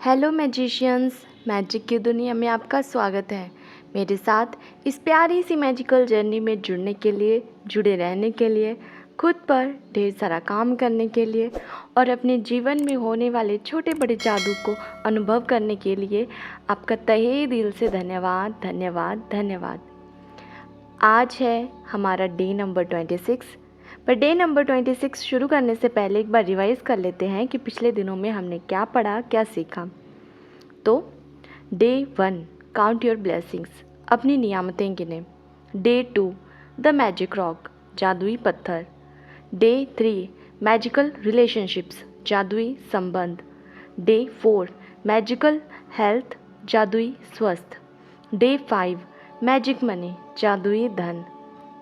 Hello magicians, magic की दुनिया में आपका स्वागत है। मेरे साथ इस प्यारी सी मैजिकल जर्नी में जुड़ने के लिए, जुड़े रहने के लिए, खुद पर ढेर सारा काम करने के लिए और अपने जीवन में होने वाले छोटे बड़े जादू को अनुभव करने के लिए आपका तहे दिल से धन्यवाद धन्यवाद धन्यवाद। आज है हमारा day number 26। Per day number 26 शुरू करने से पहले एक बार रिवाइज़ कर लेते हैं कि पिछले दिनों में हमने क्या पढ़ा, क्या सीखा। तो डे 1 काउंट योर ब्लेसिंग्स, अपनी नियामतें गिने। डे 2 द मैजिक रॉक, जादुई पत्थर। डे 3 मैजिकल रिलेशनशिप्स, जादुई संबंध। डे 4 मैजिकल हेल्थ, जादुई स्वस्थ। डे 5 मैजिक मनी, जादुई धन।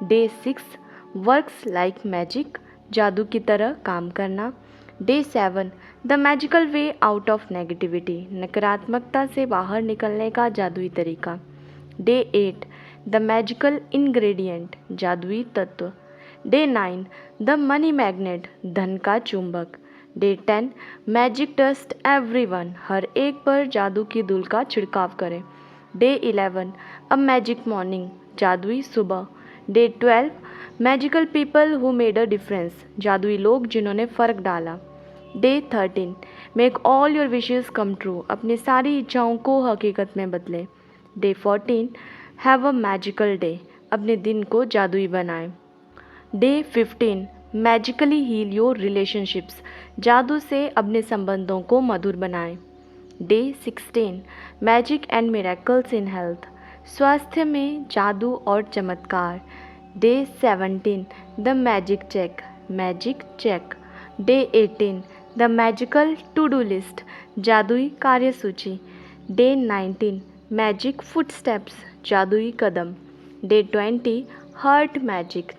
डे 6 वर्क्स लाइक मैजिक, जादू की तरह काम करना। Day 7 the magical way out of negativity, नकारात्मकता से बाहर निकलने का जादुई तरीका। डे 8 द मैजिकल इंग्रेडिएंट, जादुई तत्व। डे 9 द मनी मैग्नेट, धन का चुंबक। डे 10 मैजिक डस्ट एवरीवन, हर एक पर जादू की धूल का छिड़काव करें। डे 11 अ मैजिक मॉर्निंग, जादुई सुबह। Day 12 magical people who made a difference, जादुई लोग जिन्होंने फ़र्क डाला। Day 13 make all your wishes come true, अपनी सारी इच्छाओं को हकीकत में बदलें। Day 14 have a magical day, अपने दिन को जादुई बनाएं। Day 15 magically heal your relationships, जादू से अपने संबंधों को मधुर बनाएं। Day 16 magic and miracles in health, स्वास्थ्य में जादू और चमत्कार। Day 17 the magic check, magic check. Day 18 the magical to do list, जादुई कार्यसूची। डे 19 मैजिक फुटस्टेप्स, जादुई कदम। डे 20 हार्ट मैजिक,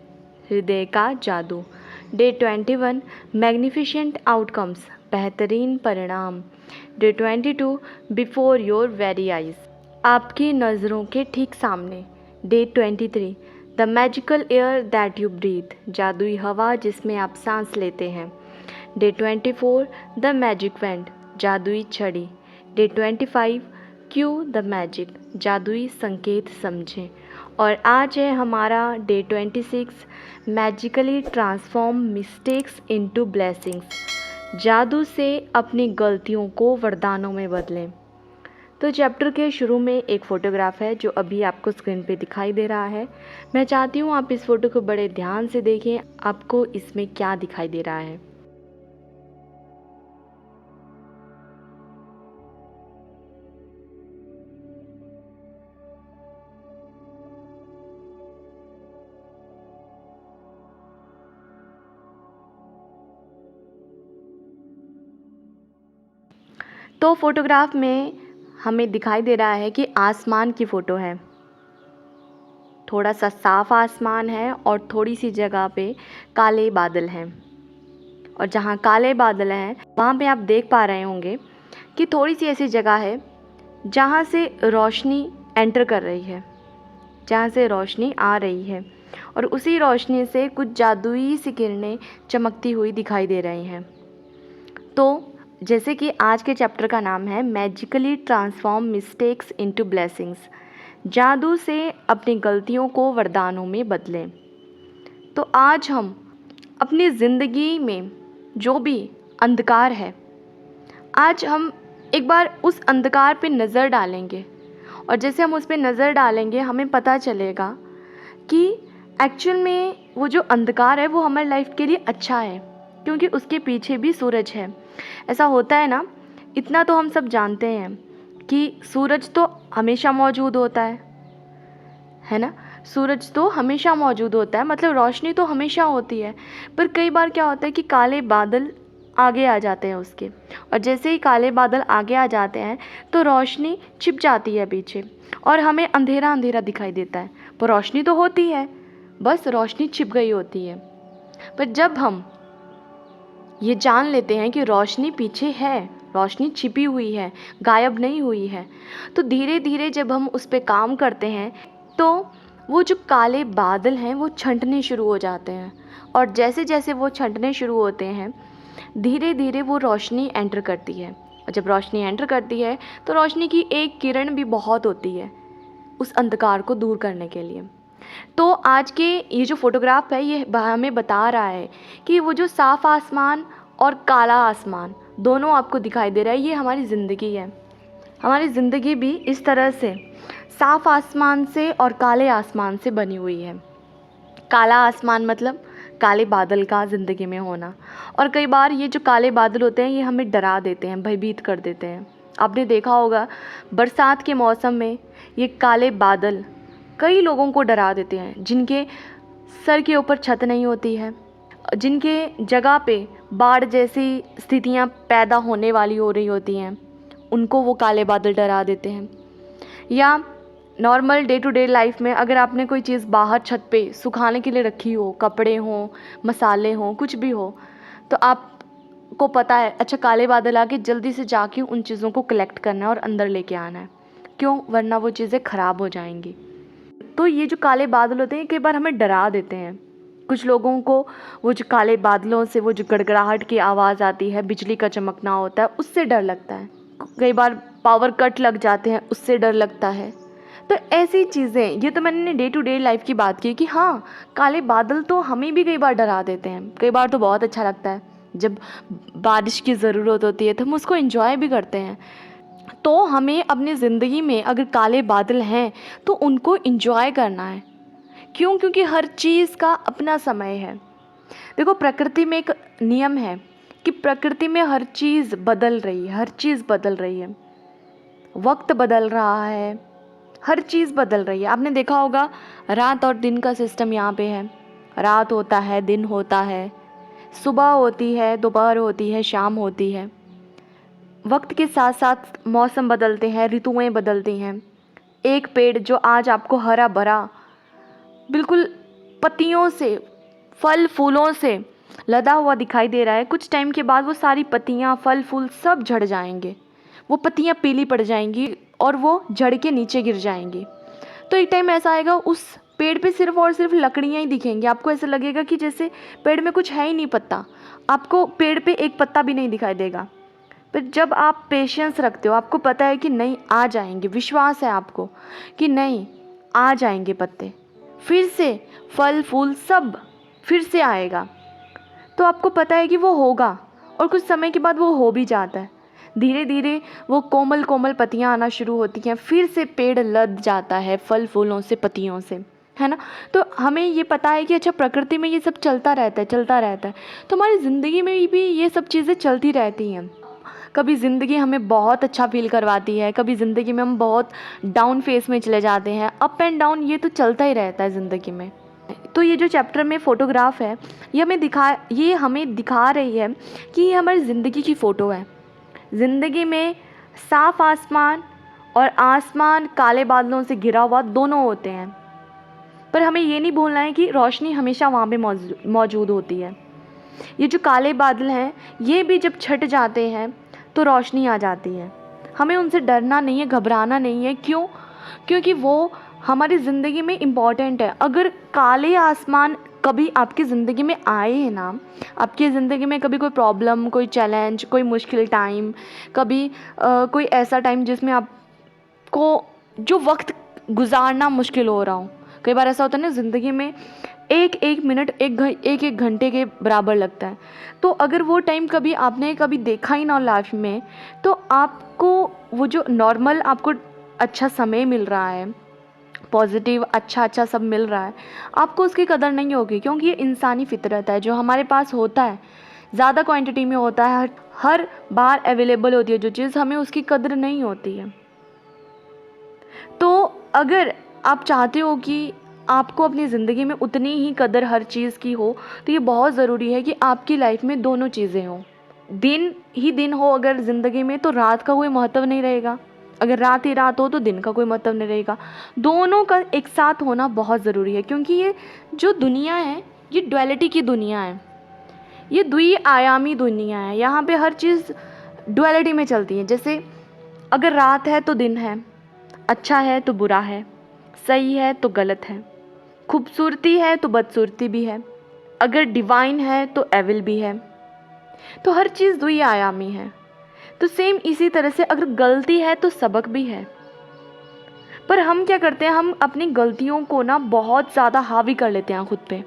हृदय का जादू। डे 21 मैग्निफिशेंट आउटकम्स, बेहतरीन परिणाम। Day 22 before your very eyes, आपकी नज़रों के ठीक सामने। Day 23 the magical air that you breathe, जादुई हवा जिसमें आप सांस लेते हैं। डे 24 द मैजिक वेंट, जादुई छड़ी। डे 25 क्यू द मैजिक, जादुई संकेत समझें। और आज है हमारा day 26 magically transform mistakes into blessings, जादू से अपनी गलतियों को वरदानों में बदलें। तो चैप्टर के शुरू में एक फ़ोटोग्राफ है जो अभी आपको स्क्रीन पे दिखाई दे रहा है। मैं चाहती हूँ आप इस फ़ोटो को बड़े ध्यान से देखें, आपको इसमें क्या दिखाई दे रहा है। तो फोटोग्राफ में हमें दिखाई दे रहा है कि आसमान की फ़ोटो है। थोड़ा सा साफ आसमान है और थोड़ी सी जगह पे काले बादल हैं। और जहाँ काले बादल हैं वहाँ पे आप देख पा रहे होंगे कि थोड़ी सी ऐसी जगह है जहाँ से रोशनी एंटर कर रही है, जहाँ से रोशनी आ रही है और उसी रोशनी से कुछ जादुई सी किरणें चमकती हुई दिखाई दे रही हैं। तो जैसे कि आज के चैप्टर का नाम है magically transform mistakes into blessings, जादू से अपनी गलतियों को वरदानों में बदलें। तो आज हम अपनी ज़िंदगी में जो भी अंधकार है, आज हम एक बार उस अंधकार पे नज़र डालेंगे और जैसे हम उस पे नज़र डालेंगे हमें पता चलेगा कि एक्चुअल में वो जो अंधकार है वो हमारी लाइफ के लिए अच्छा है, क्योंकि उसके पीछे भी सूरज है। ऐसा होता है ना, इतना तो हम सब जानते हैं कि सूरज तो हमेशा मौजूद होता है ना। सूरज तो हमेशा मौजूद होता है, मतलब रोशनी तो हमेशा होती है। पर कई बार क्या होता है कि काले बादल आगे आ जाते हैं उसके, और जैसे ही काले बादल आगे आ जाते हैं तो रोशनी छिप जाती है पीछे और हमें अंधेरा अंधेरा दिखाई देता है। पर रोशनी तो होती है, बस रोशनी छिप गई होती है। पर जब हम ये जान लेते हैं कि रोशनी पीछे है, रोशनी छिपी हुई है, गायब नहीं हुई है, तो धीरे धीरे जब हम उस पर काम करते हैं तो वो जो काले बादल हैं वो छंटने शुरू हो जाते हैं। और जैसे जैसे वो छंटने शुरू होते हैं धीरे धीरे वो रोशनी एंटर करती है और जब रोशनी एंटर करती है तो रोशनी की एक किरण भी बहुत होती है उस अंधकार को दूर करने के लिए। तो आज के ये जो फोटोग्राफ है ये हमें बता रहा है कि वो जो साफ़ आसमान और काला आसमान दोनों आपको दिखाई दे रहा है, ये हमारी ज़िंदगी है। हमारी ज़िंदगी भी इस तरह से साफ़ आसमान से और काले आसमान से बनी हुई है। काला आसमान मतलब काले बादल का ज़िंदगी में होना, और कई बार ये जो काले बादल होते हैं ये हमें डरा देते हैं, भयभीत कर देते हैं। आपने देखा होगा बरसात के मौसम में ये काले बादल कई लोगों को डरा देते हैं, जिनके सर के ऊपर छत नहीं होती है, जिनके जगह पे बाढ़ जैसी स्थितियां पैदा होने वाली हो रही होती हैं, उनको वो काले बादल डरा देते हैं। या normal day to day life में अगर आपने कोई चीज़ बाहर छत पे सुखाने के लिए रखी हो, कपड़े हों, मसाले हों, कुछ भी हो, तो आपको पता है अच्छा काले बादल आके जल्दी से जाके उन चीज़ों को कलेक्ट करना है और अंदर लेके आना है। क्यों? वरना वो चीज़ें ख़राब हो जाएंगी। तो ये जो काले बादल होते हैं कई बार हमें डरा देते हैं। कुछ लोगों को वो जो काले बादलों से वो जो गड़गड़ाहट की आवाज़ आती है, बिजली का चमकना होता है, उससे डर लगता है। कई बार पावर कट लग जाते हैं, उससे डर लगता है। तो ऐसी चीज़ें, ये तो मैंने डे टू डे लाइफ की बात की कि हाँ काले बादल तो हमें भी कई बार डरा देते हैं। कई बार तो बहुत अच्छा लगता है जब बारिश की ज़रूरत होती है तो हम उसको एंजॉय भी करते हैं। तो हमें अपनी ज़िंदगी में अगर काले बादल हैं तो उनको एंजॉय करना है। क्यों? क्योंकि हर चीज़ का अपना समय है। देखो प्रकृति में एक नियम है कि प्रकृति में हर चीज़ बदल रही है, हर चीज़ बदल रही है, वक्त बदल रहा है, हर चीज़ बदल रही है। आपने देखा होगा रात और दिन का सिस्टम यहाँ पे है। रात होता है, दिन होता है, सुबह होती है, दोपहर होती है, शाम होती है। वक्त के साथ साथ मौसम बदलते हैं, ऋतुएं बदलती हैं। एक पेड़ जो आज आपको हरा भरा बिल्कुल पत्तियों से, फल फूलों से लदा हुआ दिखाई दे रहा है, कुछ टाइम के बाद वो सारी पत्तियाँ, फल फूल सब झड़ जाएंगे, वो पत्तियाँ पीली पड़ जाएंगी और वो जड़ के नीचे गिर जाएंगी। तो एक टाइम ऐसा आएगा उस पेड़ पे सिर्फ और सिर्फ लकड़ियाँ ही दिखेंगी। आपको ऐसा लगेगा कि जैसे पेड़ में कुछ है ही नहीं, पत्ता, आपको पेड़ पे एक पत्ता भी नहीं दिखाई देगा। पर जब आप पेशेंस रखते हो, आपको पता है कि नहीं आ जाएंगे, विश्वास है आपको कि नहीं आ जाएंगे पत्ते, फिर से फल फूल सब फिर से आएगा, तो आपको पता है कि वो होगा। और कुछ समय के बाद वो हो भी जाता है। धीरे धीरे वो कोमल कोमल पत्तियाँ आना शुरू होती हैं, फिर से पेड़ लद जाता है फल फूलों से, पत्तियों से, है ना। तो हमें ये पता है कि अच्छा प्रकृति में ये सब चलता रहता है, चलता रहता है। तो हमारी ज़िंदगी में भी ये सब चीज़ें चलती रहती हैं। कभी ज़िंदगी हमें बहुत अच्छा फील करवाती है, कभी ज़िंदगी में हम बहुत डाउन फेस में चले जाते हैं। अप एंड डाउन ये तो चलता ही रहता है ज़िंदगी में। तो ये जो चैप्टर में फ़ोटोग्राफ है ये हमें दिखा रही है कि ये हमारी ज़िंदगी की फ़ोटो है। ज़िंदगी में साफ़ आसमान और आसमान काले बादलों से घिरा हुआ दोनों होते हैं, पर हमें ये नहीं भूलना है कि रोशनी हमेशा वहाँ पे मौजूद होती है। ये जो काले बादल हैं ये भी जब छट जाते हैं तो रोशनी आ जाती है। हमें उनसे डरना नहीं है, घबराना नहीं है। क्यों? क्योंकि वो हमारी ज़िंदगी में इम्पॉर्टेंट है। अगर काले आसमान कभी आपकी ज़िंदगी में आए हैं ना, आपकी ज़िंदगी में कभी कोई प्रॉब्लम, कोई चैलेंज, कोई मुश्किल टाइम, कभी कोई ऐसा टाइम जिसमें आपको जो वक्त गुजारना मुश्किल हो रहा हो। कई बार ऐसा होता है ना ज़िंदगी में एक एक मिनट एक घंटे के बराबर लगता है। तो अगर वो टाइम कभी आपने कभी देखा ही ना लाइफ में, तो आपको वो जो नॉर्मल आपको अच्छा समय मिल रहा है, पॉजिटिव अच्छा सब मिल रहा है, आपको उसकी कदर नहीं होगी। क्योंकि ये इंसानी फितरत है, जो हमारे पास होता है ज़्यादा क्वांटिटी में होता है, हर बार अवेलेबल होती है जो चीज़, हमें उसकी कदर नहीं होती है। तो अगर आप चाहते हो कि आपको अपनी ज़िंदगी में उतनी ही कदर हर चीज़ की हो, तो ये बहुत ज़रूरी है कि आपकी लाइफ में दोनों चीज़ें हों। दिन ही दिन हो अगर ज़िंदगी में, तो रात का कोई महत्व नहीं रहेगा। अगर रात ही रात हो तो दिन का कोई मतलब नहीं रहेगा। दोनों का एक साथ होना बहुत ज़रूरी है, क्योंकि ये जो दुनिया है ये डुअलिटी की दुनिया है, ये द्विआयामी दुनिया है। यहाँ पे हर चीज़ डुअलिटी में चलती है। जैसे अगर रात है तो दिन है, अच्छा है तो बुरा है, सही है तो गलत है, खूबसूरती है तो बदसूरती भी है, अगर डिवाइन है तो एविल भी है। तो हर चीज़ द्विआयामी है। तो सेम इसी तरह से अगर गलती है तो सबक भी है। पर हम क्या करते हैं, हम अपनी गलतियों को ना बहुत ज़्यादा हावी कर लेते हैं खुद पे।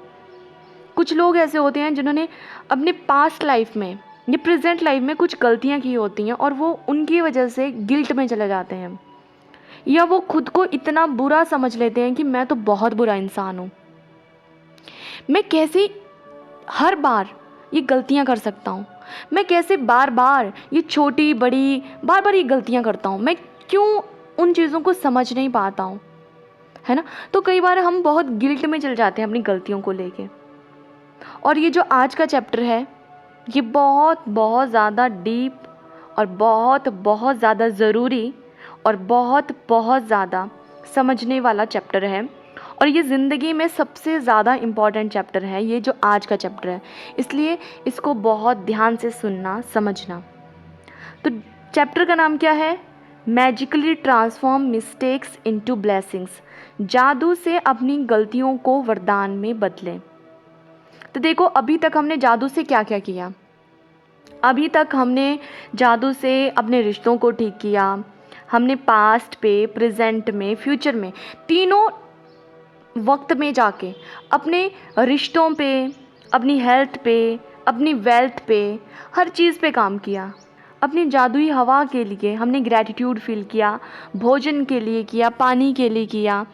कुछ लोग ऐसे होते हैं जिन्होंने अपने पास्ट लाइफ में या प्रेजेंट लाइफ में कुछ गलतियां की होती हैं और वो उनकी वजह से गिल्ट में चले जाते हैं, या वो खुद को इतना बुरा समझ लेते हैं कि मैं तो बहुत बुरा इंसान हूँ, मैं कैसे हर बार ये गलतियां कर सकता हूँ, मैं कैसे बार बार ये छोटी बड़ी बार बार ये गलतियां करता हूँ, मैं क्यों उन चीज़ों को समझ नहीं पाता हूँ, है ना। तो कई बार हम बहुत गिल्ट में चल जाते हैं अपनी गलतियों को लेके। और ये जो आज का चैप्टर है ये बहुत बहुत ज़्यादा डीप और बहुत बहुत ज़्यादा ज़रूरी और बहुत बहुत ज़्यादा समझने वाला चैप्टर है, और ये ज़िंदगी में सबसे ज़्यादा इम्पॉर्टेंट चैप्टर है ये जो आज का चैप्टर है, इसलिए इसको बहुत ध्यान से सुनना समझना। तो चैप्टर का नाम क्या है? Magically transform mistakes into blessings. जादू से अपनी गलतियों को वरदान में बदलें। तो देखो, अभी तक हमने जादू से क्या क्या किया। अभी तक हमने जादू से अपने रिश्तों को ठीक किया, हमने पास्ट पे, प्रेजेंट में, फ्यूचर में, तीनों वक्त में जाके अपने रिश्तों पे, अपनी हेल्थ पे, अपनी वेल्थ पे, हर चीज़ पे काम किया। अपनी जादुई हवा के लिए हमने ग्रैटिट्यूड फील किया, भोजन के लिए किया, पानी के लिए किया,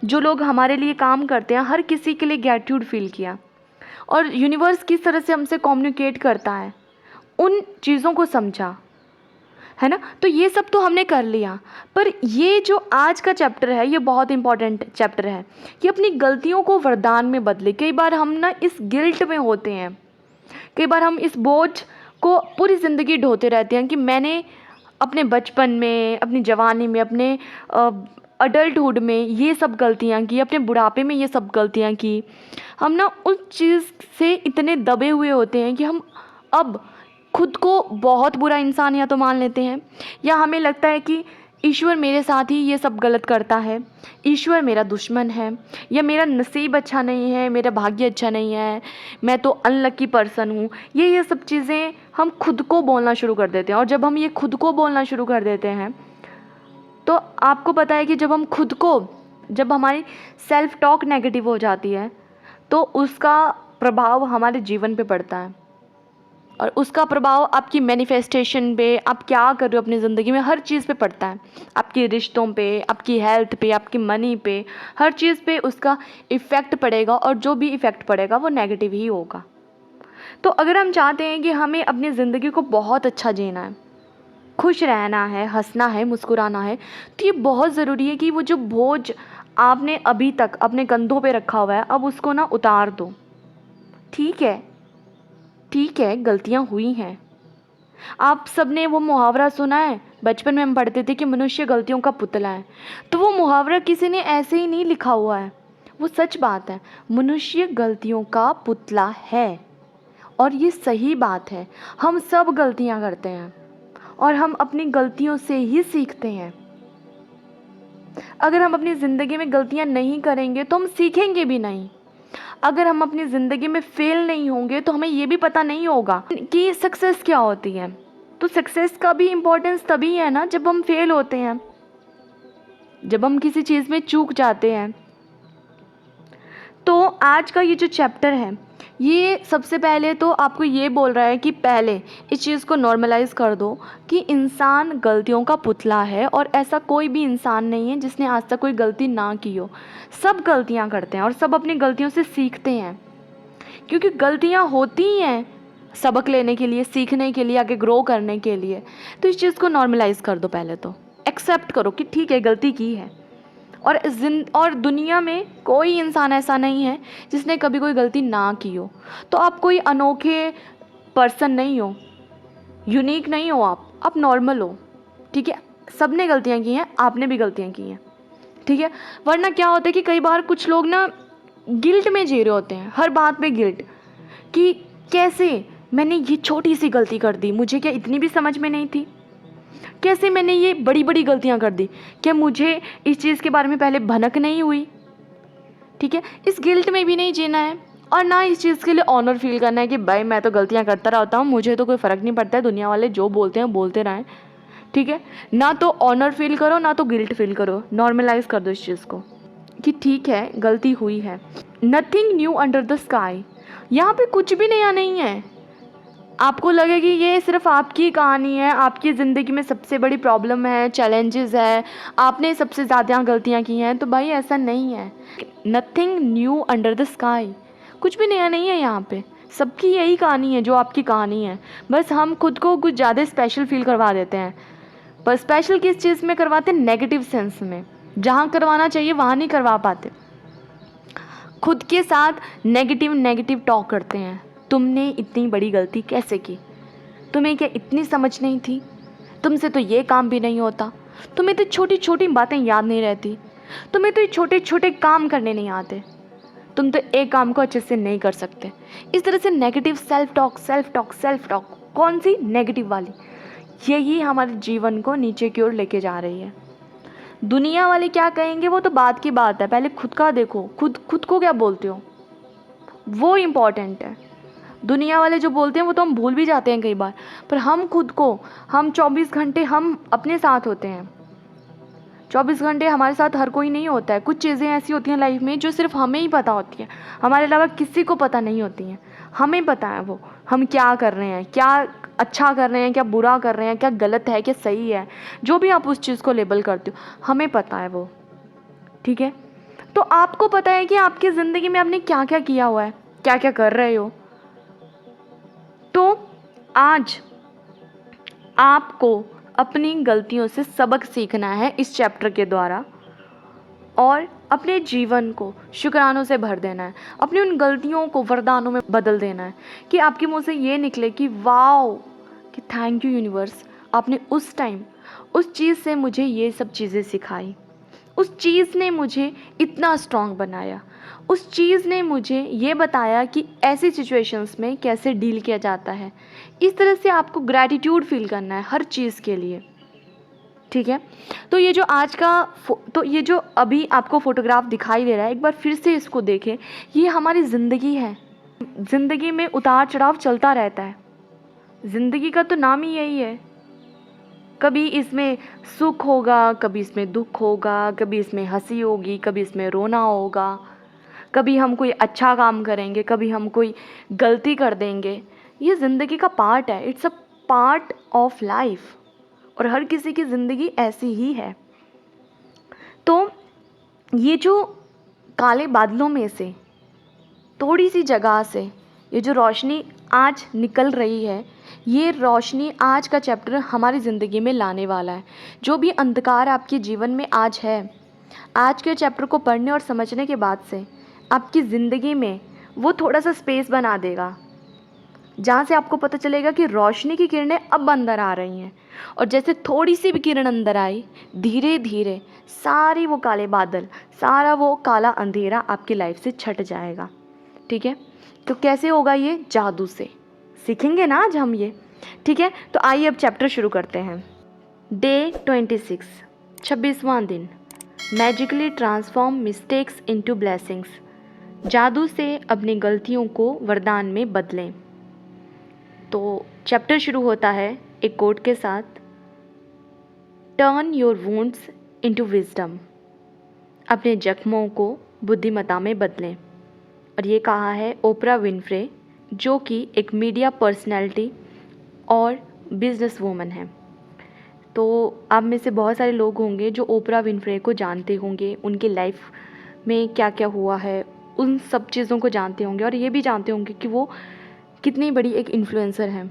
जो लोग हमारे लिए काम करते हैं हर किसी के लिए ग्रैटिट्यूड फील किया, और यूनिवर्स किस तरह से हमसे कम्युनिकेट करता है उन चीज़ों को समझा, है ना। तो ये सब तो हमने कर लिया, पर ये जो आज का चैप्टर है ये बहुत इंपॉर्टेंट चैप्टर है कि अपनी गलतियों को वरदान में बदले। कई बार हम ना इस गिल्ट में होते हैं, कई बार हम इस बोझ को पूरी ज़िंदगी ढोते रहते हैं कि मैंने अपने बचपन में, अपनी जवानी में, अपने अडल्टहुड में ये सब गलतियाँ की, अपने बुढ़ापे में ये सब गलतियाँ की। हम ना उस चीज़ से इतने दबे हुए होते हैं कि हम अब खुद को बहुत बुरा इंसान या तो मान लेते हैं, या हमें लगता है कि ईश्वर मेरे साथ ही ये सब गलत करता है, ईश्वर मेरा दुश्मन है, या मेरा नसीब अच्छा नहीं है, मेरा भाग्य अच्छा नहीं है, मैं तो अनलकी पर्सन हूँ। ये सब चीज़ें हम खुद को बोलना शुरू कर देते हैं। और जब हम ये खुद को बोलना शुरू कर देते हैं तो आपको पता है कि जब हमारी सेल्फ टॉक नेगेटिव हो जाती है तो उसका प्रभाव हमारे जीवन पे पड़ता है, और उसका प्रभाव आपकी मैनिफेस्टेशन पे, आप क्या कर रहे हो अपनी ज़िंदगी में, हर चीज़ पे पड़ता है। आपके रिश्तों पे, आपकी हेल्थ पे, आपकी मनी पे, हर चीज़ पे उसका इफ़ेक्ट पड़ेगा, और जो भी इफ़ेक्ट पड़ेगा वो नेगेटिव ही होगा। तो अगर हम चाहते हैं कि हमें अपनी ज़िंदगी को बहुत अच्छा जीना है, खुश रहना है, हंसना है, मुस्कुराना है, तो ये बहुत ज़रूरी है कि वो जो बोझ आपने अभी तक अपने कंधों पे रखा हुआ है अब उसको ना उतार दो। ठीक है, गलतियाँ हुई हैं। आप सबने वो मुहावरा सुना है, बचपन में हम पढ़ते थे कि मनुष्य गलतियों का पुतला है। तो वो मुहावरा किसी ने ऐसे ही नहीं लिखा हुआ है, वो सच बात है। मनुष्य गलतियों का पुतला है, और ये सही बात है। हम सब गलतियाँ करते हैं और हम अपनी गलतियों से ही सीखते हैं। अगर हम अपनी ज़िंदगी में गलतियाँ नहीं करेंगे तो हम सीखेंगे भी नहीं। अगर हम अपनी ज़िंदगी में फेल नहीं होंगे तो हमें ये भी पता नहीं होगा कि सक्सेस क्या होती है। तो सक्सेस का भी इम्पोर्टेंस तभी है ना जब हम फेल होते हैं, जब हम किसी चीज़ में चूक जाते हैं। तो आज का ये जो चैप्टर है ये सबसे पहले तो आपको ये बोल रहा है कि पहले इस चीज़ को नॉर्मलाइज कर दो कि इंसान गलतियों का पुतला है, और ऐसा कोई भी इंसान नहीं है जिसने आज तक कोई गलती ना की हो। सब गलतियां करते हैं और सब अपनी गलतियों से सीखते हैं, क्योंकि गलतियां होती ही हैं सबक लेने के लिए, सीखने के लिए, आगे ग्रो करने के लिए। तो इस चीज़ को नॉर्मलाइज कर दो, पहले तो एक्सेप्ट करो कि ठीक है गलती की है। और दुनिया में कोई इंसान ऐसा नहीं है जिसने कभी कोई गलती ना की हो। तो आप कोई अनोखे पर्सन नहीं हो, यूनिक नहीं हो, आप नॉर्मल हो। ठीक है, सब ने गलतियाँ की हैं, आपने भी गलतियाँ की हैं। ठीक है, वरना क्या होता है कि कई बार कुछ लोग ना गिल्ट में जी रहे होते हैं, हर बात पे गिल्ट, कि कैसे मैंने ये छोटी सी गलती कर दी, मुझे क्या इतनी भी समझ में नहीं थी, कैसे मैंने ये बड़ी बड़ी गलतियां कर दी, क्या मुझे इस चीज़ के बारे में पहले भनक नहीं हुई। ठीक है, इस गिल्ट में भी नहीं जीना है और ना इस चीज़ के लिए ऑनर फील करना है कि भाई मैं तो गलतियाँ करता रहता हूँ, मुझे तो कोई फ़र्क नहीं पड़ता है, दुनिया वाले जो बोलते हैं बोलते रहें, ठीक है। ना तो ऑनर फील करो ना तो गिल्ट फील करो, नॉर्मलाइज कर दो इस चीज़ को कि ठीक है गलती हुई है। Nothing new under the sky, यहाँ पे कुछ भी नया नहीं है। आपको लगे कि ये सिर्फ आपकी कहानी है, आपकी ज़िंदगी में सबसे बड़ी प्रॉब्लम है, चैलेंजेस है, आपने सबसे ज़्यादा गलतियाँ की हैं, तो भाई ऐसा नहीं है। Nothing new under the sky, कुछ भी नया नहीं है यहाँ पे, सबकी यही कहानी है जो आपकी कहानी है। बस हम खुद को कुछ ज़्यादा स्पेशल फील करवा देते हैं, पर स्पेशल किस चीज़ में करवाते हैं? नेगेटिव सेंस में, जहाँ करवाना चाहिए वहाँ नहीं करवा पाते। खुद के साथ नेगेटिव टॉक करते हैं, तुमने इतनी बड़ी गलती कैसे की, तुम्हें क्या इतनी समझ नहीं थी, तुमसे तो ये काम भी नहीं होता, तुम्हें तो छोटी छोटी बातें याद नहीं रहती, तुम्हें तो छोटे छोटे काम करने नहीं आते, तुम तो एक काम को अच्छे से नहीं कर सकते। इस तरह से नेगेटिव सेल्फ टॉक, कौन सी? नेगेटिव वाली। यही हमारे जीवन को नीचे की ओर लेके जा रही है। दुनिया वाले क्या कहेंगे वो तो बात की बात है, पहले खुद का देखो, खुद को क्या बोलते हो वो इम्पॉर्टेंट है। दुनिया वाले जो बोलते हैं वो तो हम भूल भी जाते हैं कई बार, पर हम खुद को, हम 24 घंटे हम अपने साथ होते हैं। 24 घंटे हमारे साथ हर कोई नहीं होता है, कुछ चीज़ें ऐसी होती हैं लाइफ में जो सिर्फ हमें ही पता होती हैं, हमारे अलावा किसी को पता नहीं होती हैं। हमें पता है वो हम क्या कर रहे हैं, क्या अच्छा कर रहे हैं, क्या बुरा कर रहे हैं, क्या गलत है, क्या सही है, जो भी आप उस चीज़ को लेबल करते हो हमें पता है वो, ठीक है। तो आपको पता है कि आपकी ज़िंदगी में आपने क्या क्या किया हुआ है, क्या क्या कर रहे हो। तो आज आपको अपनी गलतियों से सबक सीखना है इस चैप्टर के द्वारा, और अपने जीवन को शुक्रानों से भर देना है, अपनी उन गलतियों को वरदानों में बदल देना है कि आपके मुंह से ये निकले कि वाओ, कि थैंक यू यूनिवर्स, आपने उस टाइम उस चीज़ से मुझे ये सब चीज़ें सिखाई, उस चीज़ ने मुझे इतना स्ट्रांग बनाया, उस चीज़ ने मुझे ये बताया कि ऐसी सिचुएशंस में कैसे डील किया जाता है। इस तरह से आपको ग्रैटिट्यूड फील करना है हर चीज़ के लिए, ठीक है। तो ये जो आज का तो ये जो अभी आपको फोटोग्राफ दिखाई दे रहा है, एक बार फिर से इसको देखें, ये हमारी ज़िंदगी है। ज़िंदगी में उतार चढ़ाव चलता रहता है, ज़िंदगी का तो नाम ही यही है। कभी इसमें सुख होगा, कभी इसमें दुख होगा, कभी इसमें हंसी होगी, कभी इसमें रोना होगा, कभी हम कोई अच्छा काम करेंगे, कभी हम कोई गलती कर देंगे। ये ज़िंदगी का पार्ट है, it's a part of life, और हर किसी की ज़िंदगी ऐसी ही है। तो ये जो काले बादलों में से थोड़ी सी जगह से ये जो रोशनी आज निकल रही है, ये रोशनी आज का चैप्टर हमारी ज़िंदगी में लाने वाला है। जो भी अंधकार आपके जीवन में आज है, आज के चैप्टर को पढ़ने और समझने के बाद से आपकी ज़िंदगी में वो थोड़ा सा स्पेस बना देगा, जहाँ से आपको पता चलेगा कि रोशनी की किरणें अब अंदर आ रही हैं, और जैसे थोड़ी सी भी किरण अंदर आई, धीरे धीरे सारी वो काले बादल, सारा वो काला अंधेरा आपकी लाइफ से छट जाएगा, ठीक है। तो कैसे होगा ये? जादू से सीखेंगे ना आज हम ये, ठीक है। तो आइए अब चैप्टर शुरू करते हैं। डे 26, 26वां दिन। Magically transform mistakes into blessings, जादू से अपनी गलतियों को वरदान में बदलें। तो चैप्टर शुरू होता है एक कोट के साथ, turn your wounds into wisdom, अपने जख्मों को बुद्धिमत्ता में बदलें। और ये कहा है ओपरा विनफ्रे, जो कि एक मीडिया पर्सनैलिटी और बिजनेस वूमन है। तो आप में से बहुत सारे लोग होंगे जो ओपरा विनफ्रे को जानते होंगे, उनकी लाइफ में क्या क्या हुआ है उन सब चीज़ों को जानते होंगे, और ये भी जानते होंगे कि वो कितनी बड़ी एक इन्फ्लुएंसर हैं।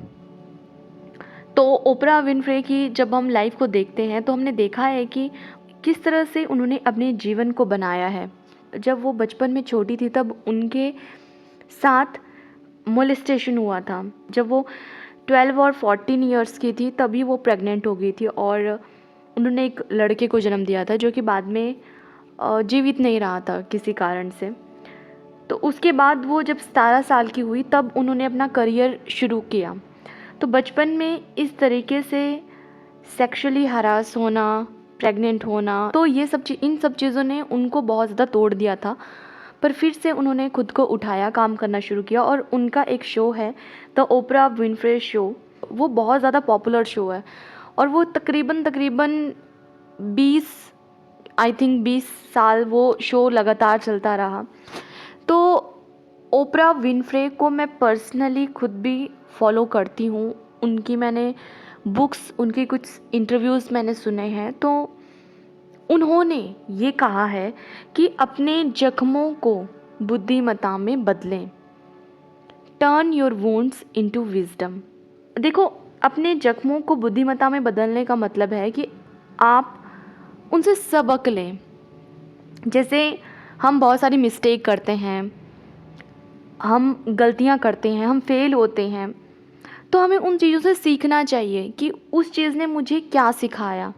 तो ओपरा विनफ्रे की जब हम लाइफ को देखते हैं तो हमने देखा है कि किस तरह से उन्होंने अपने जीवन को बनाया है। जब वो बचपन में छोटी थी तब उनके साथ मोलेस्टेशन हुआ था। जब वो 12 और 14 ईयर्स की थी तभी वो प्रेग्नेंट हो गई थी, और उन्होंने एक लड़के को जन्म दिया था जो कि बाद में जीवित नहीं रहा था किसी कारण से। तो उसके बाद वो जब 17 साल की हुई तब उन्होंने अपना करियर शुरू किया। तो बचपन में इस तरीके से सेक्सुअली हरास होना, प्रेग्नेंट होना, तो ये सब इन सब चीज़ों ने उनको बहुत ज़्यादा तोड़ दिया था। पर फिर से उन्होंने खुद को उठाया, काम करना शुरू किया और उनका एक शो है द ओपरा विनफ्रे शो। वो बहुत ज़्यादा पॉपुलर शो है और वो तकरीबन 20 साल वो शो लगातार चलता रहा। तो ओपरा विनफ्रे को मैं पर्सनली खुद भी फॉलो करती हूँ। उनकी मैंने बुक्स, उनके कुछ इंटरव्यूज़ मैंने सुने हैं। तो उन्होंने ये कहा है कि अपने जख्मों को बुद्धिमत्ता में बदलें, turn your wounds into wisdom. देखो, अपने जख्मों को बुद्धिमत्ता में बदलने का मतलब है कि आप उनसे सबक लें। जैसे हम बहुत सारी मिस्टेक करते हैं, हम गलतियां करते हैं, हम फेल होते हैं, तो हमें उन चीज़ों से सीखना चाहिए कि उस चीज़ ने मुझे क्या सिखाया।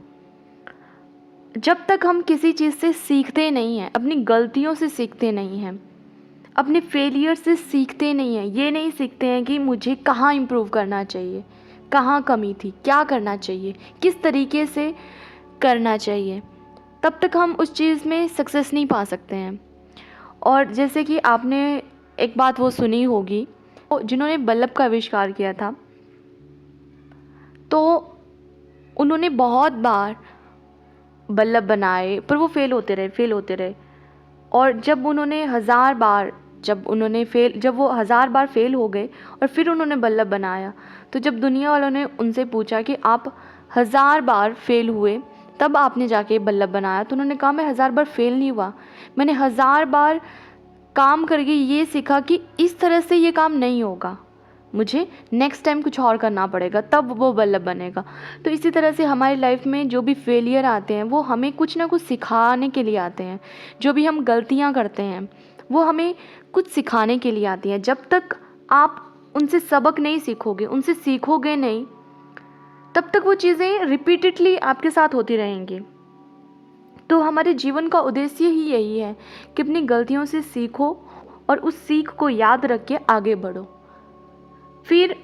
जब तक हम किसी चीज़ से सीखते नहीं हैं, अपनी गलतियों से सीखते नहीं हैं, अपने फेलियर से सीखते नहीं हैं, ये नहीं सीखते हैं कि मुझे कहाँ इम्प्रूव करना चाहिए, कहाँ कमी थी, क्या करना चाहिए, किस तरीके से करना चाहिए, तब तक हम उस चीज़ में सक्सेस नहीं पा सकते हैं। और जैसे कि आपने एक बात वो सुनी होगी, जिन्होंने बल्ब का आविष्कार किया था, तो उन्होंने बहुत बार बल्ब बनाए पर वो फेल होते रहे। और जब वो 1000 बार फेल हो गए और फिर उन्होंने बल्ब बनाया, तो जब दुनिया वालों ने उनसे पूछा कि आप 1000 बार फेल हुए तब आपने जाके बल्ब बनाया, तो उन्होंने कहा मैं 1000 बार फेल नहीं हुआ, मैंने 1000 बार काम करके ये सीखा कि इस तरह से ये काम नहीं होगा, मुझे नेक्स्ट टाइम कुछ और करना पड़ेगा, तब वो बल्ब बनेगा। तो इसी तरह से हमारी लाइफ में जो भी फेलियर आते हैं वो हमें कुछ ना कुछ सिखाने के लिए आते हैं। जो भी हम गलतियां करते हैं वो हमें कुछ सिखाने के लिए आती हैं। जब तक आप उनसे सबक नहीं सीखोगे, उनसे सीखोगे नहीं, तब तक वो चीज़ें रिपीटेडली आपके साथ होती रहेंगी। तो हमारे जीवन का उद्देश्य ही यही है कि अपनी गलतियों से सीखो और उस सीख को याद रख के आगे बढ़ो। फिर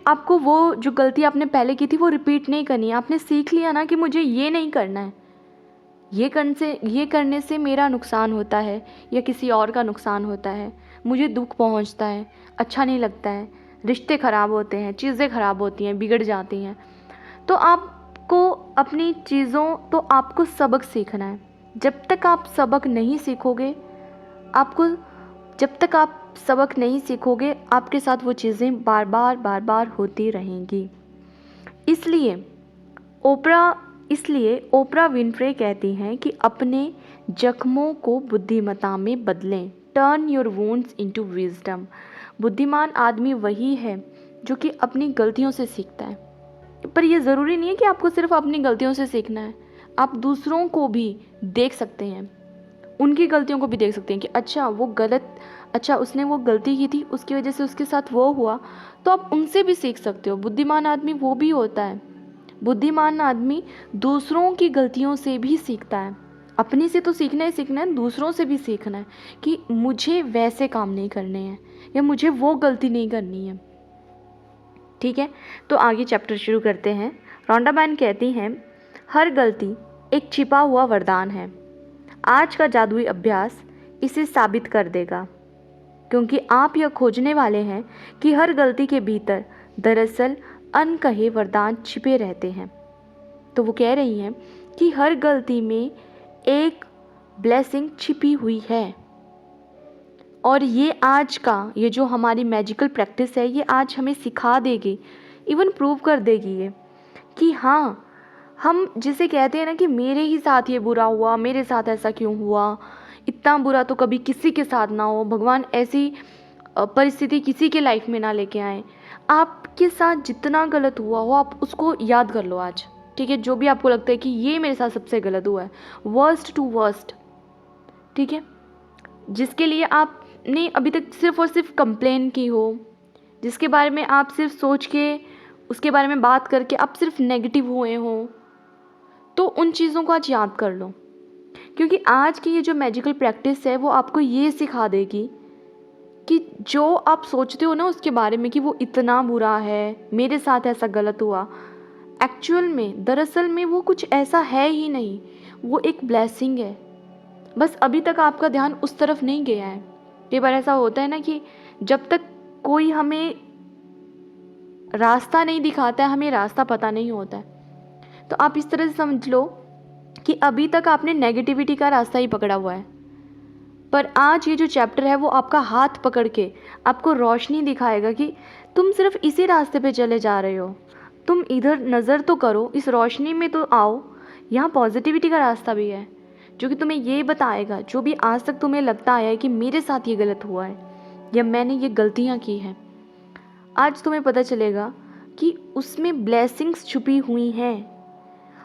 आपको वो जो गलती आपने पहले की थी वो रिपीट नहीं करनी है। आपने सीख लिया ना कि मुझे ये नहीं करना है, ये करने से मेरा नुकसान होता है या किसी और का नुकसान होता है, मुझे दुख पहुंचता है, अच्छा नहीं लगता है, रिश्ते ख़राब होते हैं, चीज़ें ख़राब होती हैं, बिगड़ जाती हैं। तो आपको अपनी चीज़ों तो आपको सबक सीखना है। जब तक आप सबक नहीं सीखोगे आपके साथ वो चीज़ें बार बार होती रहेंगी। इसलिए ओपरा विनफ्रे कहती हैं कि अपने जख्मों को बुद्धिमत्ता में बदलें, turn your wounds into wisdom. बुद्धिमान आदमी वही है जो कि अपनी गलतियों से सीखता है। पर यह ज़रूरी नहीं है कि आपको सिर्फ अपनी गलतियों से सीखना है, आप दूसरों को भी देख सकते हैं, उनकी गलतियों को भी देख सकते हैं कि अच्छा उसने वो गलती की थी, उसकी वजह से उसके साथ वो हुआ, तो आप उनसे भी सीख सकते हो। बुद्धिमान आदमी वो भी होता है। बुद्धिमान आदमी दूसरों की गलतियों से भी सीखता है। अपनी से तो सीखना है, दूसरों से भी सीखना है कि मुझे वैसे काम नहीं करने हैं या मुझे वो गलती नहीं करनी है। ठीक है, तो आगे चैप्टर शुरू करते हैं। रोंडा बैन कहती हैं, हर गलती एक छिपा हुआ वरदान है। आज का जादुई अभ्यास इसे साबित कर देगा, क्योंकि आप यह खोजने वाले हैं कि हर गलती के भीतर दरअसल अनकहे वरदान छिपे रहते हैं। तो वो कह रही हैं कि हर गलती में एक ब्लेसिंग छिपी हुई है। और ये जो हमारी मैजिकल प्रैक्टिस है, ये आज हमें सिखा देगी, इवन प्रूव कर देगी ये कि हाँ, हम जिसे कहते हैं ना कि मेरे ही साथ ये बुरा हुआ, मेरे साथ ऐसा क्यों हुआ, इतना बुरा तो कभी किसी के साथ ना हो, भगवान ऐसी परिस्थिति किसी के लाइफ में ना लेके आए। आपके साथ जितना गलत हुआ हो आप उसको याद कर लो आज, ठीक है। जो भी आपको लगता है कि ये मेरे साथ सबसे गलत हुआ है, वर्स्ट टू वर्स्ट, ठीक है, जिसके लिए आपने अभी तक सिर्फ और सिर्फ कंप्लेन की हो, जिसके बारे में आप सिर्फ सोच के उसके बारे में बात करके आप सिर्फ नेगेटिव हुए हो, तो उन चीज़ों को आज याद कर लो। क्योंकि आज की ये जो मैजिकल प्रैक्टिस है वो आपको ये सिखा देगी कि जो आप सोचते हो ना उसके बारे में कि वो इतना बुरा है, मेरे साथ ऐसा गलत हुआ, दरअसल में वो कुछ ऐसा है ही नहीं, वो एक ब्लेसिंग है। बस अभी तक आपका ध्यान उस तरफ नहीं गया है। कई बार ऐसा होता है ना कि जब तक कोई हमें रास्ता नहीं दिखाता है, हमें रास्ता पता नहीं होता है। तो आप इस तरह से समझ लो कि अभी तक आपने नेगेटिविटी का रास्ता ही पकड़ा हुआ है, पर आज ये जो चैप्टर है वो आपका हाथ पकड़ के आपको रोशनी दिखाएगा कि तुम सिर्फ इसी रास्ते पे चले जा रहे हो, तुम इधर नज़र तो करो, इस रोशनी में तो आओ, यहाँ पॉजिटिविटी का रास्ता भी है जो कि तुम्हें ये बताएगा जो भी आज तक तुम्हें लगता आया है कि मेरे साथ ये गलत हुआ है या मैंने ये गलतियाँ की हैं, आज तुम्हें पता चलेगा कि उसमें ब्लेसिंग्स छुपी हुई हैं।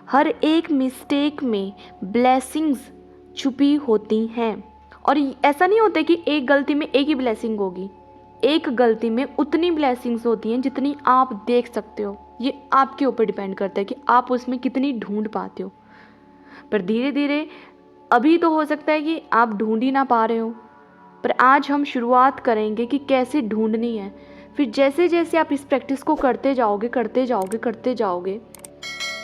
हर एक मिस्टेक में ब्लेसिंग्स छुपी होती हैं और ऐसा नहीं होता कि एक गलती में एक ही ब्लेसिंग होगी, एक गलती में उतनी ब्लेसिंग्स होती हैं जितनी आप देख सकते हो। ये आपके ऊपर डिपेंड करता है कि आप उसमें कितनी ढूंढ पाते हो। पर धीरे धीरे अभी तो हो सकता है कि आप ढूंढ ही ना पा रहे हो, पर आज हम शुरुआत करेंगे कि कैसे ढूंढनी है। फिर जैसे जैसे आप इस प्रैक्टिस को करते जाओगे,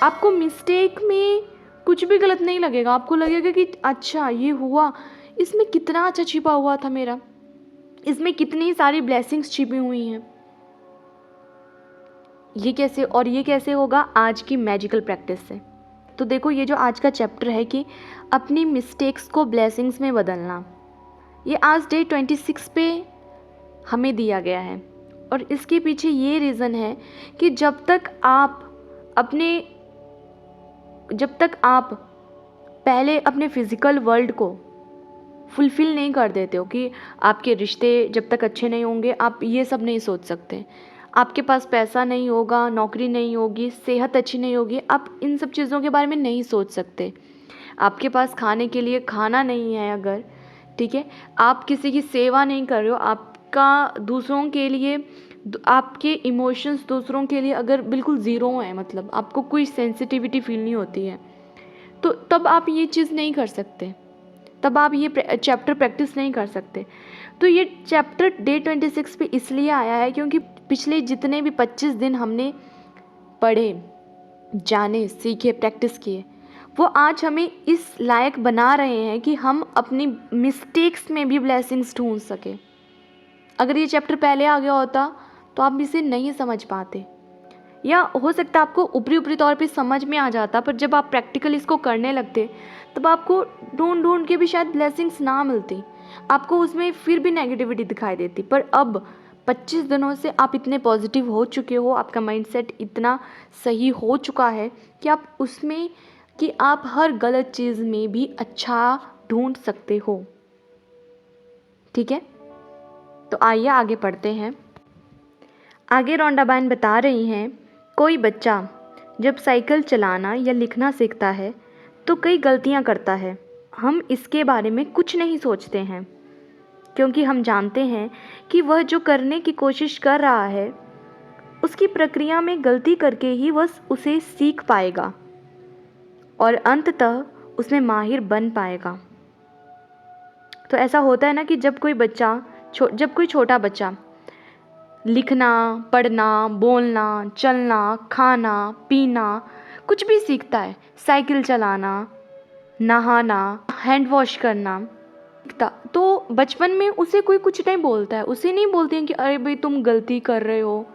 आपको मिस्टेक में कुछ भी गलत नहीं लगेगा। आपको लगेगा कि अच्छा ये हुआ, इसमें कितना अच्छा छिपा हुआ था मेरा, इसमें कितनी सारी ब्लेसिंग्स छिपी हुई हैं। ये कैसे होगा? आज की मैजिकल प्रैक्टिस से। तो देखो, ये जो आज का चैप्टर है कि अपनी मिस्टेक्स को ब्लेसिंग्स में बदलना, ये आज डे 26 पे हमें दिया गया है। और इसके पीछे ये रीज़न है कि जब तक आप पहले अपने फिज़िकल वर्ल्ड को फुलफ़िल नहीं कर देते हो, कि आपके रिश्ते जब तक अच्छे नहीं होंगे आप ये सब नहीं सोच सकते, आपके पास पैसा नहीं होगा, नौकरी नहीं होगी, सेहत अच्छी नहीं होगी, आप इन सब चीज़ों के बारे में नहीं सोच सकते। आपके पास खाने के लिए खाना नहीं है अगर, ठीक है, आप किसी की सेवा नहीं कर रहे हो, आपका दूसरों के लिए, आपके इमोशंस दूसरों के लिए अगर बिल्कुल ज़ीरो है, मतलब आपको कोई सेंसिटिविटी फील नहीं होती है, तो तब आप ये चीज़ नहीं कर सकते, तब आप ये चैप्टर प्रैक्टिस नहीं कर सकते। तो ये चैप्टर डे 26 पे इसलिए आया है क्योंकि पिछले जितने भी 25 दिन हमने पढ़े, जाने, सीखे, प्रैक्टिस किए, वो आज हमें इस लायक बना रहे हैं कि हम अपनी मिस्टेक्स में भी ब्लेसिंग्स ढूंढ सके। अगर ये चैप्टर पहले आ गया होता तो आप इसे नहीं समझ पाते, या हो सकता है आपको ऊपरी तौर पे समझ में आ जाता, पर जब आप प्रैक्टिकल इसको करने लगते तब आपको ढूंढ के भी शायद ब्लेसिंग्स ना मिलती, आपको उसमें फिर भी नेगेटिविटी दिखाई देती। पर अब 25 दिनों से आप इतने पॉजिटिव हो चुके हो, आपका माइंडसेट इतना सही हो चुका है कि आप हर गलत चीज़ में भी अच्छा ढूंढ सकते हो। ठीक है, तो आइए आगे पढ़ते हैं। आगे रोंडाबाइन बता रही हैं, कोई बच्चा जब साइकिल चलाना या लिखना सीखता है तो कई गलतियां करता है। हम इसके बारे में कुछ नहीं सोचते हैं क्योंकि हम जानते हैं कि वह जो करने की कोशिश कर रहा है उसकी प्रक्रिया में गलती करके ही वह उसे सीख पाएगा और अंततः उसमें माहिर बन पाएगा। तो ऐसा होता है ना कि जब कोई छोटा बच्चा लिखना, पढ़ना, बोलना, चलना, खाना, पीना, कुछ भी सीखता है, साइकिल चलाना, नहाना, हैंड वॉश करना, तो बचपन में उसे कोई कुछ नहीं बोलता है, उसे नहीं बोलते हैं कि अरे भाई तुम गलती कर रहे हो,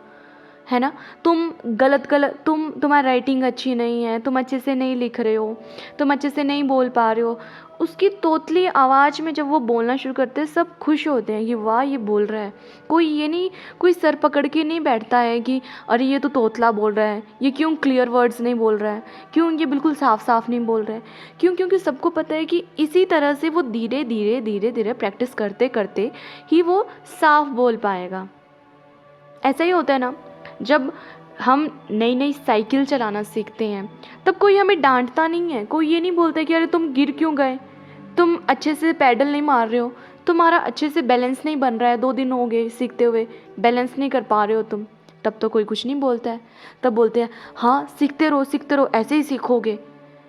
है ना, तुम्हारी राइटिंग अच्छी नहीं है, तुम अच्छे से नहीं लिख रहे हो, तुम अच्छे से नहीं बोल पा रहे हो। उसकी तोतली आवाज़ में जब वो बोलना शुरू करते हैं सब खुश होते हैं कि वाह ये बोल रहा है। कोई सर पकड़ के नहीं बैठता है कि अरे ये तो तोतला बोल रहा है, ये क्यों क्लियर वर्ड्स नहीं बोल रहा है, क्यों ये बिल्कुल साफ साफ नहीं बोल रहा है। क्योंकि सबको पता है कि इसी तरह से वो धीरे धीरे प्रैक्टिस करते करते ही वो साफ बोल पाएगा। ऐसा ही होता है ना, जब हम नई साइकिल चलाना सीखते हैं तब कोई हमें डांटता नहीं है, कोई ये नहीं बोलता कि अरे तुम गिर क्यों गए, तुम अच्छे से पैडल नहीं मार रहे हो, तुम्हारा अच्छे से बैलेंस नहीं बन रहा है, 2 दिन हो गए सीखते हुए, बैलेंस नहीं कर पा रहे हो तुम, तब तो कोई कुछ नहीं बोलता है। तब बोलते हैं हाँ सीखते रहो, ऐसे ही सीखोगे,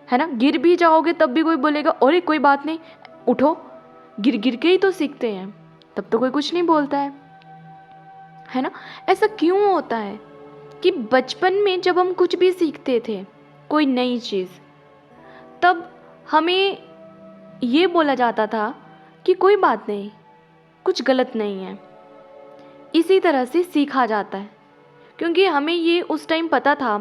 है ना, गिर भी जाओगे तब भी कोई बोलेगा अरे कोई बात नहीं, उठो, गिर के ही तो सीखते हैं, तब तो कोई कुछ नहीं बोलता है ना। ऐसा क्यों होता है कि बचपन में जब हम कुछ भी सीखते थे, कोई नई चीज़, तब हमें ये बोला जाता था कि कोई बात नहीं, कुछ गलत नहीं है। इसी तरह से सीखा जाता है, क्योंकि हमें ये उस टाइम पता था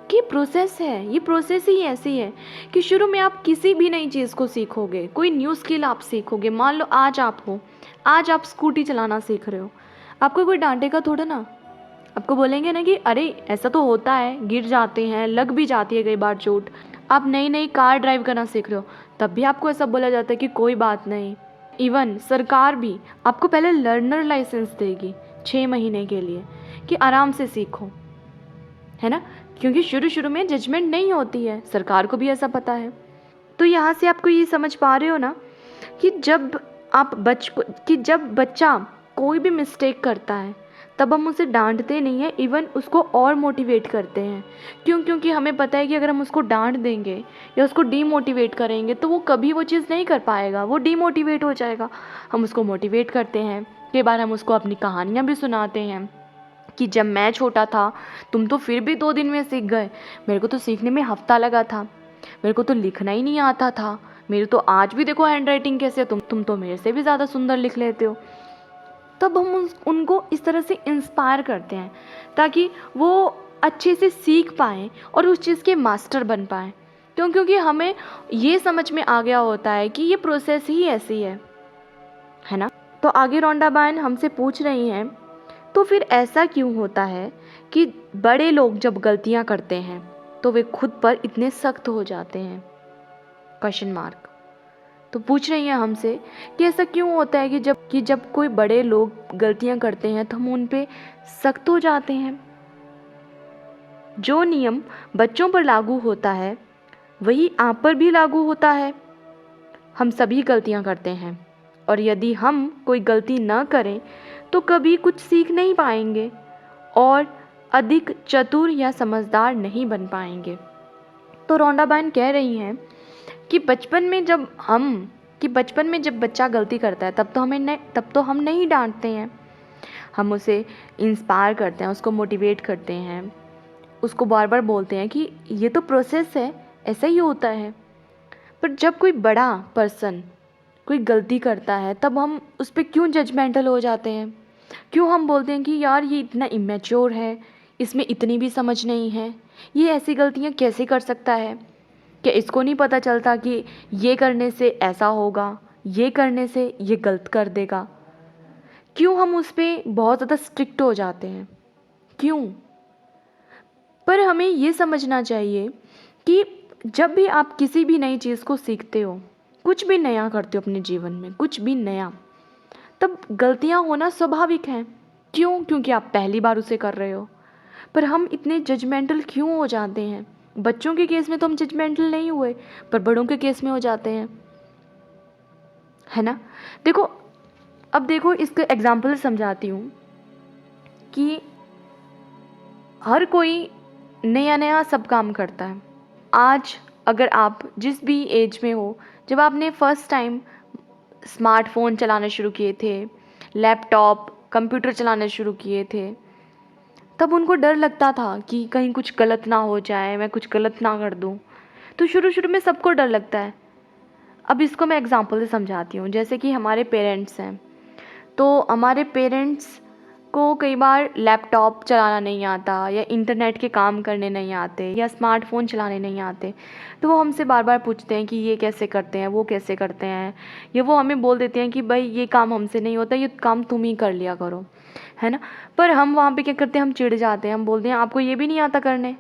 कि प्रोसेस है, ये प्रोसेस ही ऐसी है कि शुरू में आप किसी भी नई चीज़ को सीखोगे, कोई न्यू स्किल आप सीखोगे। मान लो आज आप स्कूटी चलाना सीख रहे हो, आपको कोई डांटेगा थोड़ा ना, आपको बोलेंगे ना कि अरे ऐसा तो होता है, गिर जाते हैं, लग भी जाती है कई बार चोट। आप नई नई कार ड्राइव करना सीख रहे हो, तब भी आपको ऐसा बोला जाता है कि कोई बात नहीं। इवन सरकार भी आपको पहले लर्नर लाइसेंस देगी 6 महीने के लिए कि आराम से सीखो, है ना, क्योंकि शुरू शुरू में जजमेंट नहीं होती है, सरकार को भी ऐसा पता है। तो यहाँ से आपको ये समझ पा रहे हो ना कि जब बच्चा कोई भी मिस्टेक करता है तब हम उसे डांटते नहीं हैं, इवन उसको और मोटिवेट करते हैं। क्योंकि हमें पता है कि अगर हम उसको डांट देंगे या उसको डीमोटिवेट करेंगे तो वो कभी वो चीज़ नहीं कर पाएगा, वो डीमोटिवेट हो जाएगा। हम उसको मोटिवेट करते हैं, कई बार हम उसको अपनी कहानियाँ भी सुनाते हैं कि जब मैं छोटा था तुम तो फिर भी 2 दिन में सीख गए, मेरे को तो सीखने में हफ्ता लगा था, मेरे को तो लिखना ही नहीं आता था, मेरे तो आज भी देखो हैंड राइटिंग कैसे है, तुम तो मेरे से भी ज़्यादा सुंदर लिख लेते हो। तब हम उनको इस तरह से इंस्पायर करते हैं ताकि वो अच्छे से सीख पाएँ और उस चीज़ के मास्टर बन पाएँ। क्योंकि हमें ये समझ में आ गया होता है कि ये प्रोसेस ही ऐसी है ना। तो आगे रोंडा बहन हमसे पूछ रही हैं, तो फिर ऐसा क्यों होता है कि बड़े लोग जब गलतियां करते हैं तो वे खुद पर इतने सख्त हो जाते हैं? Question mark. तो पूछ रही हैं हमसे कि ऐसा क्यों होता है कि जब कोई बड़े लोग गलतियां करते हैं तो हम उन पे सख्त हो जाते हैं। जो नियम बच्चों पर लागू होता है वही आप पर भी लागू होता है। हम सभी गलतियां करते हैं और यदि हम कोई गलती न करें तो कभी कुछ सीख नहीं पाएंगे और अधिक चतुर या समझदार नहीं बन पाएंगे। तो रोंडा बहन कह रही हैं कि बचपन में जब बच्चा गलती करता है तब तो हम नहीं डांटते हैं, हम उसे इंस्पायर करते हैं, उसको मोटिवेट करते हैं, उसको बार बार बोलते हैं कि ये तो प्रोसेस है, ऐसा ही होता है। पर जब कोई बड़ा पर्सन कोई गलती करता है तब हम उस पर क्यों जजमेंटल हो जाते हैं? क्यों हम बोलते हैं कि यार ये इतना इमेच्योर है, इसमें इतनी भी समझ नहीं है, ये ऐसी गलतियाँ कैसे कर सकता है, क्या इसको नहीं पता चलता कि ये करने से ऐसा होगा, ये करने से ये गलत कर देगा? क्यों हम उस पर बहुत ज़्यादा स्ट्रिक्ट हो जाते हैं? क्यों? पर हमें ये समझना चाहिए कि जब भी आप किसी भी नई चीज़ को सीखते हो, कुछ भी नया करते हो अपने जीवन में, कुछ भी नया, तब गलतियां होना स्वाभाविक हैं। क्यों? क्योंकि आप पहली बार उसे कर रहे हो। पर हम इतने जजमेंटल क्यों हो जाते हैं? बच्चों के केस में तो हम जजमेंटल नहीं हुए, पर बड़ों के केस में हो जाते हैं, है ना। अब देखो इसका एग्जाम्पल समझाती हूँ कि हर कोई नया नया सब काम करता है। आज अगर आप जिस भी एज में हो, जब आपने फर्स्ट टाइम स्मार्टफ़ोन चलाना शुरू किए थे, लैपटॉप कंप्यूटर चलाना शुरू किए थे, तब उनको डर लगता था कि कहीं कुछ गलत ना हो जाए, मैं कुछ गलत ना कर दूं। तो शुरू शुरू में सबको डर लगता है। अब इसको मैं एग्जांपल से समझाती हूँ। जैसे कि हमारे पेरेंट्स हैं, तो हमारे पेरेंट्स को कई बार लैपटॉप चलाना नहीं आता या इंटरनेट के काम करने नहीं आते या स्मार्टफ़ोन चलाने नहीं आते, तो वो हमसे बार बार पूछते हैं कि ये कैसे करते हैं, वो कैसे करते हैं, या वो हमें बोल देते हैं कि भाई ये काम हमसे नहीं होता, ये काम तुम ही कर लिया करो, है ना। पर हम वहाँ पे क्या करते हैं, हम चिढ़ जाते हैं, हम बोलते हैं आपको ये भी नहीं आता करने,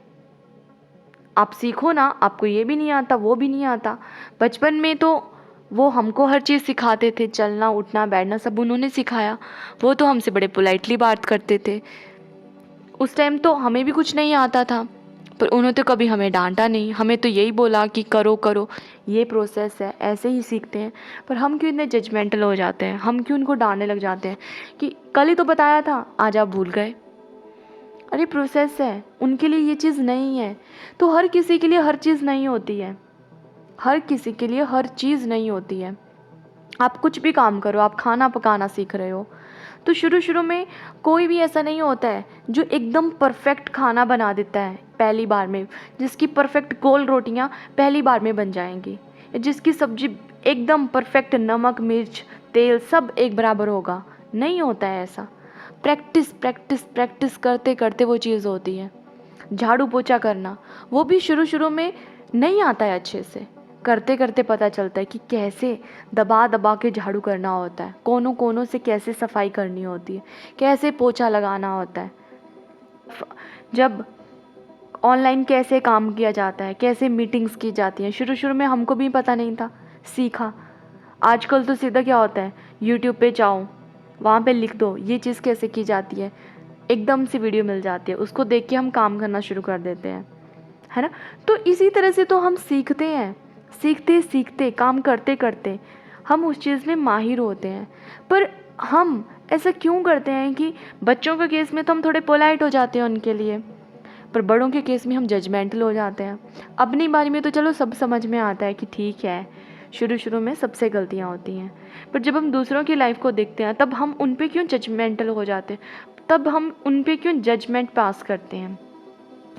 आप सीखो ना, आपको ये भी नहीं आता, वो भी नहीं आता। बचपन में तो वो हमको हर चीज़ सिखाते थे, चलना उठना बैठना सब उन्होंने सिखाया, वो तो हमसे बड़े पोलाइटली बात करते थे। उस टाइम तो हमें भी कुछ नहीं आता था, पर उन्होंने तो कभी हमें डांटा नहीं, हमें तो यही बोला कि करो करो, ये प्रोसेस है, ऐसे ही सीखते हैं। पर हम क्यों इतने जजमेंटल हो जाते हैं, हम क्यों उनको डांटने लग जाते हैं कि कल ही तो बताया था, आज आप भूल गए। अरे प्रोसेस है, उनके लिए ये चीज़ नहीं है। तो हर किसी के लिए हर चीज़ नहीं होती है, हर किसी के लिए हर चीज़ नहीं होती है। आप कुछ भी काम करो, आप खाना पकाना सीख रहे हो, तो शुरू शुरू में कोई भी ऐसा नहीं होता है जो एकदम परफेक्ट खाना बना देता है पहली बार में, जिसकी परफेक्ट गोल रोटियां पहली बार में बन जाएंगी। या जिसकी सब्जी एकदम परफेक्ट नमक मिर्च तेल सब एक बराबर होगा। नहीं होता है ऐसा। प्रैक्टिस प्रैक्टिस प्रैक्टिस करते करते वो चीज़ होती है। झाड़ू पोछा करना, वो भी शुरू शुरू में नहीं आता है अच्छे से, करते करते पता चलता है कि कैसे दबा दबा के झाड़ू करना होता है, कोनों कोनों से कैसे सफाई करनी होती है, कैसे पोछा लगाना होता है, जब ऑनलाइन कैसे काम किया जाता है, कैसे मीटिंग्स की जाती हैं। शुरू शुरू में हमको भी पता नहीं था, सीखा। आजकल तो सीधा क्या होता है, यूट्यूब पे जाओ, वहाँ पे लिख दो ये चीज़ कैसे की जाती है, एकदम से वीडियो मिल जाती है, उसको देख के हम काम करना शुरू कर देते हैं, है ना। तो इसी तरह से तो हम सीखते हैं, सीखते सीखते काम करते करते हम उस चीज़ में माहिर होते हैं। पर हम ऐसा क्यों करते हैं कि बच्चों के केस में तो हम थोड़े पोलाइट हो जाते हैं उनके लिए, पर बड़ों के केस में हम जजमेंटल हो जाते हैं। अपनी बारे में तो चलो सब समझ में आता है कि ठीक है, शुरू शुरू में सबसे गलतियाँ होती हैं, पर जब हम दूसरों की लाइफ को देखते हैं तब हम उन पे क्यों जजमेंटल हो जाते हैं, तब हम उन पे क्यों जजमेंट पास करते हैं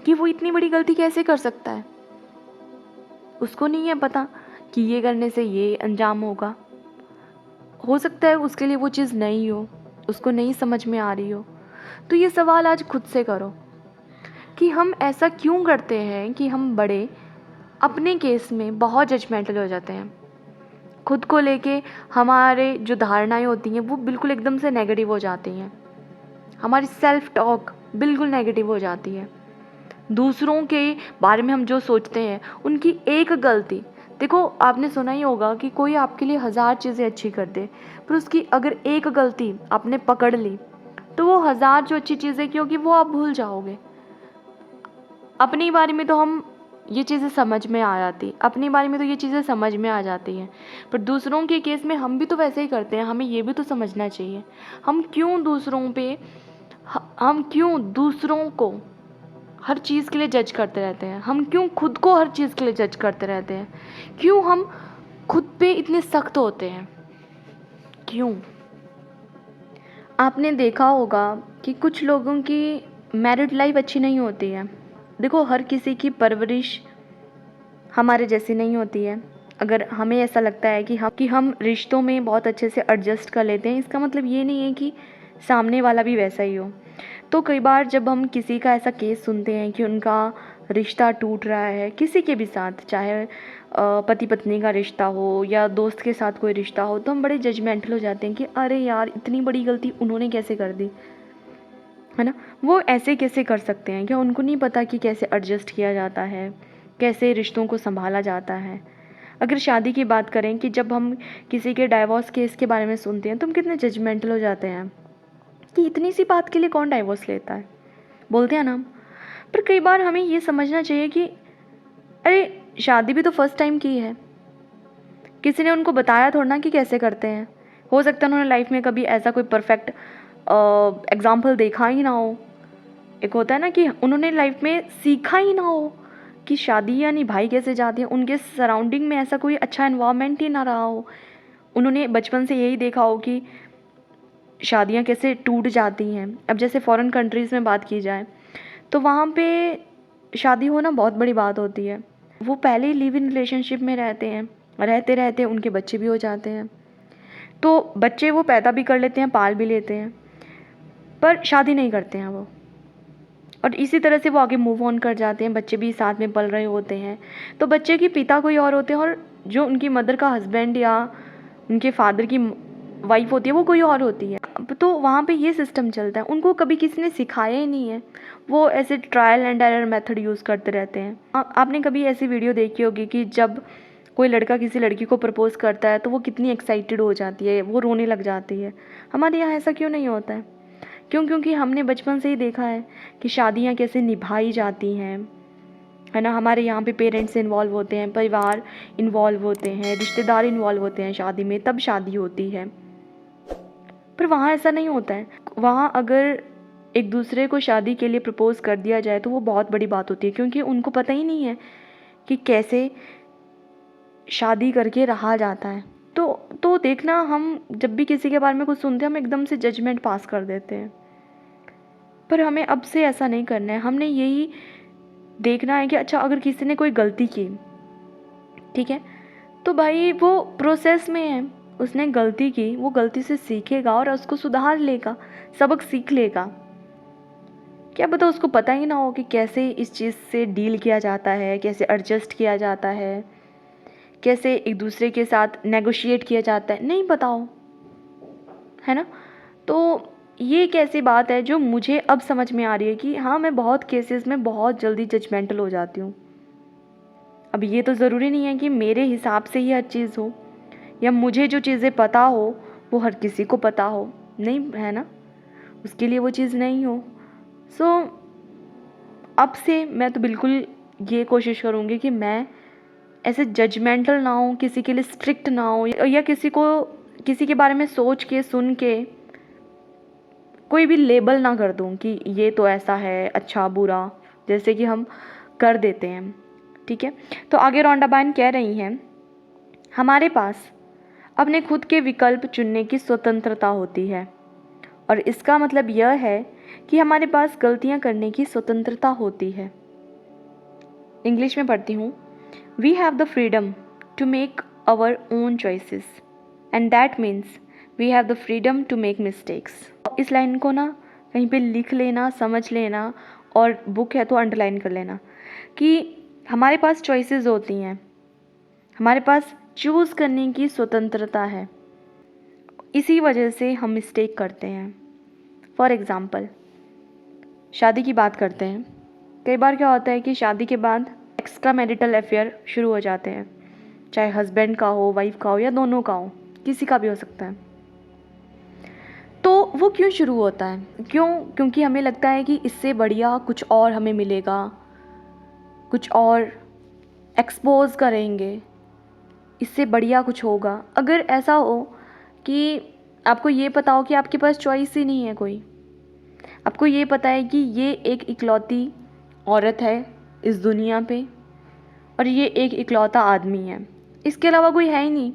कि वो इतनी बड़ी गलती कैसे कर सकता है। उसको नहीं है पता कि ये करने से ये अंजाम होगा। हो सकता है उसके लिए वो चीज़ नहीं हो, उसको नहीं समझ में आ रही हो। तो ये सवाल आज खुद से करो कि हम ऐसा क्यों करते हैं कि हम बड़े अपने केस में बहुत जजमेंटल हो जाते हैं। खुद को लेके हमारे जो धारणाएं होती हैं वो बिल्कुल एकदम से नेगेटिव हो जाती हैं। हमारी सेल्फ टॉक बिल्कुल नेगेटिव हो जाती है। दूसरों के बारे में हम जो सोचते हैं, उनकी एक गलती, देखो आपने सुना ही होगा कि कोई आपके लिए 1000 चीज़ें अच्छी कर दे, पर उसकी अगर एक गलती आपने पकड़ ली तो वो 1000 जो अच्छी चीज़ें की होगी वो आप भूल जाओगे। अपने बारे में तो हम ये चीज़ें समझ में आ जाती, अपने बारे में तो ये चीज़ें समझ में आ जाती हैं, पर दूसरों के केस में हम भी तो वैसे ही करते हैं। हमें ये भी तो समझना चाहिए हम क्यों दूसरों पे हम क्यों दूसरों को हर चीज़ के लिए जज करते रहते हैं, हम क्यों खुद को हर चीज़ के लिए जज करते रहते हैं, क्यों हम खुद पे इतने सख्त होते हैं, क्यों। आपने देखा होगा कि कुछ लोगों की मैरिड लाइफ अच्छी नहीं होती है। देखो हर किसी की परवरिश हमारे जैसी नहीं होती है। अगर हमें ऐसा लगता है कि हम रिश्तों में बहुत अच्छे से एडजस्ट कर लेते हैं, इसका मतलब ये नहीं है कि सामने वाला भी वैसा ही हो। तो कई बार जब हम किसी का ऐसा केस सुनते हैं कि उनका रिश्ता टूट रहा है किसी के भी साथ, चाहे पति पत्नी का रिश्ता हो या दोस्त के साथ कोई रिश्ता हो, तो हम बड़े जजमेंटल हो जाते हैं कि अरे यार इतनी बड़ी गलती उन्होंने कैसे कर दी, है ना। वो ऐसे कैसे कर सकते हैं, क्या उनको नहीं पता कि कैसे एडजस्ट किया जाता है, कैसे रिश्तों को संभाला जाता है। अगर शादी की बात करें कि जब हम किसी के डाइवोर्स केस के बारे में सुनते हैं तो हम कितने जजमेंटल हो जाते हैं कि इतनी सी बात के लिए कौन डाइवोर्स लेता है, बोलते हैं ना हम। पर कई बार हमें ये समझना चाहिए कि अरे शादी भी तो फर्स्ट टाइम की है, किसी ने उनको बताया थोड़ा ना कि कैसे करते हैं। हो सकता है उन्होंने लाइफ में कभी ऐसा कोई परफेक्ट एग्जाम्पल देखा ही ना हो। एक होता है ना कि उन्होंने लाइफ में सीखा ही ना हो कि शादी या निभाई कैसे जाती है, उनके सराउंडिंग में ऐसा कोई अच्छा इन्वायरमेंट ही ना रहा हो। उन्होंने बचपन से यही देखा हो कि शादियां कैसे टूट जाती हैं। अब जैसे फॉरेन कंट्रीज़ में बात की जाए तो वहाँ पे शादी होना बहुत बड़ी बात होती है। वो पहले ही लिव इन रिलेशनशिप में रहते हैं, रहते रहते उनके बच्चे भी हो जाते हैं, तो बच्चे वो पैदा भी कर लेते हैं, पाल भी लेते हैं, पर शादी नहीं करते हैं वो। और इसी तरह से वो आगे मूव ऑन कर जाते हैं, बच्चे भी साथ में पल रहे होते हैं, तो बच्चे के पिता कोई और होते हैं और जो उनकी मदर का हस्बैंड या उनके फादर की वाइफ होती है वो कोई और होती है। तो वहाँ पे ये सिस्टम चलता है, उनको कभी किसी ने सिखाया ही नहीं है, वो ऐसे trial and error method use करते रहते हैं। आपने कभी ऐसी वीडियो देखी होगी कि जब कोई लड़का किसी लड़की को प्रपोज करता है तो वो कितनी एक्साइटेड हो जाती है, वो रोने लग जाती है। हमारे यहाँ ऐसा क्यों नहीं होता है? क्यों? क्योंकि हमने बचपन से ही देखा है कि शादियाँ कैसे निभाई जाती हैं, है ना। हमारे यहाँ पे पेरेंट्स इन्वॉल्व होते हैं, परिवार इन्वॉल्व होते हैं, रिश्तेदार इन्वॉल्व होते हैं शादी में, तब शादी होती है। पर वहाँ ऐसा नहीं होता है। वहाँ अगर एक दूसरे को शादी के लिए प्रपोज कर दिया जाए तो वो बहुत बड़ी बात होती है, क्योंकि उनको पता ही नहीं है कि कैसे शादी करके रहा जाता है। तो देखना, हम जब भी किसी के बारे में कुछ सुनते हैं हम एकदम से जजमेंट पास कर देते हैं, पर हमें अब से ऐसा नहीं करना है। हमने यही देखना है कि अच्छा अगर किसी ने कोई गलती की, ठीक है, तो भाई वो प्रोसेस में है, उसने गलती की, वो गलती से सीखेगा और उसको सुधार लेगा, सबक सीख लेगा। क्या पता उसको पता ही ना हो कि कैसे इस चीज़ से डील किया जाता है, कैसे एडजस्ट किया जाता है, कैसे एक दूसरे के साथ नेगोशिएट किया जाता है, नहीं पता हो, है ना। तो ये एक ऐसी बात है जो मुझे अब समझ में आ रही है कि हाँ, मैं बहुत केसेस में बहुत जल्दी जजमेंटल हो जाती हूँ। अब ये तो ज़रूरी नहीं है कि मेरे हिसाब से ही हर चीज़ हो या मुझे जो चीज़ें पता हो वो हर किसी को पता हो, नहीं है ना, उसके लिए वो चीज़ नहीं हो। सो अब से मैं तो बिल्कुल ये कोशिश करूँगी कि मैं ऐसे जजमेंटल ना हूँ, किसी के लिए स्ट्रिक्ट ना हो या किसी के बारे में सोच के सुन के कोई भी लेबल ना कर दूँ कि ये तो ऐसा है, अच्छा बुरा, जैसे कि हम कर देते हैं। ठीक है, तो आगे रोंडा बायन कह रही हैं, हमारे पास अपने खुद के विकल्प चुनने की स्वतंत्रता होती है और इसका मतलब यह है कि हमारे पास गलतियां करने की स्वतंत्रता होती है। इंग्लिश में पढ़ती हूँ, we have the freedom to make our own choices and that means we have the freedom to make mistakes. इस लाइन को ना कहीं पे लिख लेना, समझ लेना, और बुक है तो अंडरलाइन कर लेना कि हमारे पास चॉइसेस होती हैं, हमारे पास चूज़ करने की स्वतंत्रता है, इसी वजह से हम मिस्टेक करते हैं। फॉर एग्ज़ाम्पल शादी की बात करते हैं। कई बार क्या होता है कि शादी के बाद एक्स्ट्रा मैरिटल अफेयर शुरू हो जाते हैं, चाहे हस्बैंड का हो, वाइफ का हो या दोनों का हो, किसी का भी हो सकता है। तो वो क्यों शुरू होता है? क्योंकि हमें लगता है कि इससे बढ़िया कुछ और हमें मिलेगा, कुछ और एक्सपोज करेंगे, इससे बढ़िया कुछ होगा। अगर ऐसा हो कि आपको ये पता हो कि आपके पास चॉइस ही नहीं है कोई, आपको ये पता है कि ये एक इकलौती औरत है इस दुनिया पे और ये एक इकलौता आदमी है, इसके अलावा कोई है ही नहीं,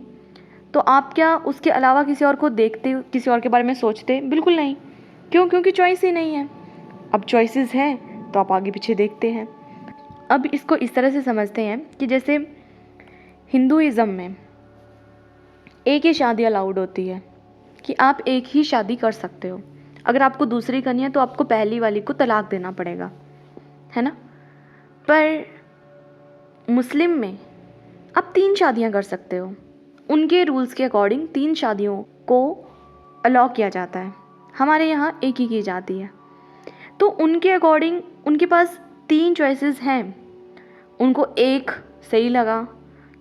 तो आप क्या उसके अलावा किसी और को देखते, किसी और के बारे में सोचते? बिल्कुल नहीं। क्योंकि चॉइस ही नहीं है। अब चॉइसेस हैं तो आप आगे पीछे देखते हैं। अब इसको इस तरह से समझते हैं कि जैसे हिंदुइज़्म में एक ही शादी अलाउड होती है, कि आप एक ही शादी कर सकते हो। अगर आपको दूसरी करनी है तो आपको पहली वाली को तलाक देना पड़ेगा, है ना। पर मुस्लिम में आप 3 शादियां कर सकते हो, उनके रूल्स के अकॉर्डिंग 3 शादियों को अलाउ किया जाता है। हमारे यहाँ एक ही की जाती है। तो उनके अकॉर्डिंग उनके पास 3 चॉइसेस हैं, उनको एक सही लगा,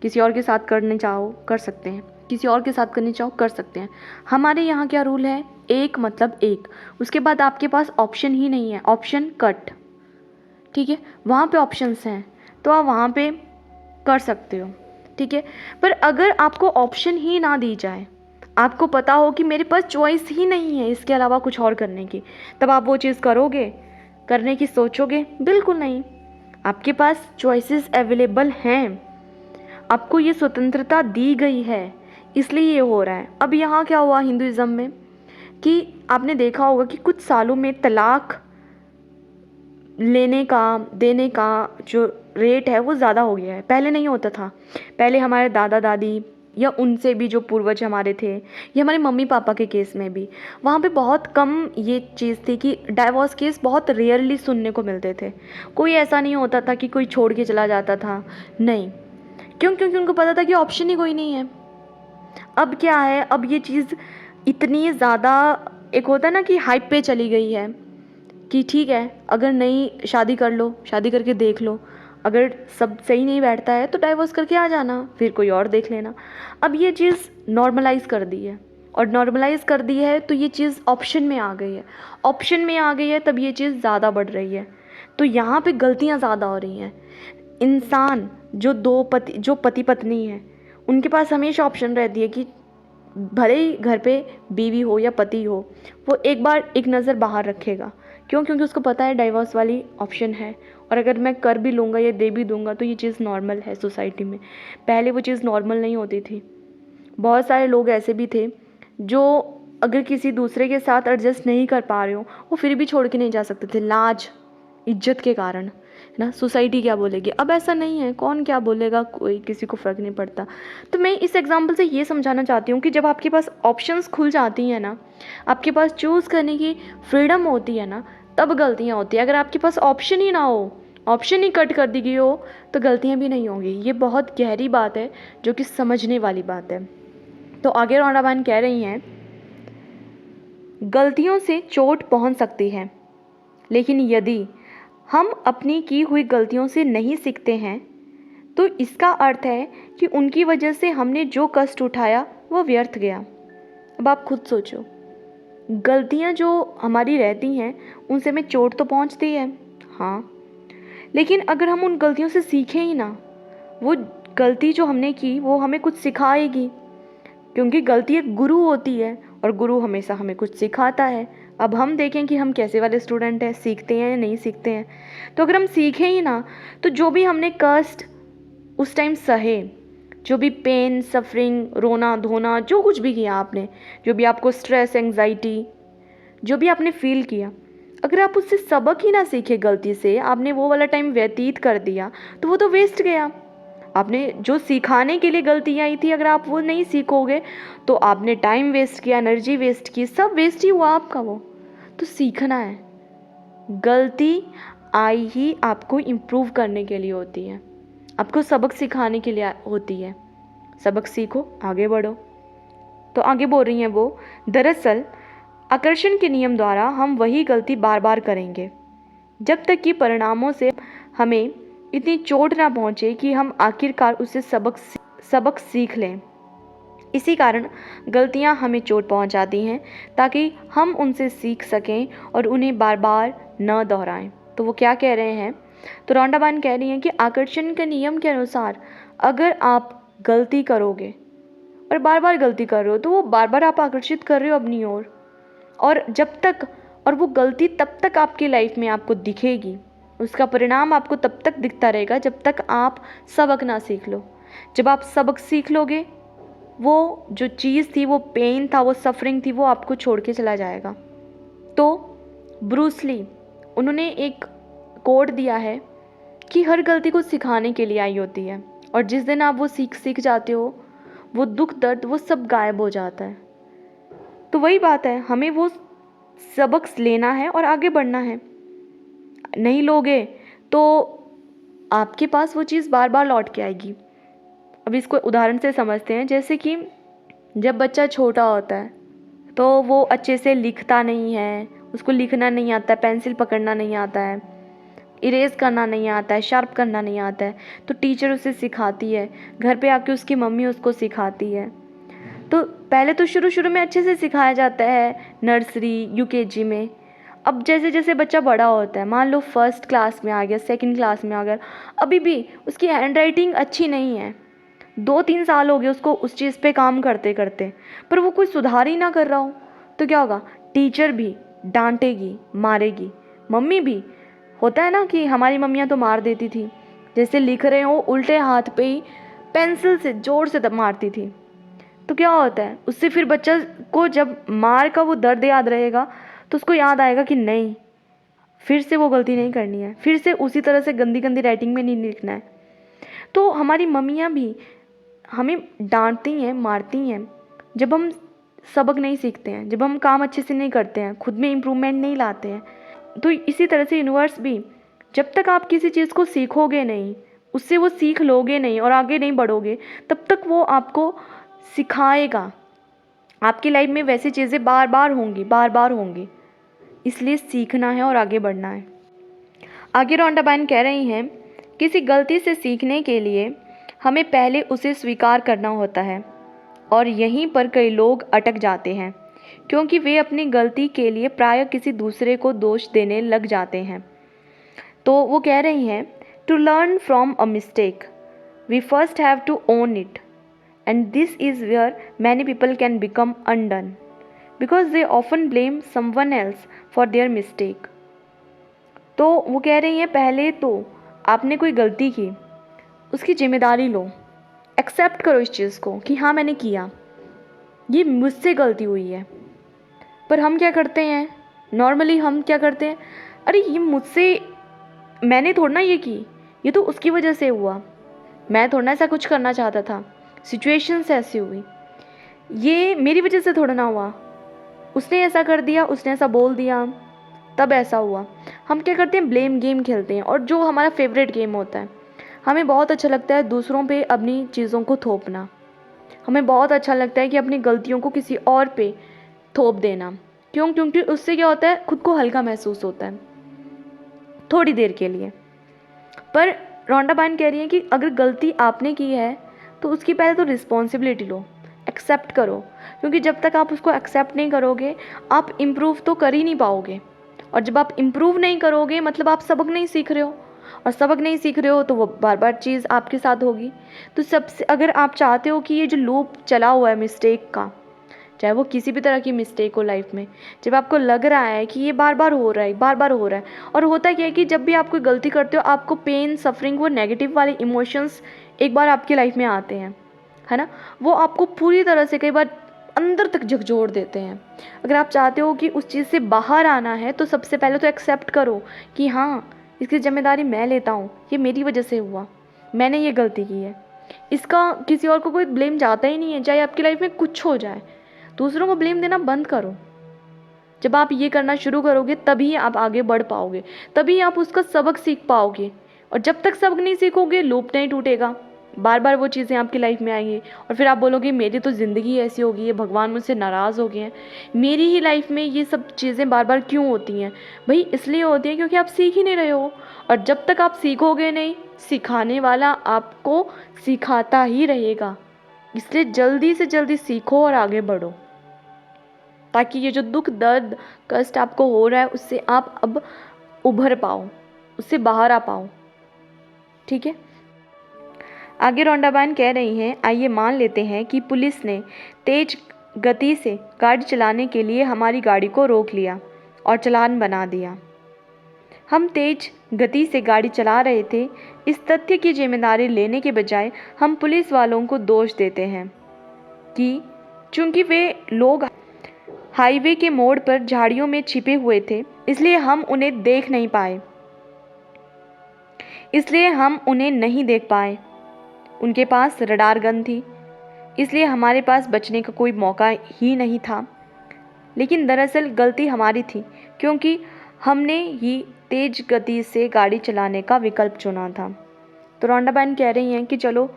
किसी और के साथ करने चाहो कर सकते हैं, किसी और के साथ करनी चाहो कर सकते हैं। हमारे यहाँ क्या रूल है? एक मतलब एक, उसके बाद आपके पास ऑप्शन ही नहीं है, ऑप्शन कट। ठीक है, वहाँ पे ऑप्शंस हैं तो आप वहाँ पे कर सकते हो। ठीक है, पर अगर आपको ऑप्शन ही ना दी जाए, आपको पता हो कि मेरे पास चॉइस ही नहीं है इसके अलावा कुछ और करने की, तब आप वो चीज़ करोगे, करने की सोचोगे? बिल्कुल नहीं। आपके पास चॉइसेस अवेलेबल हैं, आपको ये स्वतंत्रता दी गई है, इसलिए ये हो रहा है। अब यहाँ क्या हुआ हिंदुइज़्म में कि आपने देखा होगा कि कुछ सालों में तलाक लेने का, देने का जो रेट है वो ज़्यादा हो गया है। पहले नहीं होता था। पहले हमारे दादा दादी या उनसे भी जो पूर्वज हमारे थे, या हमारे मम्मी पापा के केस में भी, वहाँ पे बहुत कम ये चीज़ थी कि डाइवोर्स केस बहुत रेयरली सुनने को मिलते थे। कोई ऐसा नहीं होता था कि कोई छोड़ के चला जाता था, नहीं। क्योंकि उनको पता था कि ऑप्शन ही कोई नहीं है। अब क्या है, अब ये चीज़ इतनी ज़्यादा, एक होता है ना कि हाइप पे चली गई है कि ठीक है, अगर नहीं शादी कर लो, शादी करके देख लो, अगर सब सही नहीं बैठता है तो डाइवोर्स करके आ जाना, फिर कोई और देख लेना। अब ये चीज़ नॉर्मलाइज़ कर दी है, और नॉर्मलाइज़ कर दी है तो ये चीज़ ऑप्शन में आ गई है, ऑप्शन में आ गई है तब ये चीज़ ज़्यादा बढ़ रही है। तो यहाँ पे गलतियाँ ज़्यादा हो रही हैं। इंसान जो पति पत्नी है, उनके पास हमेशा ऑप्शन रहती है कि भले ही घर पे बीवी हो या पति हो, वो एक बार एक नज़र बाहर रखेगा। क्योंकि उसको पता है डाइवोर्स वाली ऑप्शन है, और अगर मैं कर भी लूँगा या दे भी दूँगा तो ये चीज़ नॉर्मल है सोसाइटी में। पहले वो चीज़ नॉर्मल नहीं होती थी। बहुत सारे लोग ऐसे भी थे जो अगर किसी दूसरे के साथ एडजस्ट नहीं कर पा रहे हो, वो फिर भी छोड़ के नहीं जा सकते थे, लाज इज्जत के कारण, ना, सोसाइटी क्या बोलेगी। अब ऐसा नहीं है, कौन क्या बोलेगा, कोई किसी को फ़र्क नहीं पड़ता। तो मैं इस एग्जांपल से ये समझाना चाहती हूँ कि जब आपके पास ऑप्शंस खुल जाती हैं ना, आपके पास चूज़ करने की फ्रीडम होती है ना, तब गलतियाँ होती हैं। अगर आपके पास ऑप्शन ही ना हो, ऑप्शन ही कट कर दी गई हो, तो गलतियाँ भी नहीं होंगी। ये बहुत गहरी बात है जो कि समझने वाली बात है। तो आगे रौंडा बहन कह रही हैं, गलतियों से चोट पहुंच सकती है, लेकिन यदि हम अपनी की हुई गलतियों से नहीं सीखते हैं तो इसका अर्थ है कि उनकी वजह से हमने जो कष्ट उठाया वो व्यर्थ गया। अब आप खुद सोचो, गलतियां जो हमारी रहती हैं उनसे हमें चोट तो पहुंचती है, हाँ, लेकिन अगर हम उन गलतियों से सीखें ही ना, वो गलती जो हमने की वो हमें कुछ सिखाएगी, क्योंकि गलती एक गुरु होती है और गुरु हमेशा हमें कुछ सिखाता है। अब हम देखें कि हम कैसे वाले स्टूडेंट हैं, सीखते हैं या नहीं सीखते हैं। तो अगर हम सीखें ही ना, तो जो भी हमने कष्ट उस टाइम सहे, जो भी पेन, सफरिंग, रोना धोना, जो कुछ भी किया आपने, जो भी आपको स्ट्रेस, एंग्जाइटी, जो भी आपने फील किया, अगर आप उससे सबक ही ना सीखे, गलती से आपने वो वाला टाइम व्यतीत कर दिया, तो वो तो वेस्ट गया। आपने जो सिखाने के लिए गलतियाँ आई थी, अगर आप वो नहीं सीखोगे तो आपने टाइम वेस्ट किया, एनर्जी वेस्ट की, सब वेस्ट ही हुआ आपका वो। तो सीखना है, गलती आई ही आपको इम्प्रूव करने के लिए होती है, आपको सबक सिखाने के लिए होती है। सबक सीखो, आगे बढ़ो। तो आगे बोल रही हैं वो, दरअसल आकर्षण के नियम द्वारा हम वही गलती बार बार करेंगे जब तक कि परिणामों से हमें इतनी चोट ना पहुँचे कि हम आखिरकार उससे सबक सीख लें। इसी कारण गलतियाँ हमें चोट पहुँचाती हैं, ताकि हम उनसे सीख सकें और उन्हें बार बार न दोहराएं। तो वो क्या कह रहे हैं, तो रौंडा बहन कह रही हैं कि आकर्षण के नियम के अनुसार अगर आप गलती करोगे और बार बार गलती कर रहे हो, तो वो बार बार आप आकर्षित कर रहे हो अपनी ओर, और जब तक, और वो गलती तब तक आपकी लाइफ में आपको दिखेगी, उसका परिणाम आपको तब तक दिखता रहेगा जब तक आप सबक ना सीख लो। जब आप सबक सीख लोगे, वो जो चीज़ थी, वो पेन था, वो सफरिंग थी, वो आपको छोड़ के चला जाएगा। तो ब्रूस ली, उन्होंने एक कोड दिया है कि हर गलती को सिखाने के लिए आई होती है, और जिस दिन आप वो सीख जाते हो, वो दुख दर्द वो सब गायब हो जाता है। तो वही बात है, हमें वो सबक लेना है और आगे बढ़ना है। नहीं लोगे तो आपके पास वो चीज़ बार बार लौट के आएगी। अब इसको उदाहरण से समझते हैं, जैसे कि जब बच्चा छोटा होता है तो वो अच्छे से लिखता नहीं है, उसको लिखना नहीं आता है, पेंसिल पकड़ना नहीं आता है, इरेज करना नहीं आता है, शार्प करना नहीं आता है, तो टीचर उसे सिखाती है, घर पे आके उसकी मम्मी उसको सिखाती है। तो पहले तो शुरू में अच्छे से सिखाया जाता है, नर्सरी, यूकेजी में। अब जैसे जैसे बच्चा बड़ा होता है, मान लो फर्स्ट क्लास में आ गया, सेकंड क्लास में आ गया, अभी भी उसकी हैंड राइटिंग अच्छी नहीं है, 2-3 साल हो गए उसको उस चीज़ पे काम करते करते, पर वो कोई सुधार ही ना कर रहा हो, तो क्या होगा, टीचर भी डांटेगी, मारेगी, मम्मी भी, होता है ना कि हमारी मम्मियाँ तो मार देती थी, जैसे लिख रहे हो उल्टे हाथ पे ही पेंसिल से जोर से मारती थी। तो क्या होता है, उससे फिर बच्चा को जब मार का वो दर्द याद रहेगा, तो उसको याद आएगा कि नहीं, फिर से वो गलती नहीं करनी है, फिर से उसी तरह से गंदी गंदी राइटिंग में नहीं लिखना है। तो हमारी मम्मियाँ भी हमें डांटती हैं, मारती हैं, जब हम सबक नहीं सीखते हैं, जब हम काम अच्छे से नहीं करते हैं, खुद में इम्प्रूवमेंट नहीं लाते हैं। तो इसी तरह से यूनिवर्स भी, जब तक आप किसी चीज़ को सीखोगे नहीं, उससे वो सीख लोगे नहीं और आगे नहीं बढ़ोगे, तब तक वो आपको सिखाएगा। आपकी लाइफ में वैसी चीज़ें बार बार होंगी, इसलिए सीखना है और आगे बढ़ना है। आगे रौंडा बहन कह रही हैं, किसी गलती से सीखने के लिए हमें पहले उसे स्वीकार करना होता है, और यहीं पर कई लोग अटक जाते हैं, क्योंकि वे अपनी गलती के लिए प्रायः किसी दूसरे को दोष देने लग जाते हैं। तो वो कह रही हैं, to learn from a mistake we first have to own it, and this is where many people can become undone because they often blame someone else for their mistake। तो वो कह रही हैं, पहले तो आपने कोई गलती की, उसकी जिम्मेदारी लो, एक्सेप्ट करो इस चीज़ को कि हाँ मैंने किया, ये मुझसे गलती हुई है। पर हम क्या करते हैं, नॉर्मली हम क्या करते हैं, अरे ये मुझसे मैंने थोड़ा ना ये की, ये तो उसकी वजह से हुआ, मैं थोड़ा ना ऐसा कुछ करना चाहता था, सिचुएशंस ऐसी हुई, ये मेरी वजह से थोड़ा ना हुआ, उसने ऐसा कर दिया, उसने ऐसा बोल दिया, तब ऐसा हुआ। हम क्या करते हैं, ब्लेम गेम खेलते हैं, और जो हमारा फेवरेट गेम होता है, हमें बहुत अच्छा लगता है दूसरों पे अपनी चीज़ों को थोपना, हमें बहुत अच्छा लगता है कि अपनी गलतियों को किसी और पे थोप देना। क्यों? क्योंकि उससे क्या होता है, खुद को हल्का महसूस होता है थोड़ी देर के लिए। पर रोंडा बाइन कह रही है कि अगर गलती आपने की है तो उसकी पहले तो रिस्पॉन्सिबिलिटी लो, एक्सेप्ट करो, क्योंकि जब तक आप उसको एक्सेप्ट नहीं करोगे आप इम्प्रूव तो कर ही नहीं पाओगे, और जब आप इम्प्रूव नहीं करोगे मतलब आप सबक नहीं सीख रहे हो, और सबक नहीं सीख रहे हो तो वो बार बार चीज़ आपके साथ होगी। तो सबसे, अगर आप चाहते हो कि ये जो लूप चला हुआ है मिस्टेक का, चाहे वो किसी भी तरह की मिस्टेक हो लाइफ में, जब आपको लग रहा है कि ये बार बार हो रहा है, बार बार हो रहा है, और होता क्या है कि जब भी आप कोई गलती करते हो आपको पेन, सफरिंग, वो नेगेटिव वाले इमोशंस एक बार आपकी लाइफ में आते हैं, है ना, वो आपको पूरी तरह से कई बार अंदर तक झकझोर देते हैं। अगर आप चाहते हो कि उस चीज़ से बाहर आना है तो सबसे पहले तो एक्सेप्ट करो कि हाँ, इसकी जिम्मेदारी मैं लेता हूँ, ये मेरी वजह से हुआ, मैंने ये गलती की है, इसका किसी और को कोई ब्लेम जाता ही नहीं है, चाहे आपकी लाइफ में कुछ हो जाए। दूसरों को ब्लेम देना बंद करो। जब आप ये करना शुरू करोगे तभी आप आगे बढ़ पाओगे, तभी आप उसका सबक सीख पाओगे, और जब तक सबक नहीं सीखोगे लूप नहीं टूटेगा, बार बार वो चीज़ें आपकी लाइफ में आएंगी, और फिर आप बोलोगे मेरी तो ज़िंदगी ऐसी हो गई है, भगवान मुझसे नाराज़ हो गए हैं, मेरी ही लाइफ में ये सब चीज़ें बार बार क्यों होती हैं। भाई इसलिए होती हैं क्योंकि आप सीख ही नहीं रहे हो, और जब तक आप सीखोगे नहीं, सिखाने वाला आपको सिखाता ही रहेगा। इसलिए जल्दी से जल्दी सीखो और आगे बढ़ो, ताकि ये जो दुख, दर्द, कष्ट आपको हो रहा है उससे आप अब उभर पाओ, उससे बाहर आ पाओ। ठीक है, आगे रोंडाबान कह रही हैं, आइए मान लेते हैं कि पुलिस ने तेज गति से गाड़ी चलाने के लिए हमारी गाड़ी को रोक लिया और चालान बना दिया। हम तेज गति से गाड़ी चला रहे थे, इस तथ्य की जिम्मेदारी लेने के बजाय हम पुलिस वालों को दोष देते हैं कि चूंकि वे लोग हाईवे के मोड़ पर झाड़ियों में छिपे हुए थे, इसलिए हम उन्हें नहीं देख पाए। उनके पास रडार गन थी, इसलिए हमारे पास बचने का कोई मौका ही नहीं था। लेकिन दरअसल गलती हमारी थी, क्योंकि हमने ही तेज गति से गाड़ी चलाने का विकल्प चुना था। तो रोंडाबाइन कह रही हैं कि चलो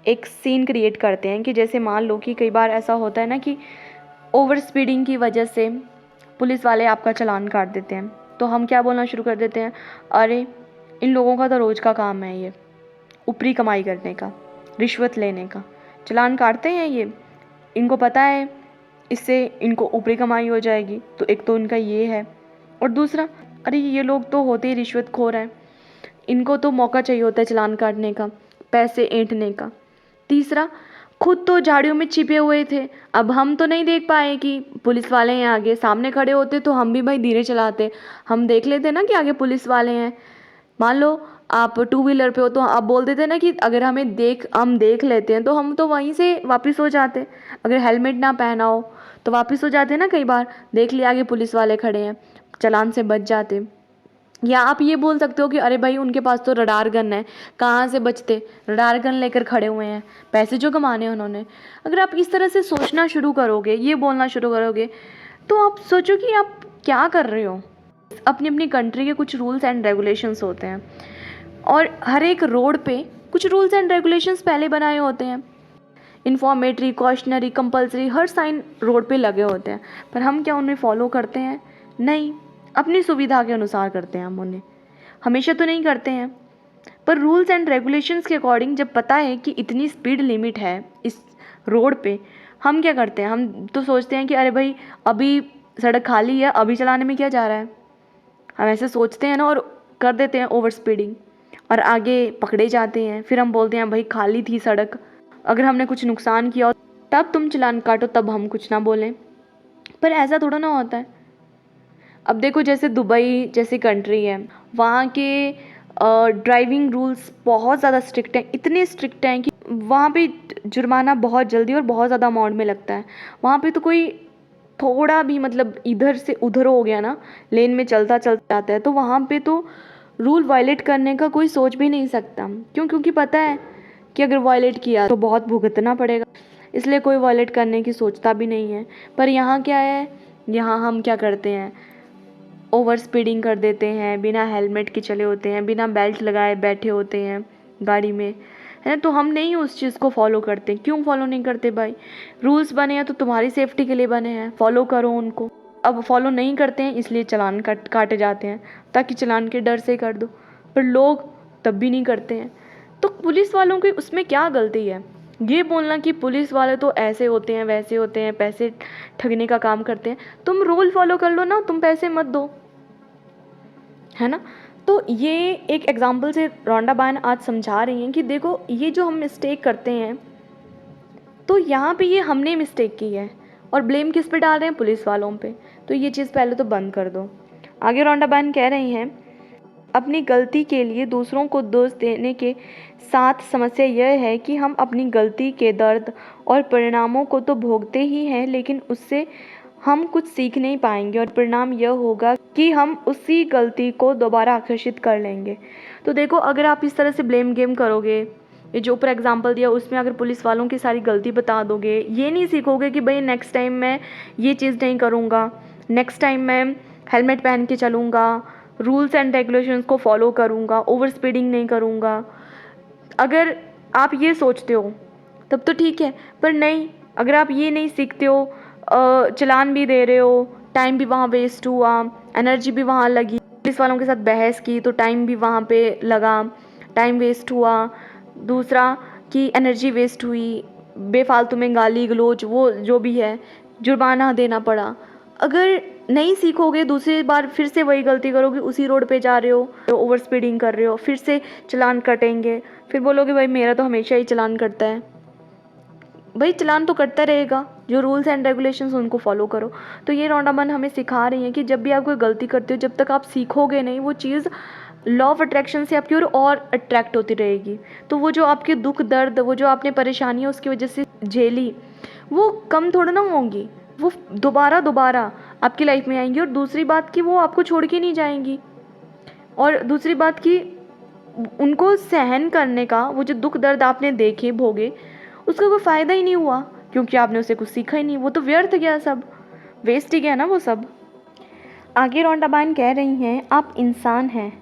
एक सीन क्रिएट करते हैं कि जैसे मान लो कि कई बार ऐसा होता है ना कि ओवर स्पीडिंग की वजह से पुलिस वाले आपका चालान काट देते हैं, तो हम क्या बोलना शुरू कर देते हैं, अरे इन लोगों का तो रोज़ का काम है ये ऊपरी कमाई करने का, रिश्वत लेने का, चालान काटते हैं ये, इनको पता है इससे इनको ऊपरी कमाई हो जाएगी, तो एक तो इनका ये है, और दूसरा अरे ये लोग तो होते ही रिश्वतखोर हैं, इनको तो मौका चाहिए होता है चालान काटने का, पैसे ऐंठने का। तीसरा, खुद तो झाड़ियों में छिपे हुए थे, अब हम तो नहीं देख पाए कि पुलिस वाले हैं आगे, सामने खड़े होते तो हम भी भाई धीरे चलाते, हम देख लेते ना कि आगे पुलिस वाले हैं। मान लो आप टू व्हीलर पे हो तो आप बोल देते ना कि अगर हम देख लेते हैं तो हम तो वहीं से वापस हो जाते, अगर हेलमेट ना पहना हो तो वापस हो जाते ना, कई बार देख लिया आगे पुलिस वाले खड़े हैं, चालान से बच जाते। या आप ये बोल सकते हो कि अरे भाई उनके पास तो रडार गन है, कहाँ से बचते, रडार गन लेकर खड़े हुए हैं, पैसे जो कमाने हैं उन्होंने। अगर आप इस तरह से सोचना शुरू करोगे, ये बोलना शुरू करोगे, तो आप सोचो कि आप क्या कर रहे हो। अपनी अपनी कंट्री के कुछ रूल्स एंड रेगुलेशंस होते हैं, और हर एक रोड पे कुछ रूल्स एंड रेगुलेशंस पहले बनाए होते हैं, इन्फॉर्मेटरी, कॉशनरी, कंपलसरी, हर साइन रोड पे लगे होते हैं, पर हम क्या उन्हें फॉलो करते हैं? नहीं, अपनी सुविधा के अनुसार करते हैं हम उन्हें, हमेशा तो नहीं करते हैं। पर रूल्स एंड रेगुलेशंस के अकॉर्डिंग जब पता है कि इतनी स्पीड लिमिट है इस रोड पे, हम क्या करते हैं, हम तो सोचते हैं कि अरे भाई अभी सड़क खाली है, अभी चलाने में क्या जा रहा है, हम ऐसे सोचते हैं ना, और कर देते हैं ओवर स्पीडिंग और आगे पकड़े जाते हैं। फिर हम बोलते हैं भाई खाली थी सड़क, अगर हमने कुछ नुकसान किया तब तुम चालान काटो, तब हम कुछ ना बोलें। पर ऐसा थोड़ा ना होता है। अब देखो जैसे दुबई जैसी कंट्री है, वहाँ के ड्राइविंग रूल्स बहुत ज़्यादा स्ट्रिक्ट हैं, इतने स्ट्रिक्ट हैं कि वहाँ पे जुर्माना बहुत जल्दी और बहुत ज़्यादा अमाउंट में लगता है। वहाँ पे तो कोई थोड़ा भी मतलब इधर से उधर हो गया ना, लेन में चलता चलता जाता है, तो वहाँ पे तो रूल वायलेट करने का कोई सोच भी नहीं सकता। क्यों? क्योंकि पता है कि अगर वायलेट किया तो बहुत भुगतना पड़ेगा, इसलिए कोई वायलेट करने की सोचता भी नहीं है। पर यहाँ क्या है, यहाँ हम क्या करते हैं, ओवर स्पीडिंग कर देते हैं, बिना हेलमेट के चले होते हैं, बिना बेल्ट लगाए बैठे होते हैं गाड़ी में, है ना। तो हम नहीं उस चीज़ को फॉलो करते। क्यों फॉलो नहीं करते भाई? रूल्स बने हैं तो तुम्हारी सेफ्टी के लिए बने हैं, फॉलो करो उनको। अब फॉलो नहीं करते हैं इसलिए चालान काटे जाते हैं, ताकि चालान के डर से कर दो, पर लोग तब भी नहीं करते हैं। तो पुलिस वालों की उसमें क्या गलती है? ये बोलना कि पुलिस वाले तो ऐसे होते हैं वैसे होते हैं, पैसे ठगने का काम करते हैं। तुम रूल फॉलो कर लो ना, तुम पैसे मत दो, है ना। तो ये एक एग्जाम्पल से रोंडा बायन आज समझा रही हैं कि देखो ये जो हम मिस्टेक करते हैं, तो यहाँ पे ये हमने मिस्टेक की है और ब्लेम किस पे डाल रहे हैं? पुलिस वालों पे। तो ये चीज़ पहले तो बंद कर दो। आगे रोंडा बायन कह रही हैं, अपनी गलती के लिए दूसरों को दोष देने के साथ समस्या यह है कि हम अपनी गलती के दर्द और परिणामों को तो भोगते ही हैं, लेकिन उससे हम कुछ सीख नहीं पाएंगे और परिणाम यह होगा कि हम उसी गलती को दोबारा आकर्षित कर लेंगे। तो देखो, अगर आप इस तरह से ब्लेम गेम करोगे, ये जो ऊपर एग्जांपल दिया उसमें अगर पुलिस वालों की सारी गलती बता दोगे, ये नहीं सीखोगे कि भाई नेक्स्ट टाइम मैं ये चीज़ नहीं करूँगा, नेक्स्ट टाइम मैं हेलमेट पहन के चलूँगा, रूल्स एंड रेगुलेशंस को फॉलो करूँगा, ओवर स्पीडिंग नहीं करूँगा। अगर आप ये सोचते हो तब तो ठीक है, पर नहीं, अगर आप ये नहीं सीखते हो, चालान भी दे रहे हो, टाइम भी वहाँ वेस्ट हुआ, एनर्जी भी वहाँ लगी, पुलिस वालों के साथ बहस की तो टाइम भी वहाँ पे लगा, टाइम वेस्ट हुआ, दूसरा कि एनर्जी वेस्ट हुई, बेफालतू में गाली गलोच वो जो भी है, जुर्माना देना पड़ा। अगर नहीं सीखोगे, दूसरी बार फिर से वही गलती करोगे, उसी रोड पे जा रहे हो, ओवर स्पीडिंग कर रहे हो, फिर से चालान कटेंगे, फिर बोलोगे भाई मेरा तो हमेशा ही चालान कटता है। भाई चालान तो कटता रहेगा, जो रूल्स एंड रेगुलेशंस उनको फॉलो करो। तो ये रोंडा बायन हमें सिखा रही है कि जब भी आप कोई गलती करते हो, जब तक आप सीखोगे नहीं, वो चीज़ लॉ ऑफ अट्रैक्शन से आपकी और अट्रैक्ट होती रहेगी। तो वो जो आपके दुख दर्द, वो जो आपने परेशानियाँ उसकी वजह से झेली, वो कम थोड़ा ना होंगी, वो दोबारा आपकी लाइफ में आएंगी। और दूसरी बात कि वो आपको छोड़ के नहीं जाएंगी, और दूसरी बात कि उनको सहन करने का, वो जो दुख दर्द आपने देखे भोगे, उसका कोई फ़ायदा ही नहीं हुआ, क्योंकि आपने उसे कुछ सीखा ही नहीं, वो तो व्यर्थ गया, सब वेस्ट ही गया ना वो सब। आगे रोंडा बायन कह रही हैं, आप इंसान हैं,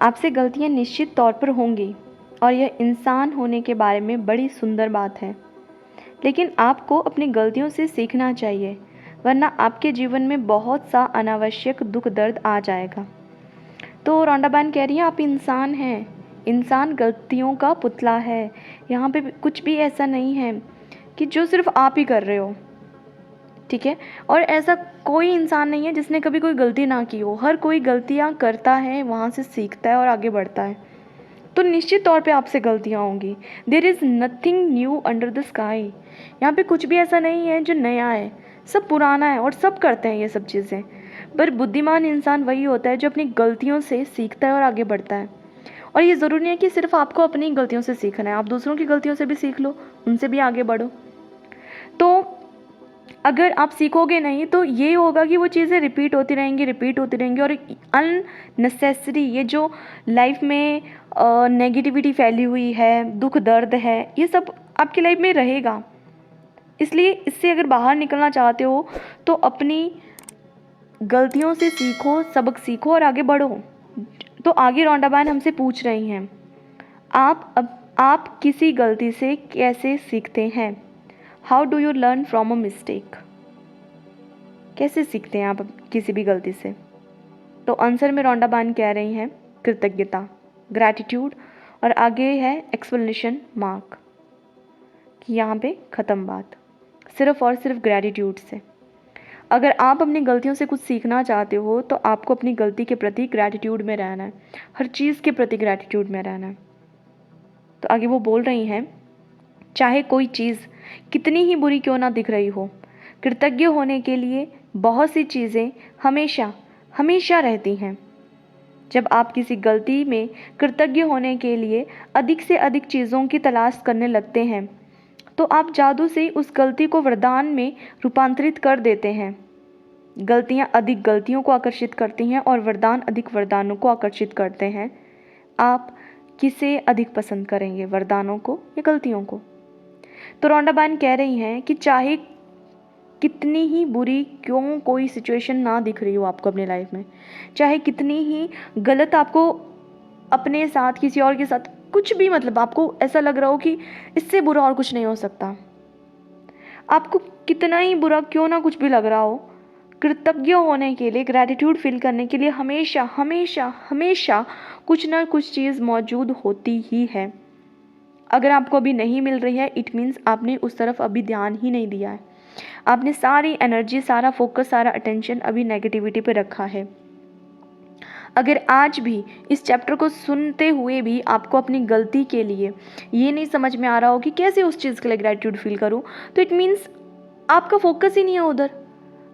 आपसे गलतियां निश्चित तौर पर होंगी और यह इंसान होने के बारे में बड़ी सुंदर बात है, लेकिन आपको अपनी गलतियों से सीखना चाहिए, वरना आपके जीवन में बहुत सा अनावश्यक दुख दर्द आ जाएगा। तो रोंडा बायन कह रही है, आप इंसान हैं, इंसान गलतियों का पुतला है। यहाँ पे कुछ भी ऐसा नहीं है कि जो सिर्फ आप ही कर रहे हो, ठीक है। और ऐसा कोई इंसान नहीं है जिसने कभी कोई गलती ना की हो, हर कोई गलतियाँ करता है, वहाँ से सीखता है और आगे बढ़ता है। तो निश्चित तौर पे आपसे गलतियाँ होंगी। There is nothing new under the sky. यहाँ पे कुछ भी ऐसा नहीं है जो नया है, सब पुराना है और सब करते हैं ये सब चीज़ें। पर बुद्धिमान इंसान वही होता है जो अपनी गलतियों से सीखता है और आगे बढ़ता है। और ये ज़रूरी नहीं है कि सिर्फ आपको अपनी गलतियों से सीखना है, आप दूसरों की गलतियों से भी सीख लो, उनसे भी आगे बढ़ो। तो अगर आप सीखोगे नहीं तो ये होगा कि वो चीज़ें रिपीट होती रहेंगी और अननेसेसरी ये जो लाइफ में नेगेटिविटी फैली हुई है, दुख दर्द है, ये सब आपकी लाइफ में रहेगा। इसलिए इससे अगर बाहर निकलना चाहते हो तो अपनी गलतियों से सीखो, सबक सीखो और आगे बढ़ो। तो आगे रोंडा बायन हमसे पूछ रही हैं, आप किसी गलती से कैसे सीखते हैं? How do you learn from a mistake? कैसे सीखते हैं आप किसी भी गलती से? तो आंसर में रोंडा बायन कह रही हैं, कृतज्ञता, ग्रैटिट्यूड, और आगे है एक्सप्लेनेशन मार्क, कि यहाँ पे ख़त्म बात, सिर्फ और सिर्फ ग्रैटिट्यूड से। अगर आप अपनी गलतियों से कुछ सीखना चाहते हो तो आपको अपनी गलती के प्रति ग्रैटिट्यूड में रहना है, हर चीज़ के प्रति ग्रैटिट्यूड में रहना है। तो आगे वो बोल रही हैं, चाहे कोई चीज़ कितनी ही बुरी क्यों ना दिख रही हो, कृतज्ञ होने के लिए बहुत सी चीज़ें हमेशा रहती हैं। जब आप किसी गलती में कृतज्ञ होने के लिए अधिक से अधिक चीज़ों की तलाश करने लगते हैं तो आप जादू से उस गलती को वरदान में रूपांतरित कर देते हैं। गलतियाँ अधिक गलतियों को आकर्षित करती हैं और वरदान अधिक वरदानों को आकर्षित करते हैं। आप किसे अधिक पसंद करेंगे, वरदानों को या गलतियों को? तो रोंडा बायर्न कह रही हैं कि चाहे कितनी ही बुरी क्यों कोई सिचुएशन ना दिख रही हो आपको अपनी लाइफ में, चाहे कितनी ही गलत आपको अपने साथ, किसी और के साथ, कुछ भी, मतलब आपको ऐसा लग रहा हो कि इससे बुरा और कुछ नहीं हो सकता, आपको कितना ही बुरा क्यों ना कुछ भी लग रहा हो, कृतज्ञ होने के लिए, ग्रैटिट्यूड फील करने के लिए हमेशा हमेशा हमेशा कुछ ना कुछ चीज़ मौजूद होती ही है। अगर आपको अभी नहीं मिल रही है, इट मीन्स आपने उस तरफ अभी ध्यान ही नहीं दिया है। आपने सारी एनर्जी, सारा फोकस, सारा अटेंशन अभी नेगेटिविटी पे रखा है। अगर आज भी इस चैप्टर को सुनते हुए भी आपको अपनी गलती के लिए ये नहीं समझ में आ रहा हो कि कैसे उस चीज़ के लिए ग्रैटिट्यूड फील करूँ, तो इट मीन्स आपका फोकस ही नहीं है उधर।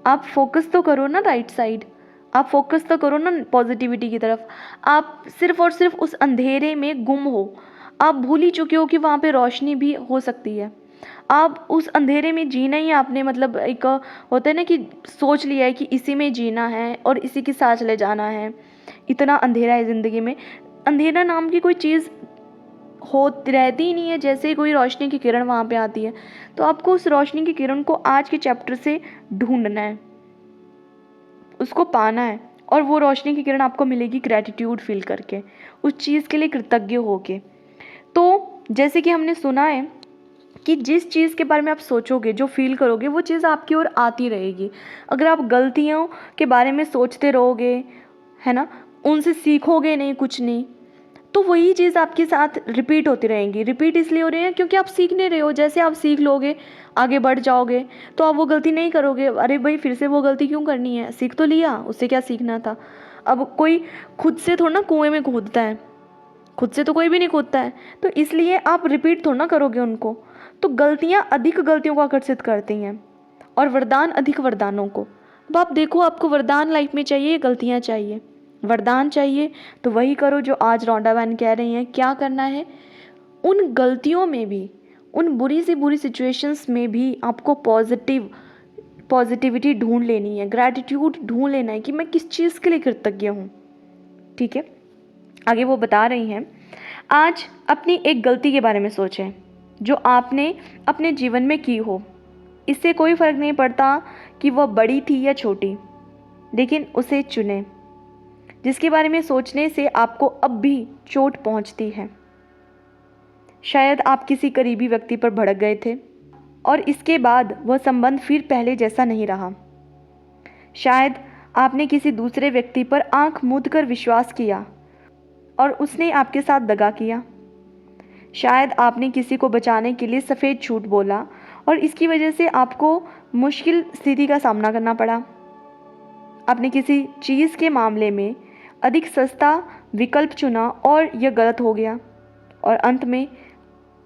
आप फोकस तो करो ना राइट साइड, आप फोकस तो करो ना पॉजिटिविटी की तरफ। आप सिर्फ और सिर्फ उस अंधेरे में गुम हो, आप भूल ही चुके हो कि वहाँ पे रोशनी भी हो सकती है। आप उस अंधेरे में जीना ही आपने, मतलब एक होता है ना कि सोच लिया है कि इसी में जीना है और इसी के साथ चले जाना है। इतना अंधेरा है ज़िंदगी में, अंधेरा नाम की कोई चीज़ हो रहती ही नहीं है। जैसे ही कोई रोशनी की किरण वहाँ पे आती है, तो आपको उस रोशनी की किरण को आज के चैप्टर से ढूंढना है, उसको पाना है, और वो रोशनी की किरण आपको मिलेगी ग्रैटिट्यूड फील करके, उस चीज़ के लिए कृतज्ञ होके। तो जैसे कि हमने सुना है कि जिस चीज़ के बारे में आप सोचोगे, जो फील करोगे, वो चीज़ आपकी ओर आती रहेगी। अगर आप गलतियों के बारे में सोचते रहोगे, है ना, उनसे सीखोगे नहीं, कुछ नहीं, तो वही चीज़ आपके साथ रिपीट होती रहेंगी। रिपीट इसलिए हो रही है क्योंकि आप सीख नहीं रहे हो। जैसे आप सीख लोगे, आगे बढ़ जाओगे, तो आप वो गलती नहीं करोगे। अरे भाई, फिर से वो गलती क्यों करनी है, सीख तो लिया, उससे क्या सीखना था। अब कोई खुद से थोड़ा ना कुएं में कूदता है, खुद से तो कोई भी नहीं कूदता है, तो इसलिए आप रिपीट थोड़ा ना करोगे उनको। तो गलतियाँ अधिक गलतियों को आकर्षित करती हैं और वरदान अधिक वरदानों को। अब आप देखो, आपको वरदान लाइफ में चाहिए, गलतियाँ चाहिए। वरदान चाहिए तो वही करो जो आज रोंडा बायर्न कह रही हैं। क्या करना है, उन गलतियों में भी, उन बुरी से बुरी सिचुएशंस में भी आपको पॉजिटिविटी ढूंढ लेनी है, ग्रैटिट्यूड ढूंढ लेना है कि मैं किस चीज़ के लिए कृतज्ञ हूँ। ठीक है, आगे वो बता रही हैं, आज अपनी एक गलती के बारे में सोचें जो आपने अपने जीवन में की हो। इससे कोई फ़र्क नहीं पड़ता कि वह बड़ी थी या छोटी, लेकिन उसे चुनें। जिसके बारे में सोचने से आपको अब भी चोट पहुंचती है। शायद आप किसी करीबी व्यक्ति पर भड़क गए थे और इसके बाद वह संबंध फिर पहले जैसा नहीं रहा। शायद आपने किसी दूसरे व्यक्ति पर आंख मूंद कर विश्वास किया और उसने आपके साथ दगा किया। शायद आपने किसी को बचाने के लिए सफ़ेद झूठ बोला और इसकी वजह से आपको मुश्किल स्थिति का सामना करना पड़ा। आपने किसी चीज़ के मामले में अधिक सस्ता विकल्प चुना और यह गलत हो गया और अंत में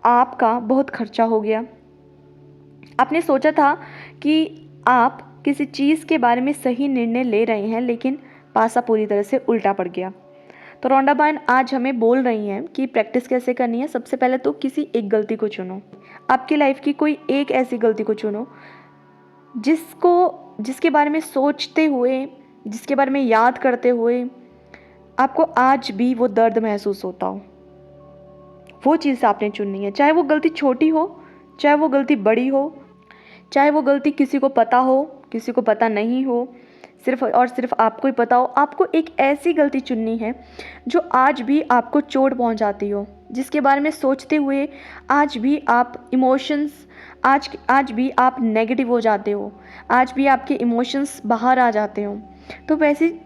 आपका बहुत खर्चा हो गया। आपने सोचा था कि आप किसी चीज़ के बारे में सही निर्णय ले रहे हैं, लेकिन पासा पूरी तरह से उल्टा पड़ गया। तो रोंडा बायर्न आज हमें बोल रही हैं कि प्रैक्टिस कैसे करनी है। सबसे पहले तो किसी एक गलती को चुनो, आपकी लाइफ की कोई एक ऐसी गलती को चुनो जिसके बारे में सोचते हुए, जिसके बारे में याद करते हुए आपको आज भी वो दर्द महसूस होता हो। वो चीज़ आपने चुननी है, चाहे वो गलती छोटी हो, चाहे वो गलती बड़ी हो, चाहे वो गलती किसी को पता हो, किसी को पता नहीं हो, सिर्फ और सिर्फ आपको ही पता हो। आपको एक ऐसी गलती चुननी है जो आज भी आपको चोट पहुंचाती हो, जिसके बारे में सोचते हुए आज भी आप इमोशंस, आज भी आप नेगेटिव हो जाते हो, आज भी आपके इमोशंस बाहर आ जाते हो। तो वैसे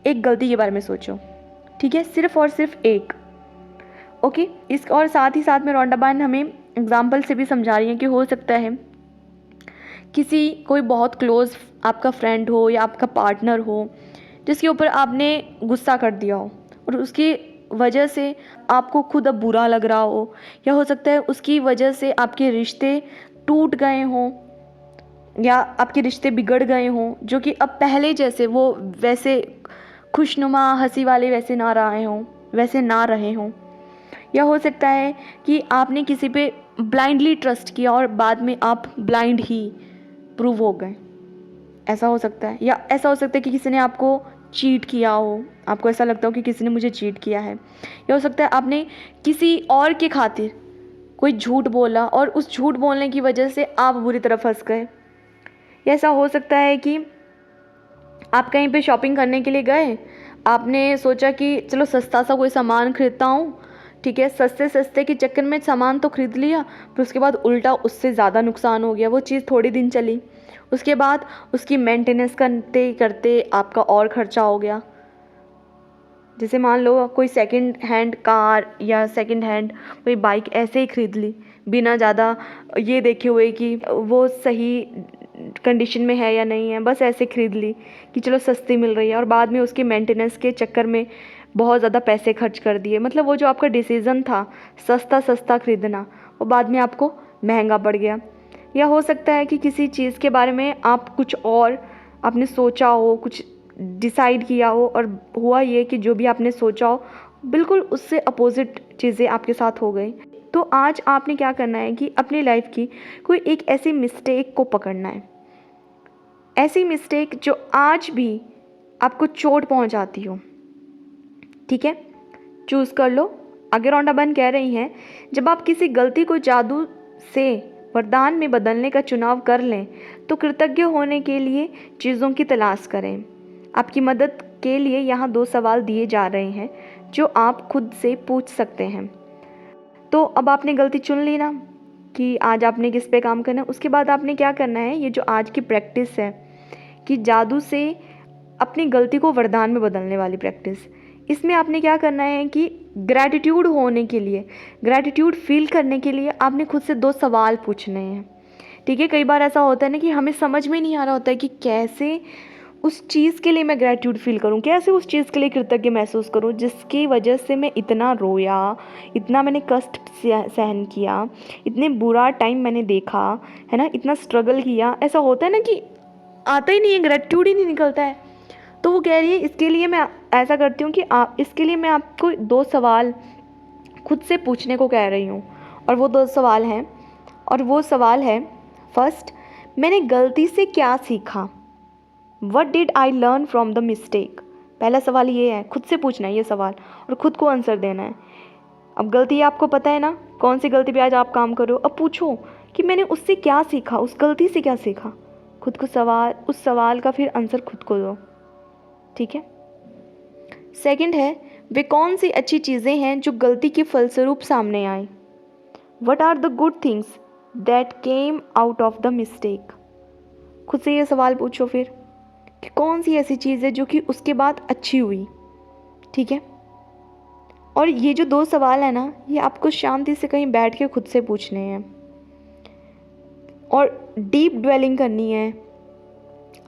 एक गलती के बारे में सोचो, ठीक है, सिर्फ और सिर्फ एक। ओके, इस और साथ ही साथ में रोंडा बायर्न हमें एग्जाम्पल से भी समझा रही है कि हो सकता है कोई बहुत क्लोज आपका फ्रेंड हो या आपका पार्टनर हो जिसके ऊपर आपने गुस्सा कर दिया हो और उसकी वजह से आपको खुद अब बुरा लग रहा हो, या हो सकता है उसकी वजह से आपके रिश्ते टूट गए हों या आपके रिश्ते बिगड़ गए हों, जो कि अब पहले जैसे वो वैसे खुशनुमा हंसी वाले वैसे ना रहे हों। या हो सकता है कि आपने किसी पे ब्लाइंडली ट्रस्ट किया और बाद में आप ब्लाइंड ही प्रूव हो गए। ऐसा हो सकता है, या ऐसा हो सकता है कि किसी ने आपको चीट किया हो, आपको ऐसा लगता हो कि किसी ने मुझे चीट किया है। या हो सकता है आपने किसी और के खातिर कोई झूठ बोला और उस झूठ बोलने की वजह से आप बुरी तरह फंस गए। या ऐसा हो सकता है कि आप कहीं पे शॉपिंग करने के लिए गए, आपने सोचा कि चलो सस्ता सा कोई सामान खरीदता हूँ, ठीक है, सस्ते सस्ते के चक्कर में सामान तो खरीद लिया, फिर उसके बाद उल्टा उससे ज़्यादा नुकसान हो गया। वो चीज़ थोड़ी दिन चली, उसके बाद उसकी मेंटेनेंस करते करते आपका और ख़र्चा हो गया। जैसे मान लो कोई सेकंड हैंड कार या सेकंड हैंड कोई बाइक ऐसे ही ख़रीद ली, बिना ज़्यादा ये देखे हुए कि वो सही कंडीशन में है या नहीं है, बस ऐसे ख़रीद ली कि चलो सस्ती मिल रही है, और बाद में उसकी मेंटेनेंस के चक्कर में बहुत ज़्यादा पैसे खर्च कर दिए। मतलब वो जो आपका डिसीज़न था सस्ता सस्ता ख़रीदना, वो बाद में आपको महंगा पड़ गया। या हो सकता है कि किसी चीज़ के बारे में आप कुछ और आपने सोचा हो, कुछ डिसाइड किया हो, और हुआ ये कि जो भी आपने सोचा हो बिल्कुल उससे अपोजिट चीज़ें आपके साथ हो गई। तो आज आपने क्या करना है कि अपनी लाइफ की कोई एक ऐसी मिस्टेक को पकड़ना है, ऐसी मिस्टेक जो आज भी आपको चोट पहुंचाती हो, ठीक है, चूज़ कर लो। आगे रौंडाबन कह रही हैं, जब आप किसी गलती को जादू से वरदान में बदलने का चुनाव कर लें तो कृतज्ञ होने के लिए चीज़ों की तलाश करें। आपकी मदद के लिए यहाँ 2 सवाल दिए जा रहे हैं जो आप खुद से पूछ सकते हैं। तो अब आपने गलती चुन ली ना कि आज आपने किस पे काम करना है, उसके बाद आपने क्या करना है, ये जो आज की प्रैक्टिस है कि जादू से अपनी गलती को वरदान में बदलने वाली प्रैक्टिस, इसमें आपने क्या करना है कि ग्रैटिट्यूड होने के लिए, ग्रैटिट्यूड फील करने के लिए आपने खुद से 2 सवाल पूछने हैं, ठीक है। कई बार ऐसा होता है ना कि हमें समझ में नहीं आ रहा होता है कि कैसे उस चीज़ के लिए मैं ग्रैटिट्यूड फील करूं, कैसे उस चीज़ के लिए कृतज्ञ महसूस करूं जिसकी वजह से मैं इतना रोया, इतना मैंने कष्ट सहन किया, इतने बुरा टाइम मैंने देखा है ना, इतना स्ट्रगल किया। ऐसा होता है ना कि आता ही नहीं है, ग्रैटिट्यूड ही नहीं निकलता है। तो वो कह रही है इसके लिए मैं ऐसा करती हूँ कि इसके लिए मैं आपको 2 सवाल खुद से पूछने को कह रही हूँ, और वो 2 सवाल हैं, और वो सवाल है, फर्स्ट, मैंने गलती से क्या सीखा, what did I learn from the mistake. पहला सवाल ये है, खुद से पूछना है ये सवाल और खुद को आंसर देना है। अब गलती आपको पता है ना कौन सी गलती पे आज आप काम करो, अब पूछो कि मैंने उससे क्या सीखा, उस गलती से क्या सीखा। खुद को सवाल, उस सवाल का फिर आंसर खुद को दो, ठीक है। सेकंड है, वे कौन सी अच्छी चीज़ें हैं जो गलती के फलस्वरूप सामने आई। What are the good things that came out of the mistake. खुद से ये सवाल पूछो फिर कि कौन सी ऐसी चीज़ है जो कि उसके बाद अच्छी हुई, ठीक है। और ये जो 2 सवाल है ना, ये आपको शांति से कहीं बैठ के खुद से पूछने हैं और डीप ड्वेलिंग करनी है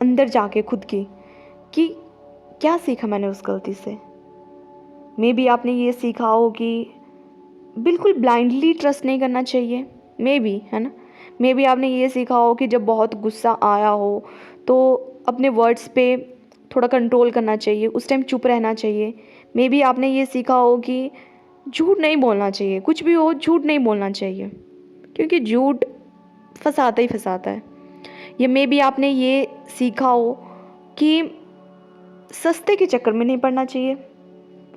अंदर जाके खुद की कि क्या सीखा मैंने उस गलती से। मे बी आपने ये सीखा हो कि बिल्कुल ब्लाइंडली ट्रस्ट नहीं करना चाहिए, मे बी, है ना। मे बी आपने ये सीखा हो कि जब बहुत गुस्सा आया हो तो अपने वर्ड्स पे थोड़ा कंट्रोल करना चाहिए, उस टाइम चुप रहना चाहिए। मे बी आपने ये सीखा हो कि झूठ नहीं बोलना चाहिए, कुछ भी हो झूठ नहीं बोलना चाहिए क्योंकि झूठ फंसाता ही फंसाता है। या मे बी आपने ये सीखा हो कि सस्ते के चक्कर में नहीं पड़ना चाहिए,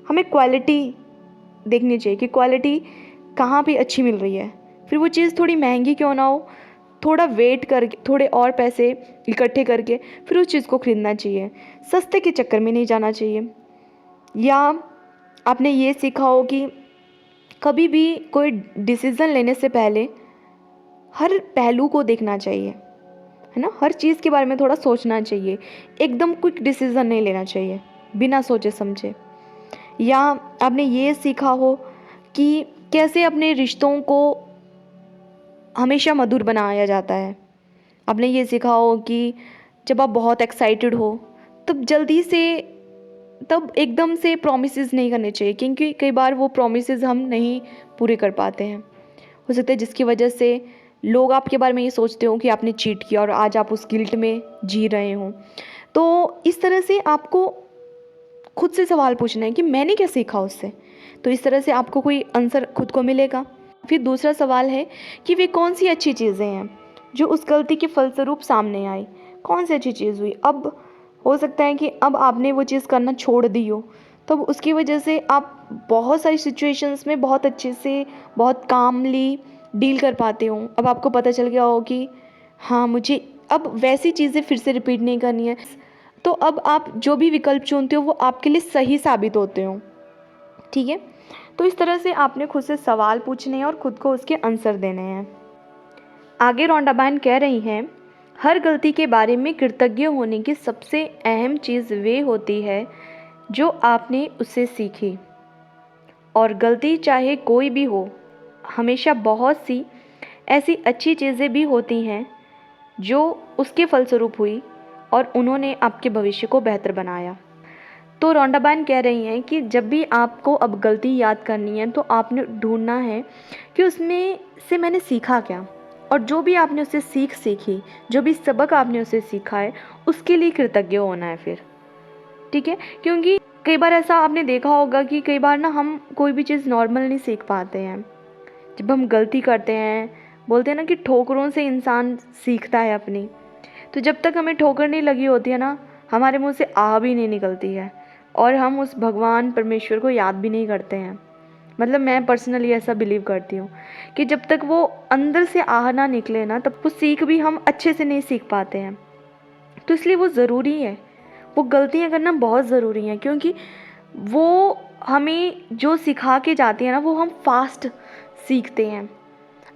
हमें क्वालिटी देखनी चाहिए कि क्वालिटी कहाँ पे अच्छी मिल रही है, फिर वो चीज़ थोड़ी महंगी क्यों ना हो, थोड़ा वेट करके, थोड़े और पैसे इकट्ठे करके फिर उस चीज़ को ख़रीदना चाहिए, सस्ते के चक्कर में नहीं जाना चाहिए। या आपने ये सीखा हो कि कभी भी कोई डिसीज़न लेने से पहले हर पहलू को देखना चाहिए, है ना, हर चीज़ के बारे में थोड़ा सोचना चाहिए, एकदम क्विक डिसीज़न नहीं लेना चाहिए बिना सोचे समझे। या आपने ये सीखा हो कि कैसे अपने रिश्तों को हमेशा मधुर बनाया जाता है। आपने ये सीखा हो कि जब आप बहुत एक्साइटेड हो तब एकदम से प्रॉमिसेस नहीं करने चाहिए, क्योंकि कई बार वो प्रॉमिसेस हम नहीं पूरे कर पाते हैं। हो सकता है जिसकी वजह से लोग आपके बारे में ये सोचते हो कि आपने चीट किया और आज आप उस गिल्ट में जी रहे हो। तो इस तरह से आपको खुद से सवाल पूछना है कि मैंने क्या सीखा उससे, तो इस तरह से आपको कोई आंसर खुद को मिलेगा। फिर दूसरा सवाल है कि वे कौन सी अच्छी चीज़ें हैं जो उस गलती के फलस्वरूप सामने आई। कौन सी अच्छी चीज़ हुई? अब हो सकता है कि अब आपने वो चीज़ करना छोड़ दी हो, तो उसकी वजह से आप बहुत सारी सिचुएशंस में बहुत अच्छे से, बहुत कामली डील कर पाते हो। अब आपको पता चल गया हो कि हाँ, मुझे अब वैसी चीज़ें फिर से रिपीट नहीं करनी है। तो अब आप जो भी विकल्प चुनते हो वो आपके लिए सही साबित होते हो। ठीक है? तो इस तरह से आपने खुद से सवाल पूछने हैं और खुद को उसके आंसर देने हैं। आगे रोंडाबाइन कह रही हैं, हर गलती के बारे में कृतज्ञ होने की सबसे अहम चीज़ वे होती है जो आपने उससे सीखी। और गलती चाहे कोई भी हो, हमेशा बहुत सी ऐसी अच्छी चीज़ें भी होती हैं जो उसके फलस्वरूप हुई और उन्होंने आपके भविष्य को बेहतर बनाया। तो रोंडाबाइन कह रही हैं कि जब भी आपको अब गलती याद करनी है तो आपने ढूंढना है कि उसमें से मैंने सीखा क्या, और जो भी आपने उससे सीखी, जो भी सबक आपने उससे सीखा है, उसके लिए कृतज्ञ होना है फिर। ठीक है? क्योंकि कई बार ऐसा आपने देखा होगा कि कई बार ना हम कोई भी चीज़ नॉर्मल नहीं सीख पाते हैं। जब हम गलती करते हैं, बोलते हैं ना कि ठोकरों से इंसान सीखता है अपनी। तो जब तक हमें ठोकर नहीं लगी होती है ना, हमारे मुंह से आह भी नहीं निकलती है और हम उस भगवान परमेश्वर को याद भी नहीं करते हैं। मतलब मैं पर्सनली ऐसा बिलीव करती हूँ कि जब तक वो अंदर से आह ना निकले ना, तब वो सीख भी हम अच्छे से नहीं सीख पाते हैं। तो इसलिए वो ज़रूरी है, वो गलतियाँ करना बहुत ज़रूरी है, क्योंकि वो हमें जो सिखा के जाती है ना, वो हम फास्ट सीखते हैं।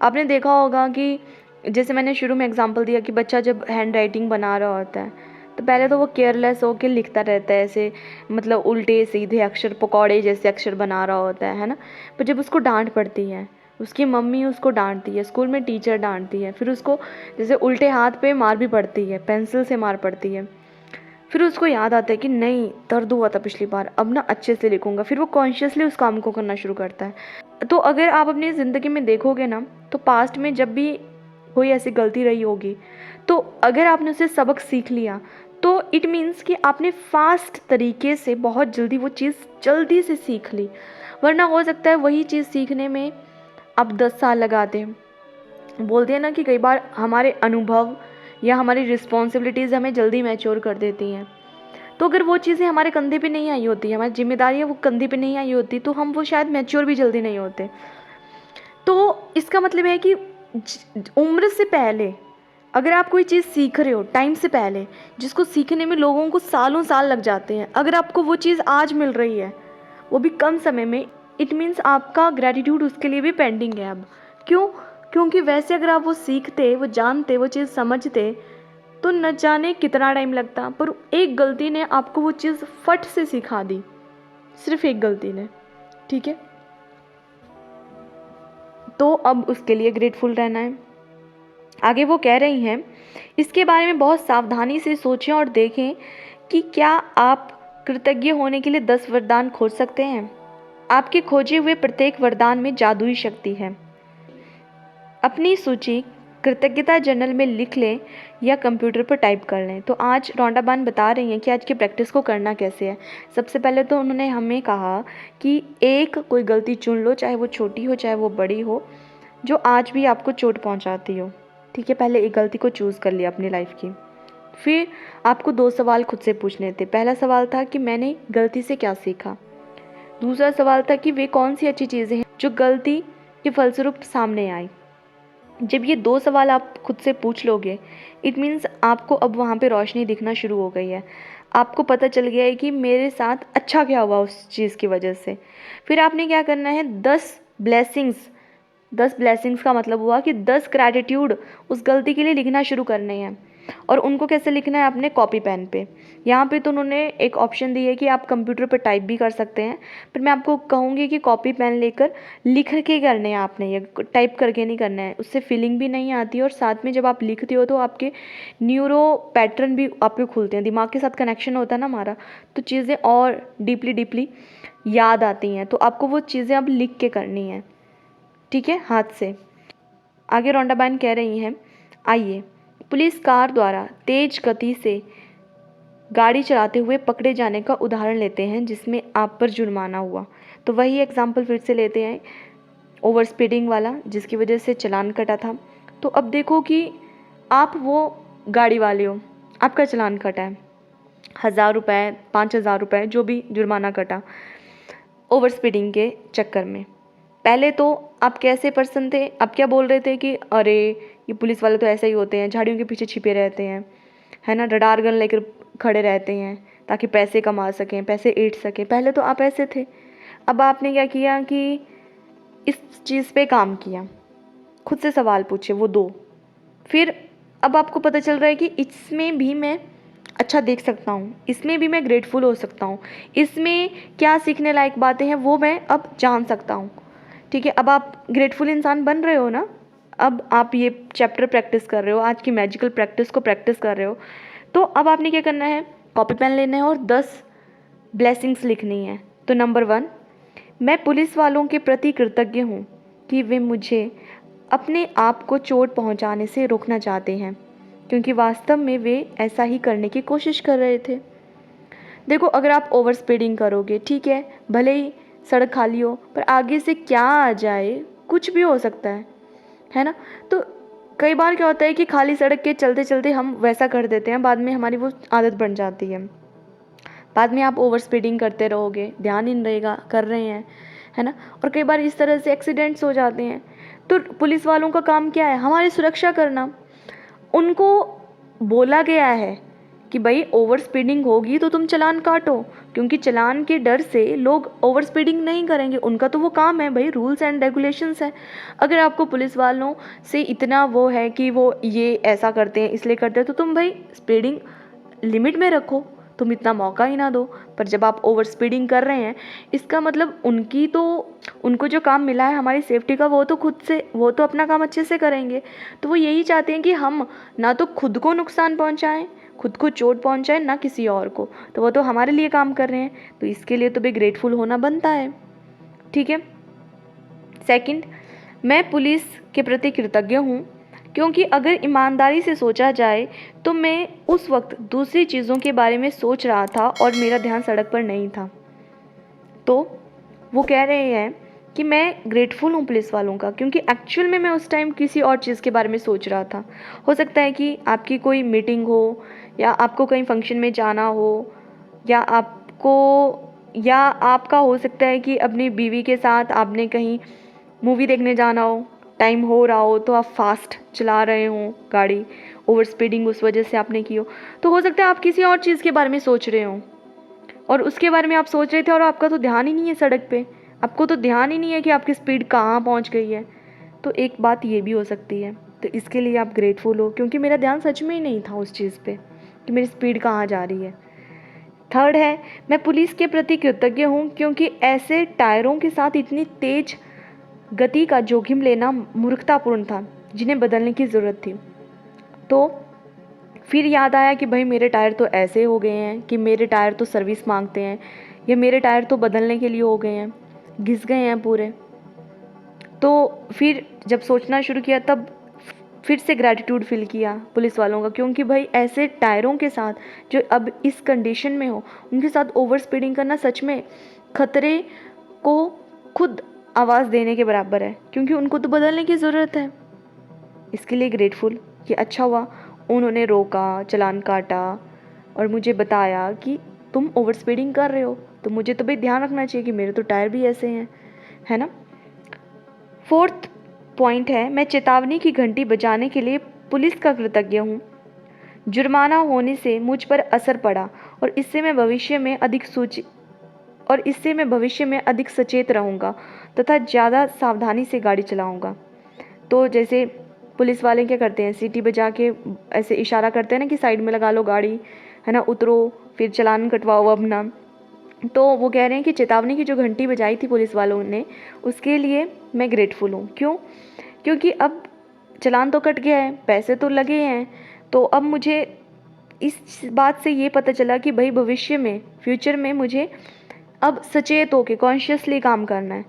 आपने देखा होगा कि जैसे मैंने शुरू में एग्जांपल दिया कि बच्चा जब हैंड राइटिंग बना रहा होता है तो पहले तो वो केयरलेस होकर लिखता रहता है, ऐसे मतलब उल्टे सीधे अक्षर, पकौड़े जैसे अक्षर बना रहा होता है ना। पर जब उसको डांट पड़ती है, उसकी मम्मी उसको डांटती है, स्कूल में टीचर डांटती है, फिर उसको जैसे उल्टे हाथ पे मार भी पड़ती है, पेंसिल से मार पड़ती है, फिर उसको याद आता है कि नहीं, दर्द हुआ था पिछली बार, अब ना अच्छे से लिखूंगा, फिर वो कॉन्शियसली उस काम को करना शुरू करता है। तो अगर आप अपनी ज़िंदगी में देखोगे ना, तो पास्ट में जब भी कोई ऐसी गलती रही होगी, तो अगर आपने उससे सबक सीख लिया तो इट मीन्स कि आपने फास्ट तरीके से बहुत जल्दी वो चीज़ जल्दी से सीख ली। वरना हो सकता है वही चीज़ सीखने में आप 10 साल लगा दें। बोलते हैं ना कि कई बार हमारे अनुभव या हमारी रिस्पॉन्सिबिलिटीज़ हमें जल्दी मैच्योर कर देती हैं। तो अगर वो चीज़ें हमारे कंधे पे नहीं आई होती, हमारी जिम्मेदारियाँ वो कंधे पे नहीं आई होती, तो हम वो शायद मैच्योर भी जल्दी नहीं होते। तो इसका मतलब है कि उम्र से पहले अगर आप कोई चीज़ सीख रहे हो, टाइम से पहले, जिसको सीखने में लोगों को सालों साल लग जाते हैं, अगर आपको वो चीज़ आज मिल रही है, वो भी कम समय में, इट मीन्स आपका ग्रैटिट्यूड उसके लिए भी पेंडिंग है अब। क्यों? क्योंकि वैसे अगर आप वो सीखते, वो जानते, वो चीज़ समझते, तो न जाने कितना टाइम लगता। पर एक गलती ने आपको वो चीज़ फट से सिखा दी, सिर्फ एक गलती ने। ठीक है? तो अब उसके लिए ग्रेटफुल रहना है। आगे वो कह रही हैं, इसके बारे में बहुत सावधानी से सोचें और देखें कि क्या आप कृतज्ञ होने के लिए 10 वरदान खोज सकते हैं। आपके खोजे हुए प्रत्येक वरदान में जादुई शक्ति है। अपनी सूची कृतज्ञता जर्नल में लिख लें या कंप्यूटर पर टाइप कर लें। तो आज रोंडाबाइन बता रही हैं कि आज की प्रैक्टिस को करना कैसे है। सबसे पहले तो उन्होंने हमें कहा कि एक कोई गलती चुन लो, चाहे वो छोटी हो चाहे वो बड़ी हो, जो आज भी आपको चोट पहुंचाती हो। ठीक है? पहले एक गलती को चूज़ कर लिया अपनी लाइफ की। फिर आपको 2 सवाल खुद से पूछने थे। पहला सवाल था कि मैंने गलती से क्या सीखा। दूसरा सवाल था कि वे कौन सी अच्छी चीज़ें हैं जो गलती के फलस्वरूप सामने आई। जब ये 2 सवाल आप खुद से पूछ लोगे, इट मीन्स आपको अब वहाँ पे रोशनी दिखना शुरू हो गई है। आपको पता चल गया है कि मेरे साथ अच्छा क्या हुआ उस चीज़ की वजह से। फिर आपने क्या करना है, 10 ब्लेसिंग्स का मतलब हुआ कि 10 ग्रैटिट्यूड उस गलती के लिए लिखना शुरू करने हैं। और उनको कैसे लिखना है? अपने कॉपी पेन पे। यहाँ पे तो उन्होंने एक ऑप्शन दी है कि आप कंप्यूटर पे टाइप भी कर सकते हैं, पर मैं आपको कहूँगी कि कॉपी पेन लेकर लिख के करने हैं आपने, ये टाइप करके नहीं करना है। उससे फीलिंग भी नहीं आती और साथ में जब आप लिखते हो तो आपके न्यूरो पैटर्न भी आपके खुलते हैं, दिमाग के साथ कनेक्शन होता है ना हमारा, तो चीज़ें और डीपली याद आती हैं। तो आपको वो चीज़ें अब लिख के करनी है। ठीक है? हाथ से। आगे रोंडाबाइन कह रही हैं, आइए पुलिस कार द्वारा तेज गति से गाड़ी चलाते हुए पकड़े जाने का उदाहरण लेते हैं जिसमें आप पर जुर्माना हुआ। तो वही एग्जाम्पल फिर से लेते हैं, ओवर स्पीडिंग वाला, जिसकी वजह से चालान कटा था। तो अब देखो कि आप वो गाड़ी वाले हो, आपका चालान कटा है, 1000 रुपये, 5000 रुपये, जो भी जुर्माना कटा ओवर स्पीडिंग के चक्कर में। पहले तो आप कैसे पर्सन थे, आप क्या बोल रहे थे कि अरे ये पुलिस वाले तो ऐसे ही होते हैं, झाड़ियों के पीछे छिपे रहते हैं, है ना, रडार गन लेकर खड़े रहते हैं ताकि पैसे कमा सकें, पैसे ऐंठ सकें। पहले तो आप ऐसे थे। अब आपने क्या किया कि इस चीज़ पे काम किया, खुद से सवाल पूछे वो दो। फिर अब आपको पता चल रहा है कि इसमें भी मैं अच्छा देख सकता हूँ, इसमें भी मैं ग्रेटफुल हो सकता हूँ, इसमें क्या सीखने लायक बातें हैं वो मैं अब जान सकता हूँ। ठीक है, अब आप ग्रेटफुल इंसान बन रहे हो ना। अब आप ये चैप्टर प्रैक्टिस कर रहे हो, आज की मैजिकल प्रैक्टिस को प्रैक्टिस कर रहे हो। तो अब आपने क्या करना है, कॉपी पेन लेना है और 10 ब्लेसिंग्स लिखनी है। तो नंबर 1, मैं पुलिस वालों के प्रति कृतज्ञ हूँ कि वे मुझे अपने आप को चोट पहुँचाने से रोकना चाहते हैं, क्योंकि वास्तव में वे ऐसा ही करने की कोशिश कर रहे थे। देखो, अगर आप ओवर स्पीडिंग करोगे, ठीक है, भले ही सड़क खाली हो, पर आगे से क्या आ जाए कुछ भी हो सकता है ना। तो कई बार क्या होता है कि खाली सड़क के चलते चलते हम वैसा कर देते हैं, बाद में हमारी वो आदत बन जाती है। बाद में आप ओवर स्पीडिंग करते रहोगे, ध्यान ही नहीं रहेगा कर रहे हैं, है ना। और कई बार इस तरह से एक्सीडेंट्स हो जाते हैं। तो पुलिस वालों का काम क्या है, हमारी सुरक्षा करना। उनको बोला गया है कि भाई ओवर स्पीडिंग होगी तो तुम चालान काटो, क्योंकि चालान के डर से लोग ओवर स्पीडिंग नहीं करेंगे। उनका तो वो काम है भाई, रूल्स एंड रेगुलेशंस है। अगर आपको पुलिस वालों से इतना वो है कि वो ये ऐसा करते हैं इसलिए करते हैं, तो तुम भाई स्पीडिंग लिमिट में रखो, तुम इतना मौका ही ना दो। पर जब आप ओवर स्पीडिंग कर रहे हैं, इसका मतलब उनको जो काम मिला है हमारी सेफ्टी का, वो तो अपना काम अच्छे से करेंगे। तो वो यही चाहते हैं कि हम ना तो खुद को नुकसान पहुंचाएं, खुद को चोट पहुंचाएं, ना किसी और को। तो वो तो हमारे लिए काम कर रहे हैं, तो इसके लिए तो भी ग्रेटफुल होना बनता है। ठीक है। सेकंड, मैं पुलिस के प्रति कृतज्ञ हूँ, क्योंकि अगर ईमानदारी से सोचा जाए तो मैं उस वक्त दूसरी चीज़ों के बारे में सोच रहा था और मेरा ध्यान सड़क पर नहीं था। तो वो कह रहे हैं कि मैं ग्रेटफुल हूँ पुलिस वालों का, क्योंकि एक्चुअल में मैं उस टाइम किसी और चीज़ के बारे में सोच रहा था। हो सकता है कि आपकी कोई मीटिंग हो, या आपको कहीं फंक्शन में जाना हो, या आपका हो सकता है कि अपनी बीवी के साथ आपने कहीं मूवी देखने जाना हो, टाइम हो रहा हो, तो आप फास्ट चला रहे हो गाड़ी, ओवर स्पीडिंग उस वजह से आपने की हो। तो हो सकता है आप किसी और चीज़ के बारे में सोच रहे हो, और उसके बारे में आप सोच रहे थे और आपका तो ध्यान ही नहीं है सड़क पे, आपको तो ध्यान ही नहीं है कि आपकी स्पीड कहाँ पहुँच गई है। तो एक बात ये भी हो सकती है। तो इसके लिए आप ग्रेटफुल हो, क्योंकि मेरा ध्यान सच में ही नहीं था उस चीज़ पे कि मेरी स्पीड कहाँ जा रही है। थर्ड है, मैं पुलिस के प्रति कृतज्ञ हूँ, क्योंकि ऐसे टायरों के साथ इतनी तेज गति का जोखिम लेना मूर्खतापूर्ण था, जिन्हें बदलने की ज़रूरत थी। तो फिर याद आया कि भाई मेरे टायर तो ऐसे हो गए हैं कि मेरे टायर तो सर्विस मांगते हैं, या मेरे टायर तो बदलने के लिए हो गए हैं, घिस गए हैं पूरे। तो फिर जब सोचना शुरू किया, तब फिर से ग्रैटिट्यूड फील किया पुलिस वालों का, क्योंकि भाई ऐसे टायरों के साथ जो अब इस कंडीशन में हो, उनके साथ ओवर स्पीडिंग करना सच में खतरे को खुद आवाज़ देने के बराबर है, क्योंकि उनको तो बदलने की ज़रूरत है। इसके लिए ग्रेटफुल कि अच्छा हुआ उन्होंने रोका, चालान काटा और मुझे बताया कि तुम ओवर स्पीडिंग कर रहे हो, तो मुझे तो भाई ध्यान रखना चाहिए कि मेरे तो टायर भी ऐसे हैं, है ना। फोर्थ पॉइंट है, मैं चेतावनी की घंटी बजाने के लिए पुलिस का कृतज्ञ हूँ। जुर्माना होने से मुझ पर असर पड़ा, और इससे मैं भविष्य में अधिक सचेत रहूँगा तथा ज़्यादा सावधानी से गाड़ी चलाऊँगा। तो जैसे पुलिस वाले क्या करते हैं, सीटी बजा के ऐसे इशारा करते हैं ना कि साइड में लगा लो गाड़ी, है ना, उतरो, फिर चालान कटवाओ अपना। तो वो कह रहे हैं कि चेतावनी की जो घंटी बजाई थी पुलिस वालों ने, उसके लिए मैं ग्रेटफुल हूँ। क्यों? क्योंकि अब चालान तो कट गया है, पैसे तो लगे हैं, तो अब मुझे इस बात से ये पता चला कि भाई फ्यूचर में मुझे अब सचेत होकर कॉन्शियसली काम करना है,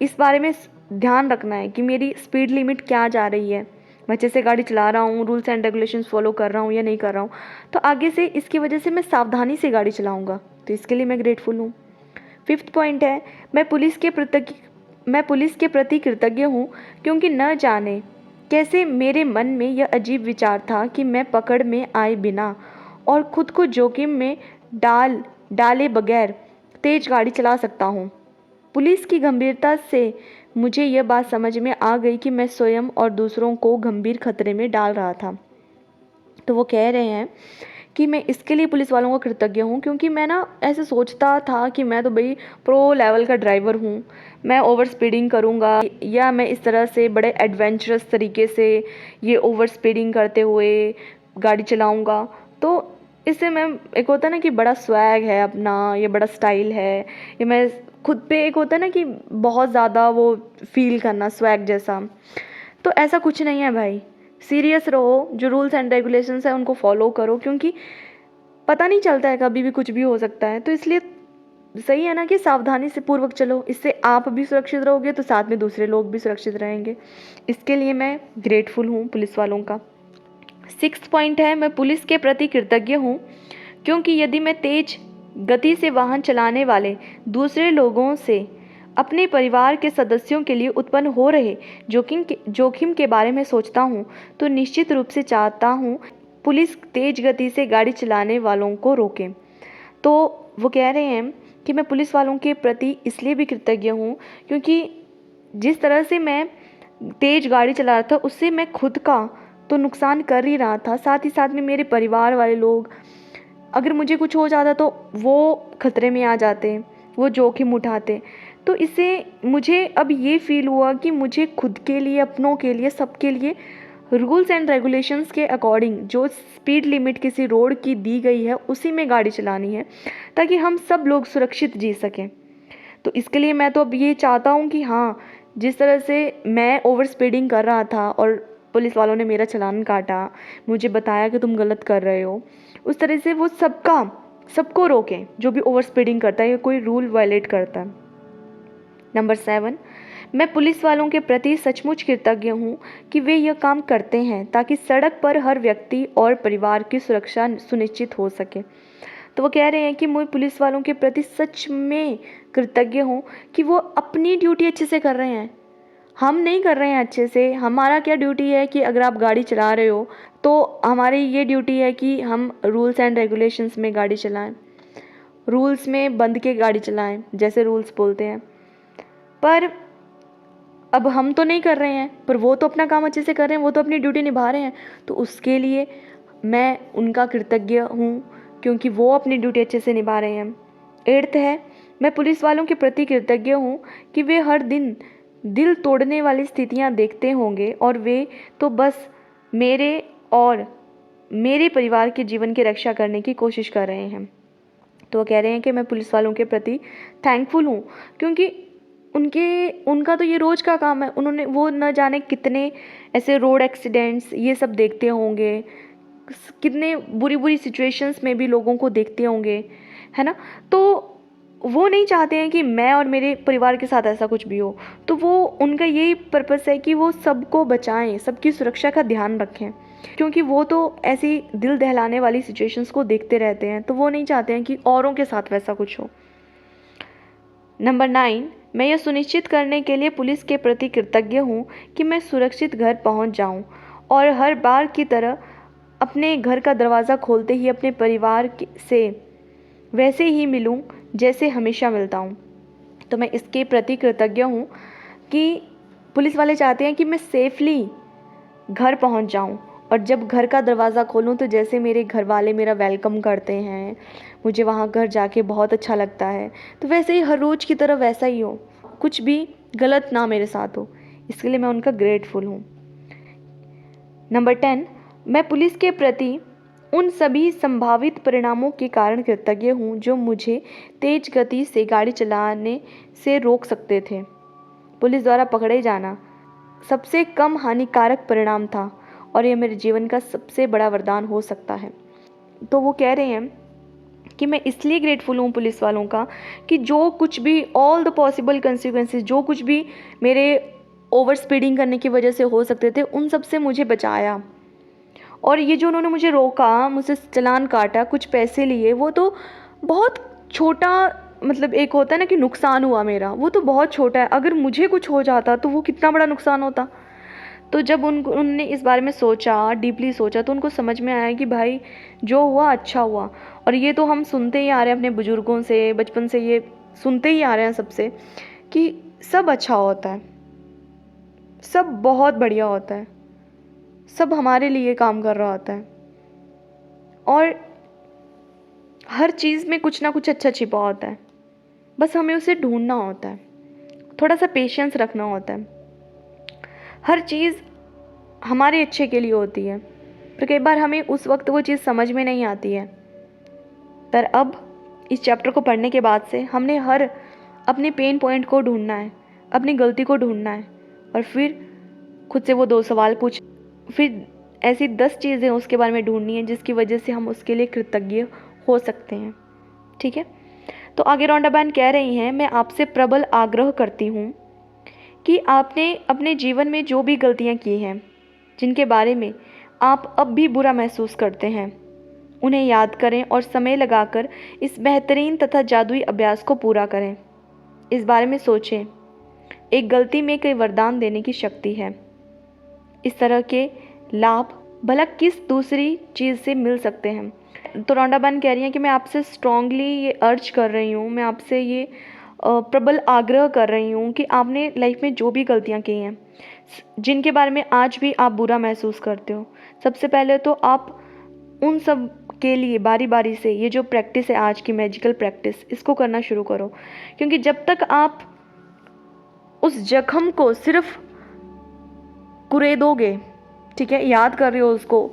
इस बारे में ध्यान रखना है कि मेरी स्पीड लिमिट क्या जा रही है, मैं अच्छे से गाड़ी चला रहा हूँ, रूल्स एंड रेगुलेशंस फॉलो कर रहा हूँ या नहीं कर रहा हूँ। तो आगे से इसकी वजह से मैं सावधानी से गाड़ी चलाऊँगा, तो इसके लिए मैं ग्रेटफुल हूँ। फिफ्थ पॉइंट है, मैं पुलिस के प्रति कृतज्ञ हूँ, क्योंकि न जाने कैसे मेरे मन में यह अजीब विचार था कि मैं पकड़ में आए बिना और खुद को जोखिम में डाले बगैर तेज गाड़ी चला सकता हूँ। पुलिस की गंभीरता से मुझे यह बात समझ में आ गई कि मैं स्वयं और दूसरों को गंभीर खतरे में डाल रहा था। तो वो कह रहे हैं कि मैं इसके लिए पुलिस वालों को कृतज्ञ हूँ, क्योंकि मैं ना ऐसे सोचता था कि मैं तो भाई प्रो लेवल का ड्राइवर हूँ, मैं ओवर स्पीडिंग करूँगा या मैं इस तरह से बड़े एडवेंचरस तरीके से ये ओवर स्पीडिंग करते हुए गाड़ी चलाऊँगा। तो इससे मैं, एक होता है ना कि बड़ा स्वैग है अपना, ये बड़ा स्टाइल है, ये मैं खुद पे, एक होता है ना कि बहुत ज़्यादा वो फील करना स्वैग जैसा। तो ऐसा कुछ नहीं है भाई, सीरियस रहो, जो रूल्स एंड रेगुलेशंस है उनको फॉलो करो, क्योंकि पता नहीं चलता है, कभी भी कुछ भी हो सकता है। तो इसलिए सही है ना कि सावधानी से पूर्वक चलो, इससे आप भी सुरक्षित रहोगे तो साथ में दूसरे लोग भी सुरक्षित रहेंगे। इसके लिए मैं ग्रेटफुल हूँ पुलिस वालों का। 6th पॉइंट है, मैं पुलिस के प्रति कृतज्ञ हूँ, क्योंकि यदि मैं तेज गति से वाहन चलाने वाले दूसरे लोगों से अपने परिवार के सदस्यों के लिए उत्पन्न हो रहे जोखिम के बारे में सोचता हूँ, तो निश्चित रूप से चाहता हूँ पुलिस तेज गति से गाड़ी चलाने वालों को रोके। तो वो कह रहे हैं कि मैं पुलिस वालों के प्रति इसलिए भी कृतज्ञ हूँ, क्योंकि जिस तरह से मैं तेज गाड़ी चला रहा था उससे मैं खुद का तो नुकसान कर ही रहा था, साथ ही साथ में मेरे परिवार वाले लोग, अगर मुझे कुछ हो जाता तो वो खतरे में आ जाते, वो जोखिम उठाते। तो इससे मुझे अब ये फील हुआ कि मुझे खुद के लिए, अपनों के लिए, सबके लिए रूल्स एंड रेगुलेशंस के अकॉर्डिंग जो स्पीड लिमिट किसी रोड की दी गई है उसी में गाड़ी चलानी है, ताकि हम सब लोग सुरक्षित जी सकें। तो इसके लिए मैं तो अब ये चाहता हूँ कि हाँ, जिस तरह से मैं ओवर स्पीडिंग कर रहा था और पुलिस वालों ने मेरा चालान काटा, मुझे बताया कि तुम गलत कर रहे हो, उस तरह से वो सबको रोकें जो भी ओवर स्पीडिंग करता है या कोई रूल वायलेट करता है। नंबर 7, मैं पुलिस वालों के प्रति सचमुच कृतज्ञ हूँ कि वे यह काम करते हैं ताकि सड़क पर हर व्यक्ति और परिवार की सुरक्षा सुनिश्चित हो सके। तो वो कह रहे हैं कि मैं पुलिस वालों के प्रति सच में कृतज्ञ हूँ कि वो अपनी ड्यूटी अच्छे से कर रहे हैं। हम नहीं कर रहे हैं अच्छे से। हमारा क्या ड्यूटी है कि अगर आप गाड़ी चला रहे हो तो हमारी ये ड्यूटी है कि हम रूल्स एंड रेगुलेशंस में गाड़ी चलाएं, रूल्स में बंद के गाड़ी चलाएं, जैसे रूल्स बोलते हैं। पर अब हम तो नहीं कर रहे हैं, पर वो तो अपना काम अच्छे से कर रहे हैं, वो तो अपनी ड्यूटी निभा रहे हैं। तो उसके लिए मैं उनका कृतज्ञ हूँ, क्योंकि वो अपनी ड्यूटी अच्छे से निभा रहे हैं। 8th है, मैं पुलिस वालों के प्रति कृतज्ञ हूँ कि वे हर दिन दिल तोड़ने वाली स्थितियाँ देखते होंगे और वे तो बस मेरे और मेरे परिवार के जीवन की रक्षा करने की कोशिश कर रहे हैं। तो वो कह रहे हैं कि मैं पुलिस वालों के प्रति थैंकफुल हूँ, क्योंकि उनका तो ये रोज़ का काम है। वो न जाने कितने ऐसे रोड एक्सीडेंट्स ये सब देखते होंगे, कितने बुरी बुरी सिचुएशंस में भी लोगों को देखते होंगे, है ना। तो वो नहीं चाहते हैं कि मैं और मेरे परिवार के साथ ऐसा कुछ भी हो। तो वो उनका यही पर्पस है कि वो सबको बचाएं, सबकी सुरक्षा का ध्यान रखें, क्योंकि वो तो ऐसी दिल दहलाने वाली सिचुएशंस को देखते रहते हैं। तो वो नहीं चाहते हैं कि औरों के साथ वैसा कुछ हो। नंबर 9, मैं यह सुनिश्चित करने के लिए पुलिस के प्रति कृतज्ञ हूँ कि मैं सुरक्षित घर पहुँच जाऊँ और हर बार की तरह अपने घर का दरवाज़ा खोलते ही अपने परिवार से वैसे ही मिलूँ जैसे हमेशा मिलता हूँ। तो मैं इसके प्रति कृतज्ञ हूँ कि पुलिस वाले चाहते हैं कि मैं सेफली घर पहुँच जाऊँ, और जब घर का दरवाज़ा खोलूँ तो जैसे मेरे घर वाले मेरा वेलकम करते हैं, मुझे वहाँ घर जाके बहुत अच्छा लगता है, तो वैसे ही हर रोज़ की तरह वैसा ही हो, कुछ भी गलत ना मेरे साथ हो। इसके लिए मैं उनका ग्रेटफुल हूँ। नंबर 10, मैं पुलिस के प्रति उन सभी संभावित परिणामों के कारण कृतज्ञ हूँ जो मुझे तेज गति से गाड़ी चलाने से रोक सकते थे। पुलिस द्वारा पकड़े जाना सबसे कम हानिकारक परिणाम था और यह मेरे जीवन का सबसे बड़ा वरदान हो सकता है। तो वो कह रहे हैं कि मैं इसलिए ग्रेटफुल हूँ पुलिस वालों का कि जो कुछ भी ऑल द पॉसिबल कंसिक्वेंसेस, जो कुछ भी मेरे ओवर स्पीडिंग करने की वजह से हो सकते थे, उन सब से मुझे बचाया। और ये जो उन्होंने मुझे रोका, मुझसे चालान काटा, कुछ पैसे लिए, वो तो बहुत छोटा, मतलब एक होता है ना कि नुकसान हुआ मेरा, वो तो बहुत छोटा है। अगर मुझे कुछ हो जाता तो वो कितना बड़ा नुकसान होता। तो जब उनने इस बारे में सोचा, डीपली सोचा, तो उनको समझ में आया कि भाई जो हुआ अच्छा हुआ। और ये तो हम सुनते ही आ रहे हैं अपने बुजुर्गों से, बचपन से ये सुनते ही आ रहे हैं सबसे कि सब अच्छा होता है, सब बहुत बढ़िया होता है, सब हमारे लिए काम कर रहा होता है, और हर चीज़ में कुछ ना कुछ अच्छा छिपा होता है, बस हमें उसे ढूंढना होता है, थोड़ा सा पेशेंस रखना होता है। हर चीज़ हमारे अच्छे के लिए होती है, पर कई बार हमें उस वक्त वो चीज़ समझ में नहीं आती है। पर अब इस चैप्टर को पढ़ने के बाद से हमने हर अपने पेन पॉइंट को ढूंढना है, अपनी गलती को ढूंढना है, और फिर खुद से वो 2 सवाल पूछ, फिर ऐसी 10 चीज़ें उसके बारे में ढूंढनी है जिसकी वजह से हम उसके लिए कृतज्ञ हो सकते हैं। ठीक है, तो आगे रॉन्डा बहन कह रही हैं, मैं आपसे प्रबल आग्रह करती हूँ कि आपने अपने जीवन में जो भी गलतियाँ की हैं, जिनके बारे में आप अब भी बुरा महसूस करते हैं, उन्हें याद करें और समय लगाकर इस बेहतरीन तथा जादुई अभ्यास को पूरा करें। इस बारे में सोचें, एक गलती में कई वरदान देने की शक्ति है। इस तरह के लाभ भला किस दूसरी चीज़ से मिल सकते हैं। तो रॉन्डा बहन कह रही हैं कि मैं आपसे स्ट्रांगली ये अर्ज कर रही हूँ, मैं आपसे ये प्रबल आग्रह कर रही हूँ कि आपने लाइफ में जो भी गलतियाँ की हैं, जिनके बारे में आज भी आप बुरा महसूस करते हो, सबसे पहले तो आप उन सब के लिए बारी बारी से ये जो प्रैक्टिस है आज की मैजिकल प्रैक्टिस, इसको करना शुरू करो। क्योंकि जब तक आप उस जख्म को सिर्फ कुरेदोगे, ठीक है, याद कर रहे हो उसको,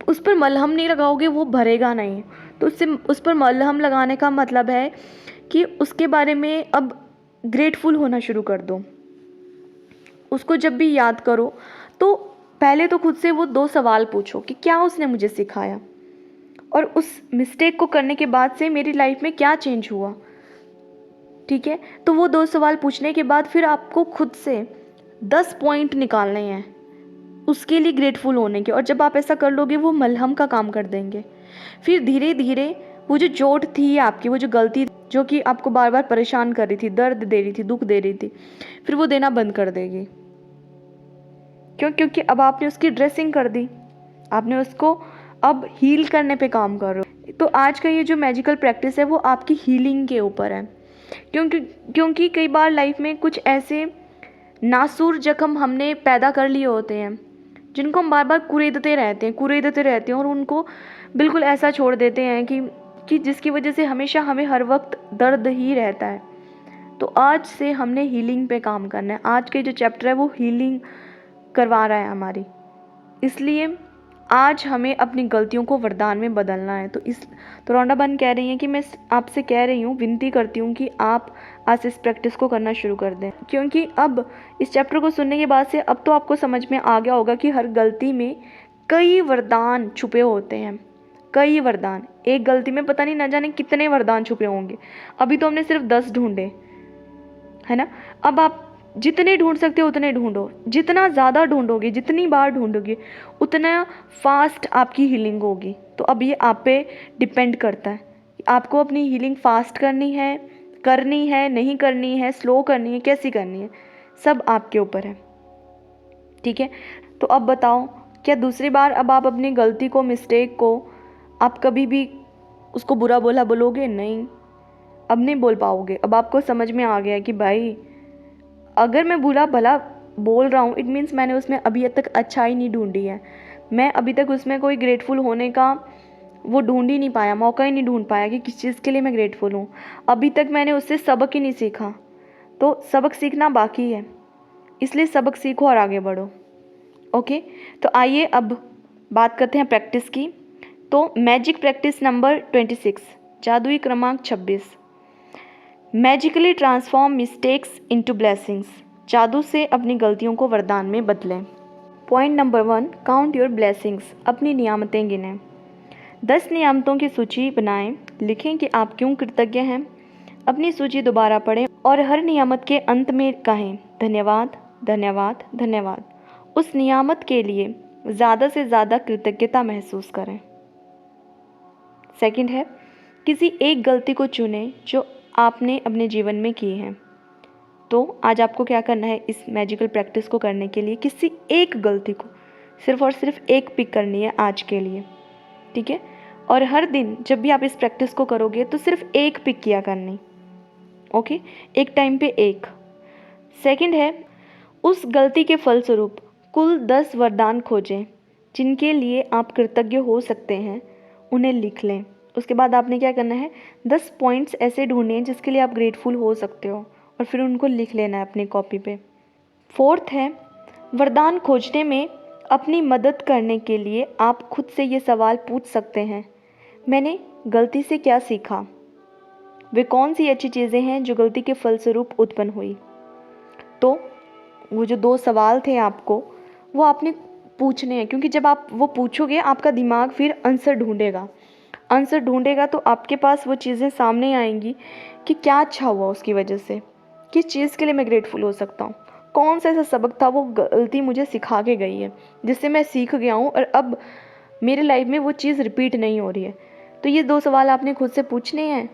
उस पर मलहम नहीं लगाओगे, वो भरेगा नहीं। तो उससे उस पर मलहम लगाने का मतलब है कि उसके बारे में अब ग्रेटफुल होना शुरू कर दो। उसको जब भी याद करो तो पहले तो खुद से वो 2 सवाल पूछो कि क्या उसने मुझे सिखाया, और उस मिस्टेक को करने के बाद से मेरी लाइफ में क्या चेंज हुआ। ठीक है, तो वो 2 सवाल पूछने के बाद फिर आपको खुद से 10 पॉइंट निकालने हैं उसके लिए ग्रेटफुल होने के, और जब आप ऐसा कर लोगे वो मलहम का काम कर देंगे। फिर धीरे धीरे वो जो चोट थी आपकी, वो जो गलती जो कि आपको बार बार परेशान कर रही थी, दर्द दे रही थी, दुख दे रही थी, फिर वो देना बंद कर देगी। क्यों? क्योंकि अब आपने उसकी ड्रेसिंग कर दी, आपने उसको अब हील करने पे काम कर रहे हो। तो आज का ये जो मैजिकल प्रैक्टिस है वो आपकी हीलिंग के ऊपर है। क्योंकि कई बार लाइफ में कुछ ऐसे नासूर जख्म हमने पैदा कर लिए होते हैं जिनको हम बार बार कुरेदते रहते हैं और उनको बिल्कुल ऐसा छोड़ देते हैं कि जिसकी वजह से हमेशा हमें हर वक्त दर्द ही रहता है। तो आज से हमने हीलिंग पे काम करना है। आज के जो चैप्टर है वो हीलिंग करवा रहा है हमारी, इसलिए आज हमें अपनी गलतियों को वरदान में बदलना है। तो रॉन्डा बहन कह रही हैं कि मैं आपसे कह रही हूँ, विनती करती हूँ कि आप आज इस प्रैक्टिस को करना शुरू कर दें। क्योंकि अब इस चैप्टर को सुनने के बाद से अब तो आपको समझ में आ गया होगा कि हर गलती में कई वरदान छुपे होते हैं, कई वरदान। एक गलती में पता नहीं न जाने कितने वरदान छुपे होंगे। अभी तो हमने सिर्फ 10 ढूंढे, है ना। अब आप जितने ढूंढ सकते हो उतने ढूंढो। जितना ज़्यादा ढूंढोगे, जितनी बार ढूंढोगे, उतना फास्ट आपकी हीलिंग होगी। तो अब ये आप पे डिपेंड करता है, आपको अपनी हीलिंग फास्ट करनी है, नहीं करनी है, स्लो करनी है, कैसी करनी है, सब आपके ऊपर है। ठीक है, तो अब बताओ, क्या दूसरी बार अब आप अपनी गलती को, मिस्टेक को आप कभी भी उसको बुरा बोलोगे? नहीं, अब नहीं बोल पाओगे। अब आपको समझ में आ गया कि भाई अगर मैं बुरा भला बोल रहा हूँ, इट मीन्स मैंने उसमें अभी तक अच्छाई नहीं ढूंढी है, मैं अभी तक उसमें कोई ग्रेटफुल होने का वो ढूंढ ही नहीं पाया, मौका ही नहीं ढूंढ पाया कि किस चीज़ के लिए मैं ग्रेटफुल हूँ। अभी तक मैंने उससे सबक ही नहीं सीखा, तो सबक सीखना बाकी है, इसलिए सबक सीखो और आगे बढ़ो। ओके, तो आइए अब बात करते हैं प्रैक्टिस की। तो मैजिक प्रैक्टिस नंबर 26, जादुई क्रमांक 26, magically transform mistakes into blessings. जादू से अपनी गलतियों को वरदान में बदलें। Point number 1, count your blessings. अपनी नियामतें गिनें। 10 नियामतों की सूची बनाएं, लिखें कि आप क्यों कृतज्ञ हैं। अपनी सूची दोबारा पढ़ें और हर नियामत के अंत में कहें धन्यवाद, धन्यवाद, धन्यवाद। उस नियामत के लिए ज़्यादा से ज़्यादा कृतज्ञता महसूस करें। सेकंड है, किसी एक गलती को चुनें जो आपने अपने जीवन में की है। तो आज आपको क्या करना है, इस मैजिकल प्रैक्टिस को करने के लिए किसी एक गलती को सिर्फ और सिर्फ एक पिक करनी है आज के लिए, ठीक है। और हर दिन जब भी आप इस प्रैक्टिस को करोगे तो सिर्फ एक पिक किया करनी, ओके, एक टाइम पे एक। सेकंड है, उस गलती के फलस्वरूप कुल 10 वरदान खोजें जिनके लिए आप कृतज्ञ हो सकते हैं, उन्हें लिख लें। उसके बाद आपने क्या करना है, 10 पॉइंट्स ऐसे ढूंढें जिसके लिए आप ग्रेटफुल हो सकते हो और फिर उनको लिख लेना है अपनी कॉपी पे। फोर्थ है, वरदान खोजने में अपनी मदद करने के लिए आप खुद से ये सवाल पूछ सकते हैं, मैंने गलती से क्या सीखा, वे कौन सी अच्छी चीज़ें हैं जो गलती के फलस्वरूप उत्पन्न हुई। तो वो जो 2 सवाल थे आपको, वो आपने पूछने हैं, क्योंकि जब आप वो पूछोगे आपका दिमाग फिर आंसर ढूंढेगा तो आपके पास वो चीज़ें सामने आएंगी कि क्या अच्छा हुआ उसकी वजह से, किस चीज़ के लिए मैं ग्रेटफुल हो सकता हूँ, कौन सा ऐसा सबक था, वो गलती मुझे सिखा के गई है जिससे मैं सीख गया हूँ और अब मेरे लाइफ में वो चीज़ रिपीट नहीं हो रही है। तो ये 2 सवाल आपने खुद से पूछने हैं,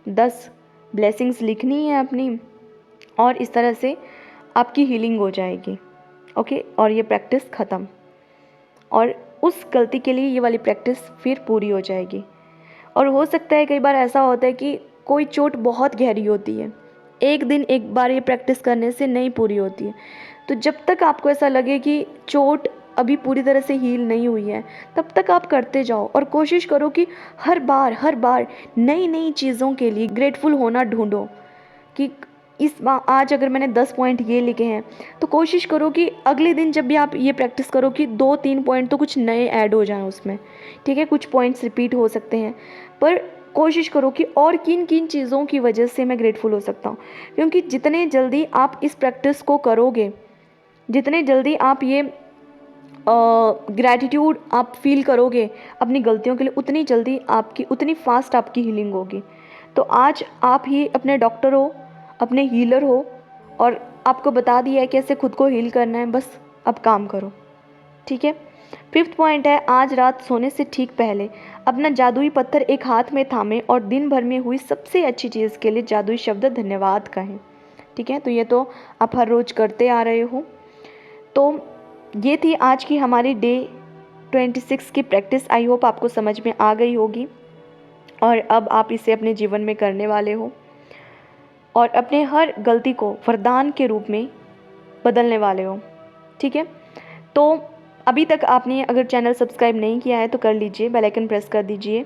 10 ब्लेसिंग्स लिखनी है अपनी, और इस तरह से आपकी हीलिंग हो जाएगी, ओके। और ये प्रैक्टिस ख़त्म, और उस गलती के लिए ये वाली प्रैक्टिस फिर पूरी हो जाएगी। और हो सकता है कई बार ऐसा होता है कि कोई चोट बहुत गहरी होती है, एक दिन एक बार ये प्रैक्टिस करने से नहीं पूरी होती है। तो जब तक आपको ऐसा लगे कि चोट अभी पूरी तरह से हील नहीं हुई है, तब तक आप करते जाओ और कोशिश करो कि हर बार नई नई चीज़ों के लिए ग्रेटफुल होना ढूंढो। कि इस बार आज अगर मैंने 10 पॉइंट ये लिखे हैं, तो कोशिश करो कि अगले दिन जब भी आप ये प्रैक्टिस करो कि 2-3 पॉइंट तो कुछ नए ऐड हो जाएं उसमें, ठीक है। कुछ पॉइंट्स रिपीट हो सकते हैं, पर कोशिश करो कि और किन किन चीज़ों की वजह से मैं ग्रेटफुल हो सकता हूँ। क्योंकि जितने जल्दी आप इस प्रैक्टिस को करोगे, जितने जल्दी आप ये ग्रैटिट्यूड आप फील करोगे अपनी गलतियों के लिए, उतनी जल्दी आपकी, उतनी फास्ट आपकी हीलिंग होगी। तो आज आप ही अपने डॉक्टर हो, अपने हीलर हो, और आपको बता दिया है कैसे खुद को हील करना है, बस अब काम करो, ठीक है। 5th पॉइंट है, आज रात सोने से ठीक पहले अपना जादुई पत्थर एक हाथ में थामें और दिन भर में हुई सबसे अच्छी चीज़ के लिए जादुई शब्द धन्यवाद कहें, ठीक है। तो ये तो आप हर रोज़ करते आ रहे हो। तो ये थी आज की हमारी डे 26 की प्रैक्टिस। आई होप आपको समझ में आ गई होगी और अब आप इसे अपने जीवन में करने वाले हो और अपने हर गलती को वरदान के रूप में बदलने वाले हो, ठीक है। तो अभी तक आपने अगर चैनल सब्सक्राइब नहीं किया है तो कर लीजिए, बेल आइकन प्रेस कर दीजिए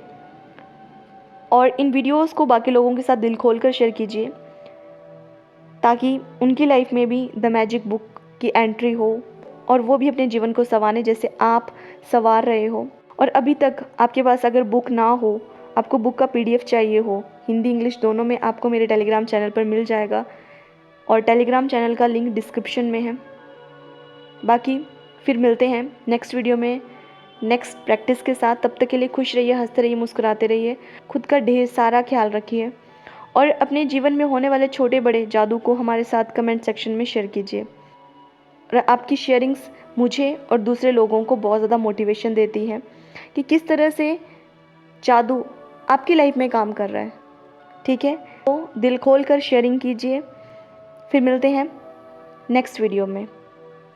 और इन वीडियोस को बाकी लोगों के साथ दिल खोल कर शेयर कीजिए, ताकि उनकी लाइफ में भी द मैजिक बुक की एंट्री हो और वो भी अपने जीवन को संवारें जैसे आप संवार रहे हो। और अभी तक आपके पास अगर बुक ना हो, आपको बुक का PDF चाहिए हो, हिंदी इंग्लिश दोनों में, आपको मेरे टेलीग्राम चैनल पर मिल जाएगा और टेलीग्राम चैनल का लिंक डिस्क्रिप्शन में है। बाकी फिर मिलते हैं नेक्स्ट वीडियो में नेक्स्ट प्रैक्टिस के साथ। तब तक के लिए खुश रहिए, हंसते रहिए, मुस्कुराते रहिए, खुद का ढेर सारा ख्याल रखिए और अपने जीवन में होने वाले छोटे बड़े जादू को हमारे साथ कमेंट सेक्शन में शेयर कीजिए। और आपकी शेयरिंग्स मुझे और दूसरे लोगों को बहुत ज़्यादा मोटिवेशन देती है कि किस तरह से जादू आपकी लाइफ में काम कर रहा है, ठीक है। तो दिल खोल कर शेयरिंग कीजिए। फिर मिलते हैं नेक्स्ट वीडियो में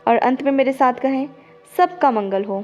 और अंत में मेरे साथ कहें, सबका मंगल हो।